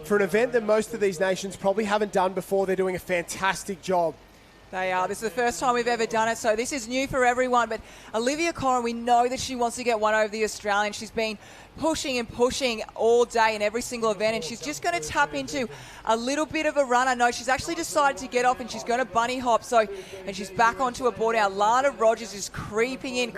for an event that most of these nations probably haven't done before, they're doing a fantastic job. They are. This is the first time we've ever done it, so this is new for everyone. But Olivia Corrin, we know that she wants to get one over the Australian. She's been pushing and pushing all day in every single event, and she's just going to tap into a little bit of a run. I know she's actually decided to get off, and she's going to bunny hop. And she's back onto a board now. Lana Rogers is creeping in,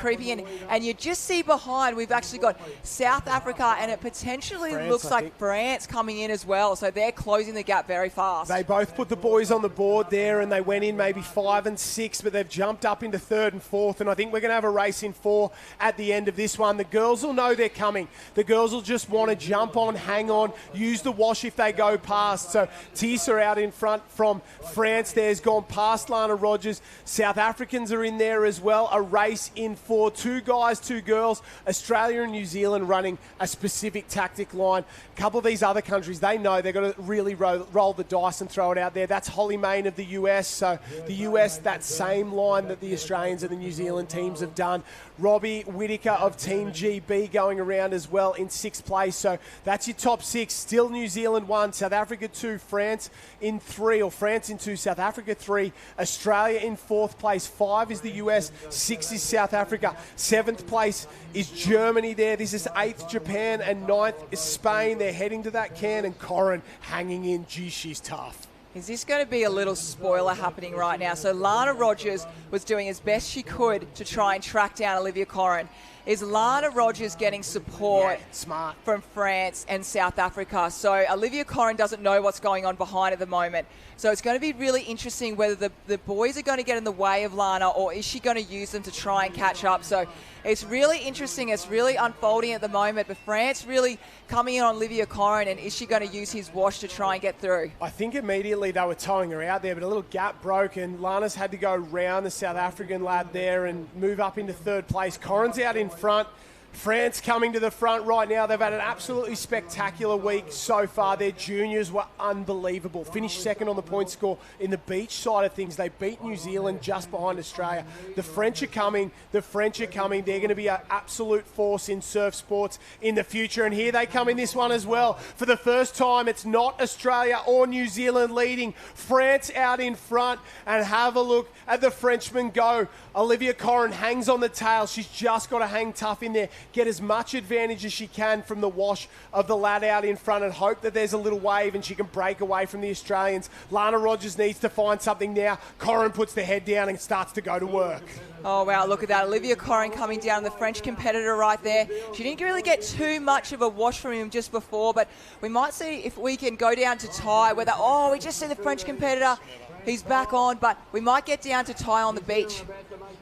and you just see behind we've actually got South Africa, and it potentially looks like France coming in as well. So they're closing the gap very fast. They both put the boys on the board there, and they went in maybe 5 and 6, but they've jumped up into 3rd and 4th, and I think we're going to have a race in 4 at the end of this one. The girls will know they're coming. The girls will just want to jump on, hang on, use the wash if they go past. So Tisa out in front from France there has gone past Lana Rogers. South Africans are in there as well. A race in 4. 2 guys, 2 girls. Australia and New Zealand running a specific tactic line. A couple of these other countries, they know they've got to really roll the dice and throw it out there. That's Holly Main of the US. So the US, that same line that the Australians and the New Zealand teams have done. Robbie Whitaker of Team GB going around as well in 6th place. So that's your top 6. Still New Zealand 1, South Africa 2, France in 3, or France in 2, South Africa 3, Australia in 4th place. 5 is the US, 6 is South Africa. 7th place is Germany there. This is 8th Japan, and 9th is Spain. They're heading to that can, and Corrin hanging in. Gee, she's tough. Is this going to be a little spoiler happening right now? So Lana Rogers was doing as best she could to try and track down Olivia Corrin. is Lana Rogers getting support smart from France and South Africa. So Olivia Corrin doesn't know what's going on behind at the moment. So it's going to be really interesting whether the boys are going to get in the way of Lana, or is she going to use them to try and catch up. So it's really interesting. It's really unfolding at the moment. But France really coming in on Olivia Corrin, and is she going to use his wash to try and get through? I think immediately they were towing her out there, but a little gap broke, and Lana's had to go round the South African lad there and move up into third place. Corrin's out in front. France coming to the front right now. They've had an absolutely spectacular week so far. Their juniors were unbelievable. Finished second on the point score in the beach side of things. They beat New Zealand just behind Australia. The French are coming. The French are coming. They're going to be an absolute force in surf sports in the future. And here they come in this one as well. For the first time, it's not Australia or New Zealand leading. France out in front. And have a look at the Frenchman go. Olivia Corrin hangs on the tail. She's just got to hang tough in there. Get as much advantage as she can from the wash of the lad out in front and hope that there's a little wave and she can break away from the Australians. Lana Rogers needs to find something now. Corrin puts the head down and starts to go to work. Oh, wow, look at that. Olivia Corrin coming down, the French competitor right there. She didn't really get too much of a wash from him just before, but we might see if we can go down to tie, whether, we just see the French competitor. He's back on, but we might get down to tie on the beach.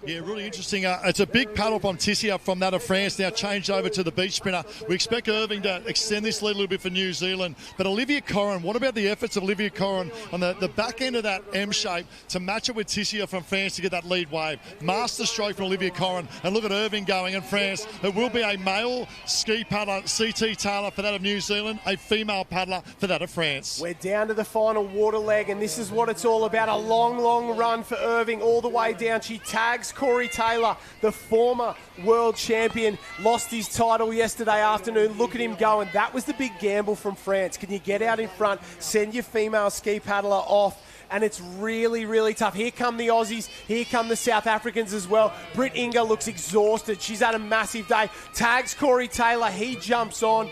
Yeah, really interesting. It's a big paddle from Tissia from that of France, now changed over to the beach spinner. We expect Irving to extend this lead a little bit for New Zealand. But Olivia Corrin, what about the efforts of Olivia Corrin on the back end of that M shape to match it with Tissia from France to get that lead wave? Master stroke from Olivia Corrin. And look at Irving going in France. There will be a male ski paddler, CT Taylor, for that of New Zealand, a female paddler for that of France. We're down to the final water leg, and this is what it's all about. A long, long run for Irving all the way down. She tags Corey Taylor, the former world champion, lost his title yesterday afternoon. Look at him going. That was the big gamble from France. Can you get out in front, send your female ski paddler off? And it's really, really tough. Here come the Aussies. Here come the South Africans as well. Britt Inger looks exhausted. She's had a massive day. Tags Corey Taylor. He jumps on.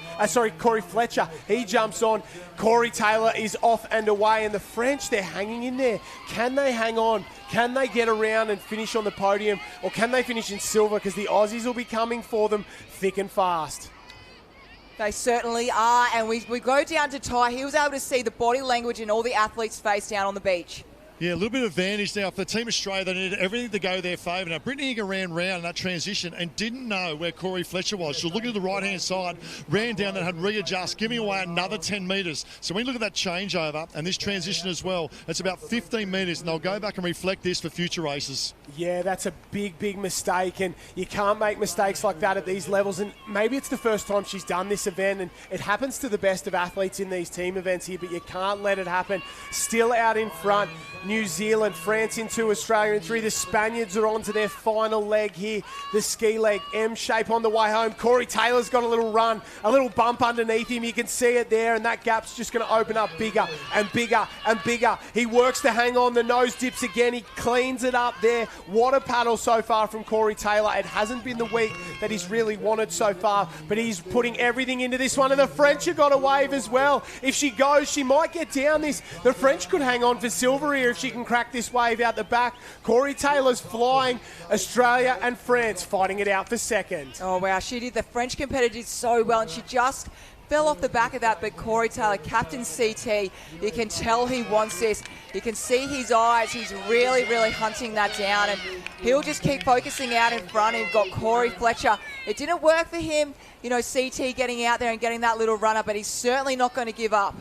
Corey Fletcher. He jumps on. Corey Taylor is off and away. And the French, they're hanging in there. Can they hang on? Can they get around and finish on the podium? Or can they finish in silver? Because the Aussies will be coming for them thick and fast. They certainly are, and we go down to Ty. He was able to see the body language in all the athletes' face down on the beach. Yeah, a little bit of advantage now for Team Australia. They needed everything to go their favour. Now, Brittany Inger ran round in that transition and didn't know where Corey Fletcher was. She was looking to the right-hand side, ran down and had readjust, giving away another 10 metres. So when you look at that changeover and this transition as well, it's about 15 metres, and they'll go back and reflect this for future races. Yeah, that's a big, big mistake, and you can't make mistakes like that at these levels. And maybe it's the first time she's done this event, and it happens to the best of athletes in these team events here, but you can't let it happen. Still out in front, New Zealand, France in 2, Australia in 3. The Spaniards are on to their final leg here. The ski leg, M shape on the way home. Corey Taylor's got a little run, a little bump underneath him. You can see it there, and that gap's just going to open up bigger and bigger and bigger. He works to hang on. The nose dips again. He cleans it up there. What a paddle so far from Corey Taylor. It hasn't been the week that he's really wanted so far, but he's putting everything into this one. And the French have got a wave as well. If she goes, she might get down this. The French could hang on for silver here if she can crack this wave out the back. Corey Taylor's flying. Australia and France fighting it out for second. Oh, wow. She did. The French competitor did so well, and she just fell off the back of that. But Corey Taylor, Captain CT, you can tell he wants this. You can see his eyes. He's really, really hunting that down, and he'll just keep focusing out in front. We've got Corey Fletcher. It didn't work for him, CT getting out there and getting that little runner, but he's certainly not going to give up.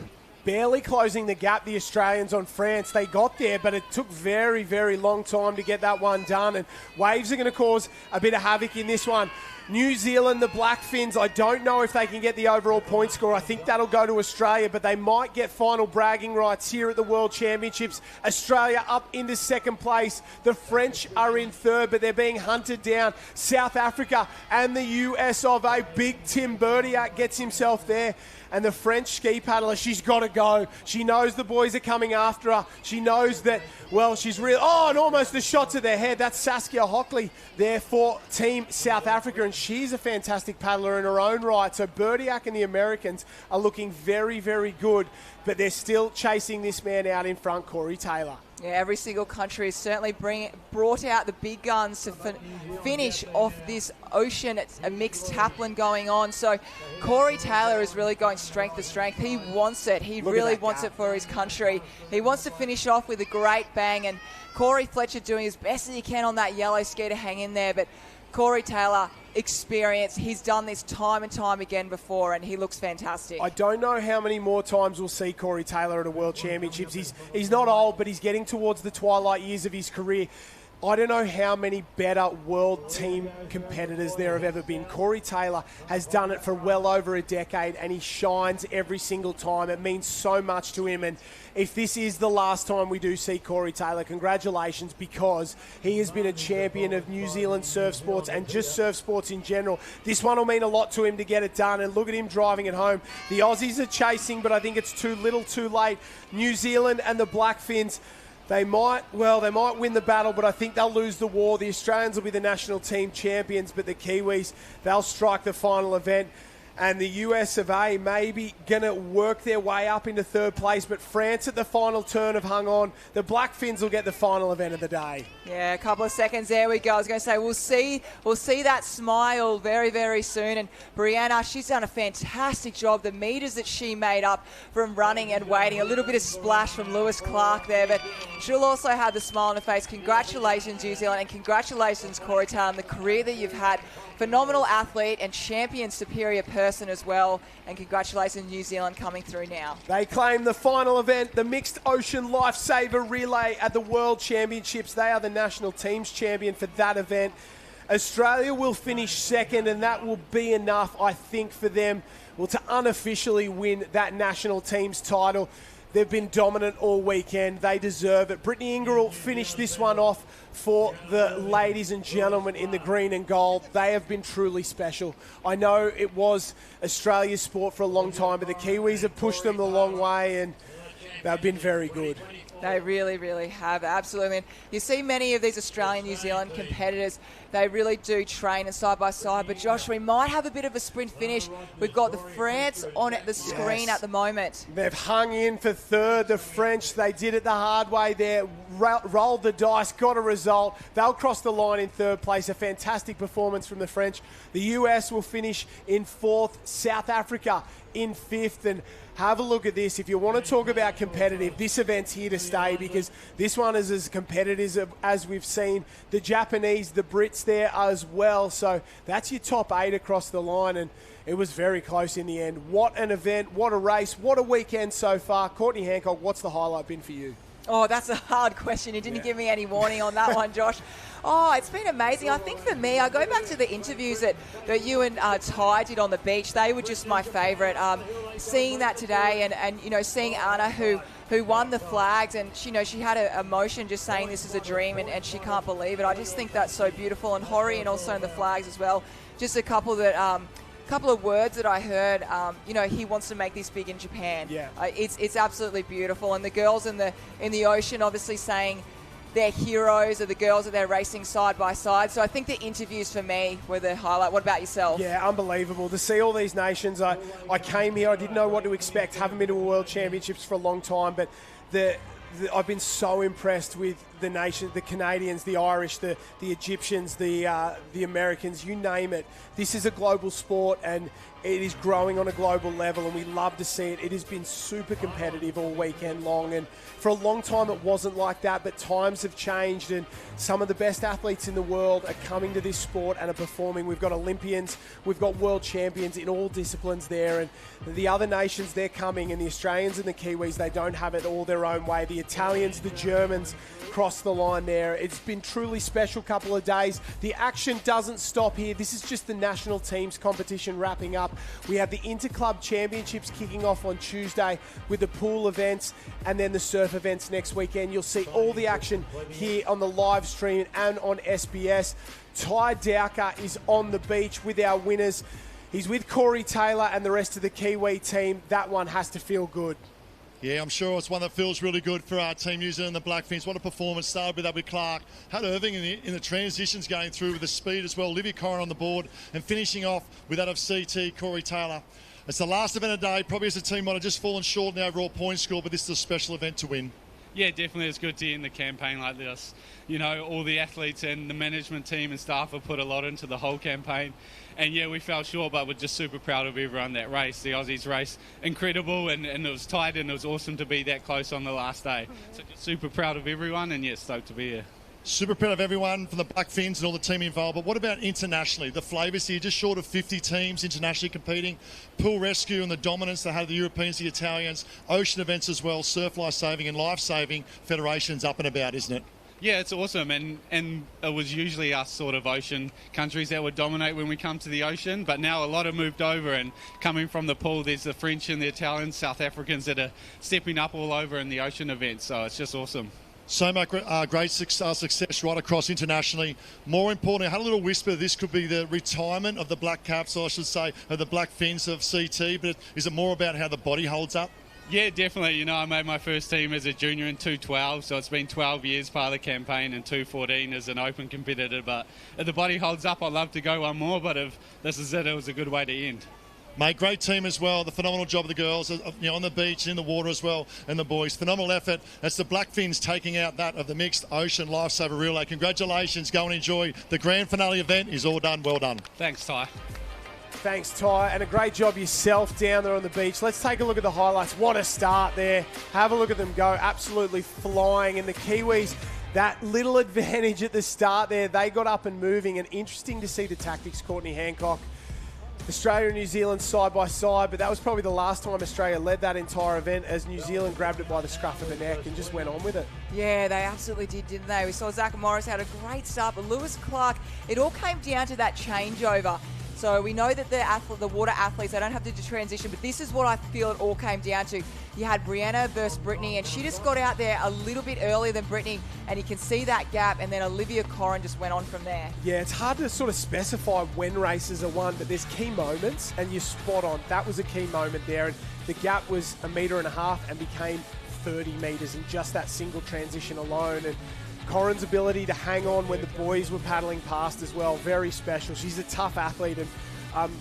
Barely closing the gap, the Australians on France. They got there, but it took very, very long time to get that one done. And waves are going to cause a bit of havoc in this one. New Zealand, the Black Fins, I don't know if they can get the overall point score. I think that'll go to Australia, but they might get final bragging rights here at the World Championships. Australia up into second place. The French are in third, but they're being hunted down. South Africa and the US of A. Big Tim Berdiak gets himself there. And the French ski paddler, she's got to go. She knows the boys are coming after her. She knows that, she's real. Oh, and almost the shot to their head. That's Saskia Hockley there for Team South Africa, and she's a fantastic paddler in her own right. So Berdiak and the Americans are looking very, very good, but they're still chasing this man out in front, Corey Taylor. Yeah, every single country has certainly brought out the big guns to finish off this ocean. It's a mixed taplin going on. So Corey Taylor is really going strength to strength. He wants it. He really wants it for his country. He wants to finish off with a great bang. And Corey Fletcher doing as best as he can on that yellow ski to hang in there. But Corey Taylor, experience. He's done this time and time again before, and he looks fantastic. I don't know how many more times we'll see Corey Taylor at a World Championships. He's not old, but he's getting towards the twilight years of his career. I don't know how many better world team competitors there have ever been. Corey Taylor has done it for well over a decade, and he shines every single time. It means so much to him, and if this is the last time we do see Corey Taylor, congratulations, because he has been a champion of New Zealand surf sports and just surf sports in general. This one will mean a lot to him to get it done, and look at him driving it home. The Aussies are chasing, but I think it's too little too late. New Zealand and the Black Fins, they might win the battle, but I think they'll lose the war. The Australians will be the national team champions, but the Kiwis, they'll strike the final event. And the US of A maybe going to work their way up into third place, but France at the final turn have hung on. The Black Fins will get the final event of the day. Yeah, a couple of seconds. There we go. I was going to say, we'll see that smile very, very soon. And Brianna, she's done a fantastic job. The metres that she made up from running and waiting. A little bit of splash from Lewis Clark there, but she'll also have the smile on her face. Congratulations, New Zealand, and congratulations, Corey Taylor, on the career that you've had. Phenomenal athlete and champion superior person as well. And congratulations, New Zealand, coming through now. They claim the final event, the Mixed Ocean Lifesaver Relay at the World Championships. They are the national teams champion for that event. Australia will finish second, and that will be enough, I think, for them, well, to unofficially win that national teams title. They've been dominant all weekend. They deserve it. Brittany Ingram finished this one off for the ladies and gentlemen in the green and gold. They have been truly special. I know it was Australia's sport for a long time, but the Kiwis have pushed them a long way, and they've been very good. They really, really have, absolutely. And you see many of these Australian, New Zealand competitors, they really do train and side by side. But Josh, we might have a bit of a sprint finish. We've got the France on the screen at the moment. They've hung in for third. The French, they did it the hard way there, rolled the dice, got a result. They'll cross the line in third place. A fantastic performance from the French. The US will finish in fourth. South Africa in fifth. And have a look at this. If you want to talk about competitive, this event's here to stay, because this one is as competitive as we've seen. The Japanese, the Brits there as well. So that's your top 8 across the line, and it was very close in the end. What an event, what a race, what a weekend so far. Courtney Hancock, what's the highlight been for you? Oh, that's a hard question. You didn't give me any warning on that one, Josh. Oh, it's been amazing. I think for me, I go back to the interviews that you and Ty did on the beach. They were just my favourite. Seeing that today and you know, seeing Anna who won the flags, and she had an emotion just saying this is a dream, and she can't believe it. I just think that's so beautiful. And Hori, and also in the flags as well. Just a couple of words that I heard. He wants to make this big in Japan. Yeah. It's absolutely beautiful. And the girls in the ocean, obviously saying their heroes are the girls that they're racing side by side. So I think the interviews for me were the highlight. What about yourself? Yeah, unbelievable. To see all these nations, I came here, I didn't know what to expect. Haven't been to a World Championships for a long time, but I've been so impressed with the nation, the Canadians, the Irish, the Egyptians, the Americans, you name it. This is a global sport, and it is growing on a global level, and we love to see it. It has been super competitive all weekend long, and for a long time it wasn't like that, but times have changed, and some of the best athletes in the world are coming to this sport and are performing. We've got Olympians, we've got world champions in all disciplines there, and the other nations, they're coming, and the Australians and the Kiwis, they don't have it all their own way. The Italians, the Germans cross the line there. It's been truly special couple of days. The action doesn't stop here. This is just the national teams competition wrapping up. We have the Interclub Championships kicking off on Tuesday with the pool events and then the surf events next weekend. You'll see all the action here on the live stream and on SBS. Ty Dowker is on the beach with our winners. He's with Corey Taylor and the rest of the Kiwi team. That one has to feel good. Yeah, I'm sure it's one that feels really good for our Team New Zealand, the Black Fins. What a performance. Started with that with Clark. Had Irving in the transitions going through with the speed as well. Olivia Corrin on the board, and finishing off with that of CT, Corey Taylor. It's the last event of the day. Probably as a team might have just fallen short in the overall point score, but this is a special event to win. Yeah, definitely. It's good to end the campaign like this. You know, all the athletes and the management team and staff have put a lot into the whole campaign. And yeah, we fell short, but we're just super proud of everyone that raced. The Aussies race incredible, and it was tight, and it was awesome to be that close on the last day. So just super proud of everyone, and yeah, stoked to be here. Super proud of everyone from the Black Fins and all the team involved. But what about internationally? The flavours here, just short of 50 teams internationally competing. Pool rescue and the dominance they had the Europeans, the Italians, ocean events as well, surf lifesaving and lifesaving federations up and about, isn't it? Yeah, it's awesome, and it was usually us sort of ocean countries that would dominate when we come to the ocean, but now a lot have moved over, and coming from the pool, there's the French and the Italians, South Africans that are stepping up all over in the ocean events, so it's just awesome. So much great success right across internationally. More importantly, I had a little whisper this could be the retirement of the Black Caps, or I should say, of the Black Fins of CT, but is it more about how the body holds up? Yeah, definitely. You know, I made my first team as a junior in 212, so it's been 12 years part of the campaign, and 214 as an open competitor. But if the body holds up, I'd love to go one more, but if this is it, it was a good way to end. Mate, great team as well. The phenomenal job of the girls, you know, on the beach, in the water as well, and the boys. Phenomenal effort. That's the Black Fins taking out that of the mixed ocean lifesaver relay. Congratulations. Go and enjoy the grand finale event. Is all done. Well done. Thanks, Ty. Thanks, Ty, and a great job yourself down there on the beach. Let's take a look at the highlights. What a start there. Have a look at them go. Absolutely flying. And the Kiwis, that little advantage at the start there, they got up and moving. And interesting to see the tactics, Courtney Hancock. Australia and New Zealand side by side, but that was probably the last time Australia led that entire event, as New Zealand grabbed it by the scruff of the neck and just went on with it. Yeah, they absolutely did, didn't they? We saw Zach Morris had a great start, but Lewis Clark, it all came down to that changeover. So we know that the water athletes, they don't have to do transition, but this is what I feel it all came down to. You had Brianna versus Brittany, and she just got out there a little bit earlier than Brittany, and you can see that gap, and then Olivia Corrin just went on from there. Yeah, it's hard to sort of specify when races are won, but there's key moments, and you're spot on. That was a key moment there, and the gap was 1.5 meters and became 30 metres in just that single transition alone. And Corrin's ability to hang on when the boys were paddling past as well, very special. She's a tough athlete, and I'm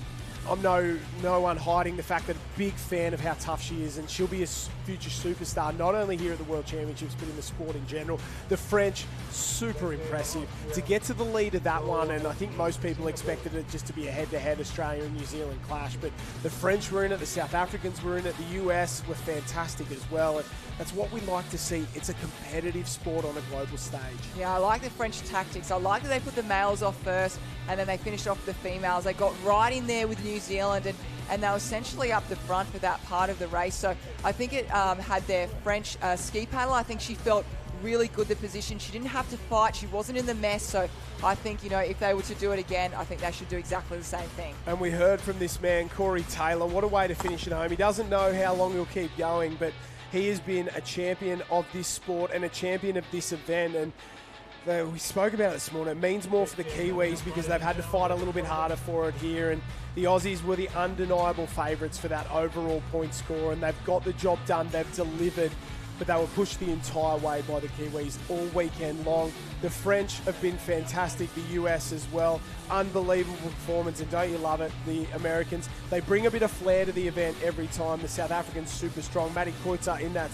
no one hiding the fact that I'm a big fan of how tough she is, and she'll be a future superstar, not only here at the World Championships, but in the sport in general. The French, super impressive. To get to the lead of that one, and I think most people expected it just to be a head-to-head Australia and New Zealand clash, but the French were in it, the South Africans were in it, the US were fantastic as well, and that's what we like to see. It's a competitive sport on a global stage. Yeah, I like the French tactics. I like that they put the males off first, and then they finished off the females. They got right in there with New Zealand, and they were essentially up the front for that part of the race. So I think it had their French ski paddler. I think she felt really good the position. She didn't have to fight. She wasn't in the mess. So I think, you know, if they were to do it again, I think they should do exactly the same thing. And we heard from this man, Corey Taylor. What a way to finish it home. He doesn't know how long he'll keep going, but he has been a champion of this sport and a champion of this event. And we spoke about it this morning. It means more for the Kiwis because they've had to fight a little bit harder for it here. And the Aussies were the undeniable favourites for that overall point score, and they've got the job done. They've delivered, but they were pushed the entire way by the Kiwis all weekend long. The French have been fantastic, the US as well. Unbelievable performance, and don't you love it, the Americans. They bring a bit of flair to the event every time. The South Africans super strong. Maddie Koitzer in that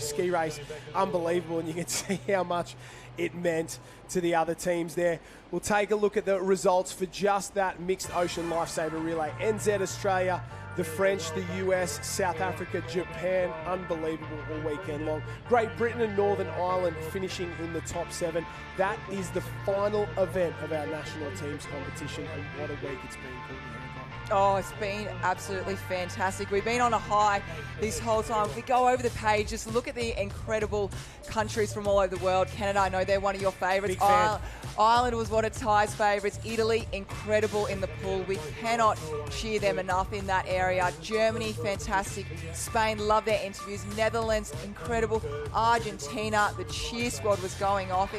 ski race, unbelievable, and you can see how much it meant to the other teams there. We'll take a look at the results for just that mixed ocean lifesaver relay. NZ Australia, the French, the US, South Africa, Japan, unbelievable all weekend long. Great Britain and Northern Ireland finishing in the top 7. That is the final event of our national teams competition, and what a week it's been, Courtney Hancock. Oh, it's been absolutely fantastic. We've been on a high this whole time. If we go over the page, just look at the incredible countries from all over the world. Canada, I know they're one of your favourites. Ireland was one of Ty's favourites. Italy, incredible in the pool. We cannot cheer them enough in that area. Germany, fantastic. Spain, love their interviews. Netherlands, incredible. Argentina, the cheer squad was going off.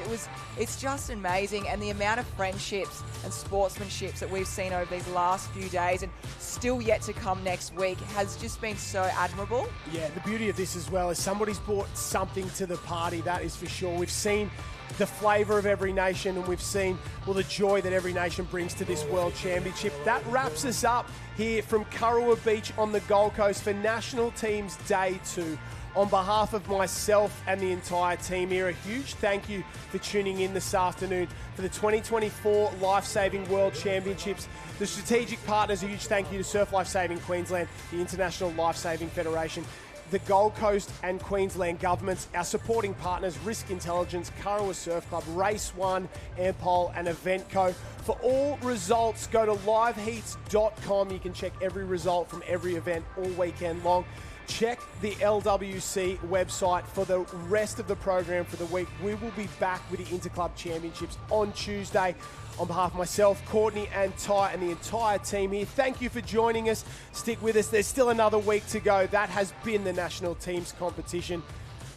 It's just amazing. And the amount of friendships and sportsmanships that we've seen over these last few days and still yet to come next week has just been so admirable. Yeah, the beauty of this as well is somebody's brought something to the party, that is for sure. We've seen the flavour of every nation, and we've seen, well, the joy that every nation brings to this World Championship. That wraps us up here from Kurrawa Beach on the Gold Coast for National Teams Day 2 On behalf of myself and the entire team here, a huge thank you for tuning in this afternoon for the 2024 Lifesaving World Championships. The strategic partners, a huge thank you to Surf Lifesaving Queensland, the International Lifesaving Federation, the Gold Coast and Queensland governments, our supporting partners, Risk Intelligence, Kurrawa Surf Club, Race One, Ampol and Eventco. For all results, go to liveheats.com. You can check every result from every event all weekend long. Check the LWC website for the rest of the program for the week. We will be back with the Interclub Championships on Tuesday. On behalf of myself, Courtney and Ty and the entire team here, thank you for joining us. Stick with us. There's still another week to go. That has been the national teams competition.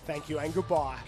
Thank you and goodbye.